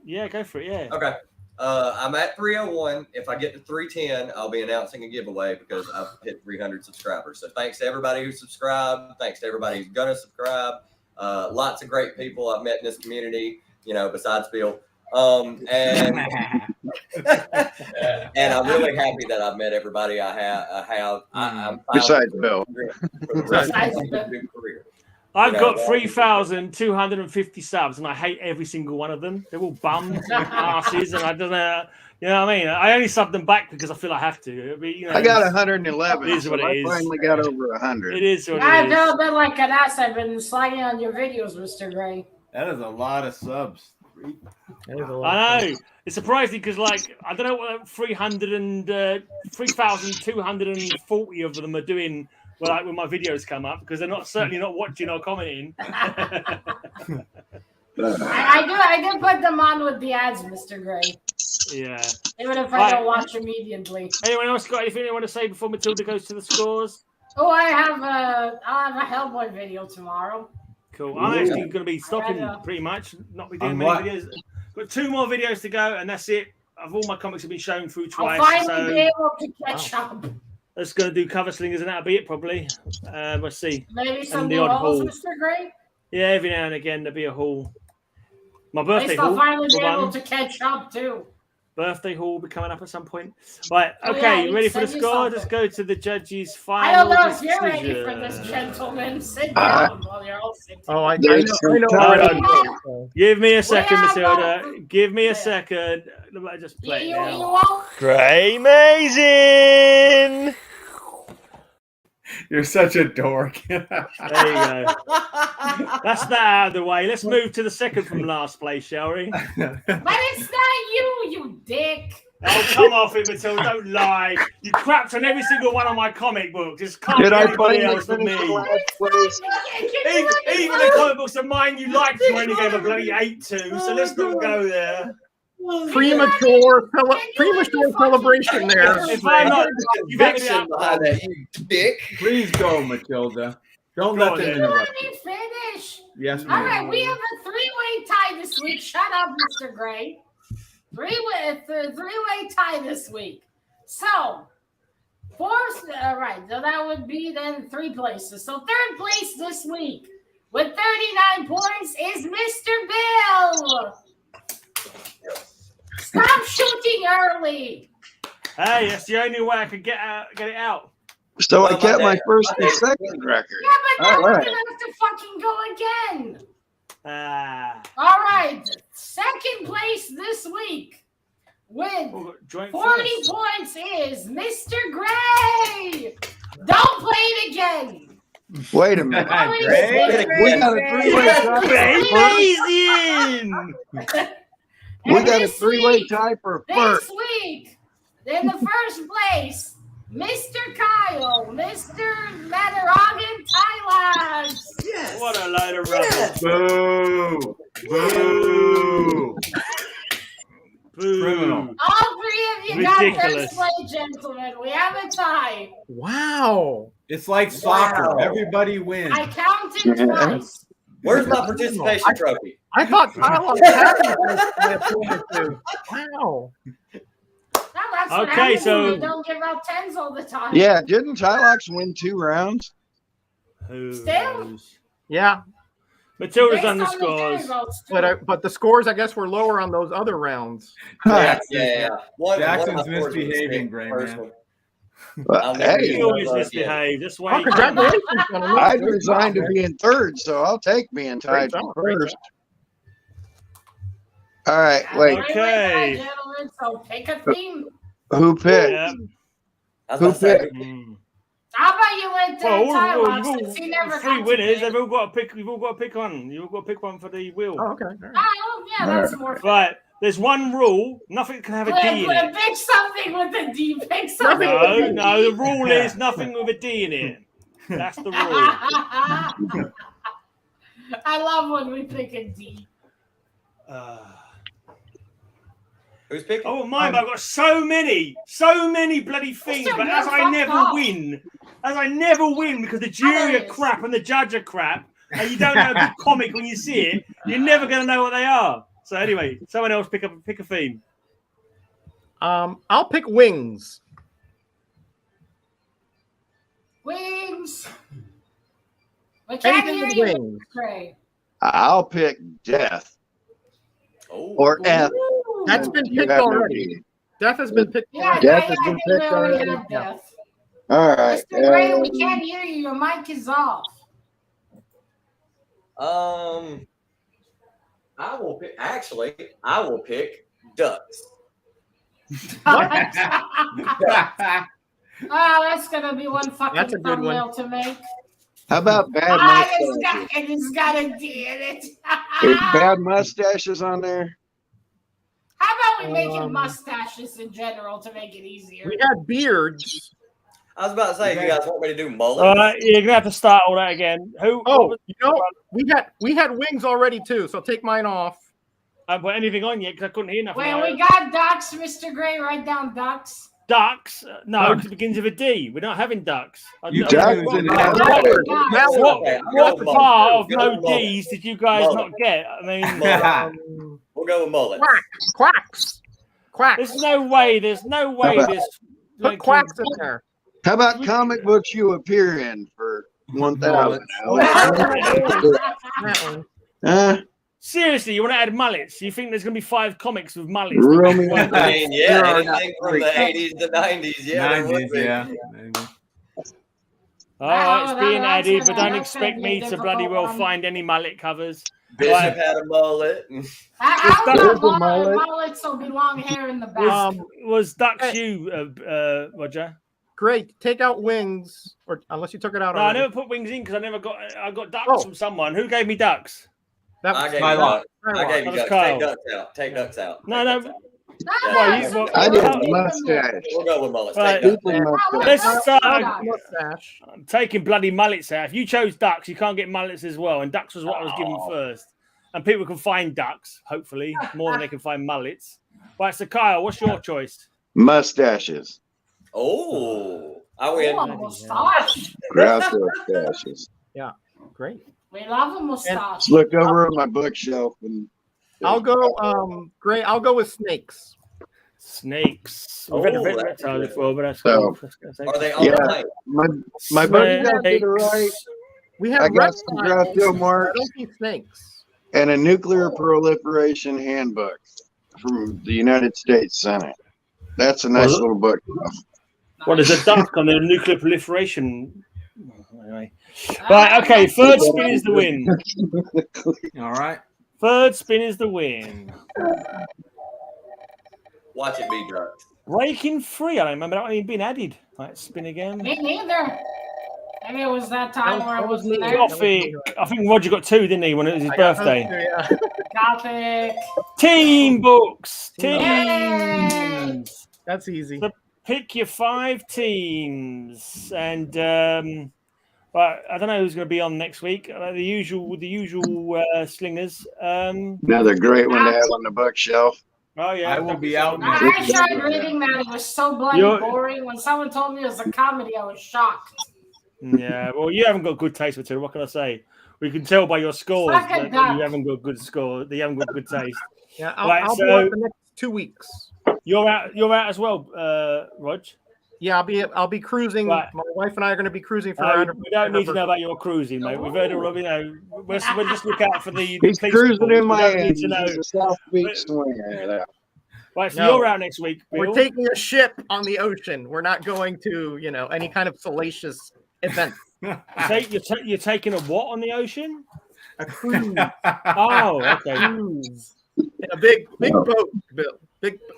Yeah, go for it. Yeah. Okay. I'm at 301. If I get to 310, I'll be announcing a giveaway because I've hit 300 subscribers. So thanks to everybody who subscribed. Thanks to everybody who's going to subscribe. Lots of great people I've met in this community, you know, besides Bill. And and I'm really happy that I've met everybody I have. I'm Besides Bill. for the rest of my YouTube career. I've You got know, 3,250 subs, and I hate every single one of them. They're all bums and asses, and I don't know. You know what I mean? I only sub them back because I feel I have to. But, you know, I got 111. It is what so it I is. finally got over 100. It is what I it is. feel a bit like an ass. I've been slagging on your videos, Mr. Gray. That is a lot of subs. I know. It's surprising because, like, I don't know what 3,240 of them are doing. Well, like when my videos come up, because they're not certainly not watching or commenting. I do put them on with the ads, Mr. Gray. Yeah. Even if I don't watch immediately. Anyone else got anything they want to say before Matilda goes to the scores? Oh, I'll have a Hellboy video tomorrow. Cool. I'm actually going to be stopping pretty much, not be doing many videos. Got 2 more videos to go, and that's it. All my comics have been shown through twice. I'll finally be able to catch up. That's going to do cover slingers, and that'll be it probably. Let's see. Maybe some new hauls, Mr. Gray? Yeah, every now and again there'll be a haul. My birthday haul. I'll finally be able to catch up too. Birthday haul will be coming up at some point. Right, okay, you ready for the score? Let's go to the judges' final. I don't know if you're ready for this, gentlemen. Sit down while you're all sitting. Oh, I know. Give me a second, Matilda. Give me a second. Let me just play it now. Greymazing! You're such a dork. There you go. That's that out of the way. Let's move to the second from last place, shall we? But it's not you dick. Oh, come off it, Matilda. Don't lie. You crapped on every single one of my comic books. Just can't be anybody else than me. Even the comic books of mine you liked, you only gave a bloody 8 to. So let's not go there. Premature celebration there. If I'm not conviction behind that, you dick. Please go, Matilda. Don't let them interrupt. Let me finish. Yes, ma'am. All right, we have a 3-way tie this week. Shut up, Mr. Gray. Three-way tie this week. So, fourth, right, so that would be then 3 places. So, 3rd place this week with 39 points is Mr. Bill. Stop shooting early. Hey, that's the only way I could get it out. So I kept my first and second record. Yeah, but now we're going to have to fucking go again. All right. 2nd place this week with 40 points is Mr. Gray. Don't play it again. Wait a minute. We got a 3-way tie. We got a 3-way tie for first. This week, in the 1st place, Mr. Kyle, Mr. Metarog, and Tylox. Yes. What a load of rubbish. Boo. Boo. Boo. Criminal. All 3 of you got 1st place, gentlemen. We have a tie. Wow. It's like soccer. Everybody wins. I counted twice. Where's my participation trophy? I thought Tylox had it. Wow. That's what happens when you don't give out 10s all the time. Yeah, didn't Tylox win 2 rounds? Still? Yeah. Matilda's done the scores. But the scores, I guess, were lower on those other rounds. Yeah. Jackson's misbehaving, Grayman. Hey, he always misbehaved. That's why. Congratulations. I resigned to be in 3rd, so I'll take being tied for 1st. All right, wait. Okay. Gentlemen, so pick a theme. Who picked? Yeah. Who picked? How about you let Tylox, since he never 3 winners. They've all got to pick. You've all got to pick one. You've all got to pick one for the wheel. Oh, okay. Oh, yeah, that's more fun. Right. There's one rule. Nothing can have a D in it. Pick something with a D. Pick something with a D. No. The rule is nothing with a D in it. That's the rule. I love when we pick a D. Who's picking? Oh, mine! I've got so many bloody things, but as I never win because the jury are crap and the judge are crap, and you don't know a good comic when you see it, you're never going to know what they are. So anyway, someone else pick a theme. I'll pick wings. Wings. We can't hear you, wings. Gray. I'll pick death. Or F. That's been picked already. Death has been picked. Yeah, Death has been picked already. Death. All right. Mr. Gray, we can't hear you. Your mic is off. I will pick. Actually, I will pick ducks. Oh, that's gonna be one fucking thumbnail to make. How about bad? It's got a D in it. Is Bad Mustaches on there? How about we make it mustaches in general to make it easier? We had beards. I was about to say, you guys want me to do mullets? All right, you're gonna have to start all that again. Who? Oh, you know, we had wings already too. So take mine off. I haven't put anything on yet because I couldn't hear nothing. Well, we got ducks, Mr. Gray. Write down ducks. Ducks? No, because it begins with a D. We're not having ducks. You Ducks can and have What part of no D's did you guys not get? I mean, We'll go with mullets. Quacks. there's no way this. Put quacks in there. How about comic books you appear in for 1,000? Seriously, you want to add mullets? You think there's going to be 5 comics with mullets? Romeo. I mean, yeah, anything from the 80s to 90s. Yeah, there would 90s, be. yeah. Maybe. All right, it's being that's added, but gonna- don't that's gonna expect be me a to bloody well difficult one. find any mullet covers. Bishop Right. had a mullet. How There's a about mullet. mullets will be long hair in the back? Was Ducks you, Roger? Great. Take out wings, or unless you took it out No, I already. never put wings in because I got ducks Oh. from someone. Who gave me ducks? That I was gave you Tylox. ducks. I Tylox. gave you That was ducks. Kyle. Take ducks out. Take ducks out. No, Take no. ducks out. I did a mustache. We'll go with mullets. Right. Take ducks. People mustache. Let's start. mustache. I'm taking bloody mullets out. If you chose ducks, you can't get mullets as well. And ducks was what I was given first. And people can find ducks, hopefully, more than they can find mullets. Right, so Kyle, what's your choice? Mustaches. Oh, I win. Oh, a mustache. Grouse mustaches. Great. We love a mustache. Let's look over at my bookshelf and I'll go. Gray. I'll go with snakes. Snakes. We've had a Oh, vet that's reptile good. before, but that's So- cool. Are they all Yeah. right? my bookshelf did it right, We have I got some reptiles. graphite I marks. don't see snakes. and a nuclear proliferation handbook from the United States Senate. That's a nice Was it? little book. What is a duck on the nuclear proliferation? Anyway. Right, okay, third spin is the win. All right. Third spin is the win. Watch it be ducks. Breaking free. I don't remember that one even being added. Right, spin again. Me neither. Maybe it was that time where I wasn't there. Gothic. I think Roger got 2, didn't he, when it was his birthday? Yeah. Gothic. Team books. Yay! Teams. That's easy. So pick your 5 teams. And right, I don't know who's going to be on next week. The usual slingers. Another great one to have on the bookshelf. Oh yeah, I will be out I next tried reading that. It was so bloody You're- boring. When someone told me it was a comedy, I was shocked. Yeah, well, you haven't got good taste, Matilda. What can I say? We can tell by your scores Suck a that duck. you haven't got good score. That you haven't got good taste. Yeah, I'll, Right, I'll so- be out the next 2 weeks. You're out. You're out as well, Rog. Yeah, I'll be cruising. Right. My wife and I are going to be cruising for our We don't need to know about your cruising, mate. We've heard all of you know. We'll just look out for the. He's police cruising report. in We don't Miami. need to know. He's a South Beach swinger. Right, so No. you're out next week, Bill. We're taking a ship on the ocean. We're not going to, any kind of salacious event. You're taking a what on the ocean? A cruise. Oh, okay. Cruise. In a big boat, Bill.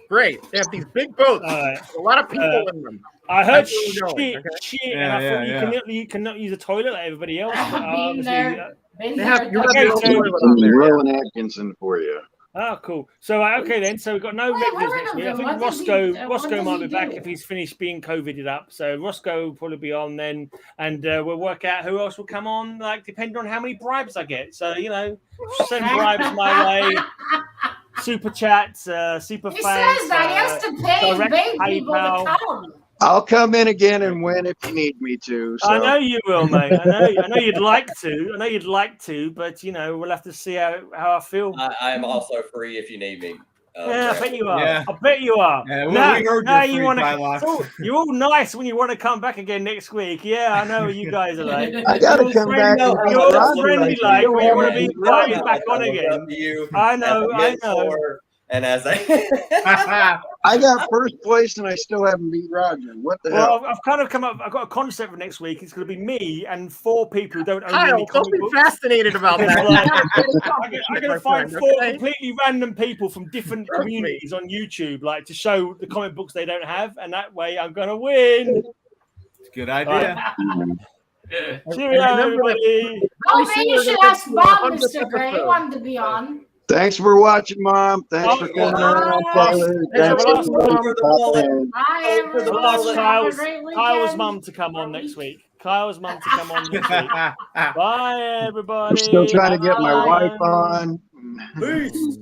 Great. They have these big boats. All right. A lot of people in them. I heard That's where shit, we're going, okay? and I Yeah, thought you cannot use a toilet like everybody else. Been Obviously, there. Been They there. have, you're done not Okay, the so- only one on there. Rowan Atkinson for you. Oh, cool. So, okay then. So we've got no Wait, regulars where next are week. I they? think What does he- Roscoe what does might he be back do? if he's finished being COVIDed up. So Roscoe will probably be on then, and we'll work out who else will come on, like depending on how many bribes I get. So send bribes my way. Super chats, super He fans. says that he has to pay and direct beg people to PayPal. come. I'll come in again and win if you need me to. So. I know you will, mate. I know you'd like to. I know you'd like to, but we'll have to see how I feel. I am also free if you need me. Yeah, I bet you are. Yeah. I bet you are. Yeah, now, we heard now you're you free, want Tylox. to. You're all nice when you want to come back again next week. Yeah, I know what you guys are like. I got to You're come back. friendly- and be You're Roger friendly like like you. when you want to be Roger. invited back on again. I know. And as I I got first place and I still haven't beat Roger. What the hell? Well, I've kind of come up. I've got a concept for next week. It's going to be me and 4 people who don't own Kyle, any don't comic be books. fascinated about It's that. like, I'm going to find 4 Okay? completely random people from different Trust me. communities on YouTube, like to show the comic books they don't have, and that way I'm going to win. Good idea. Cheerio, remember everybody. Oh, maybe you should ask Bob, Mr. Gray. He wanted to be on. Thanks for watching, Mom. Thanks for coming on, Taylor. Thanks for watching. Bye, everyone. Ask Have a great Kyle's weekend. mum to come on next week. Kyle's mum to come on next week. Bye, everybody. I'm still trying to get my Bye. wife on. Peace.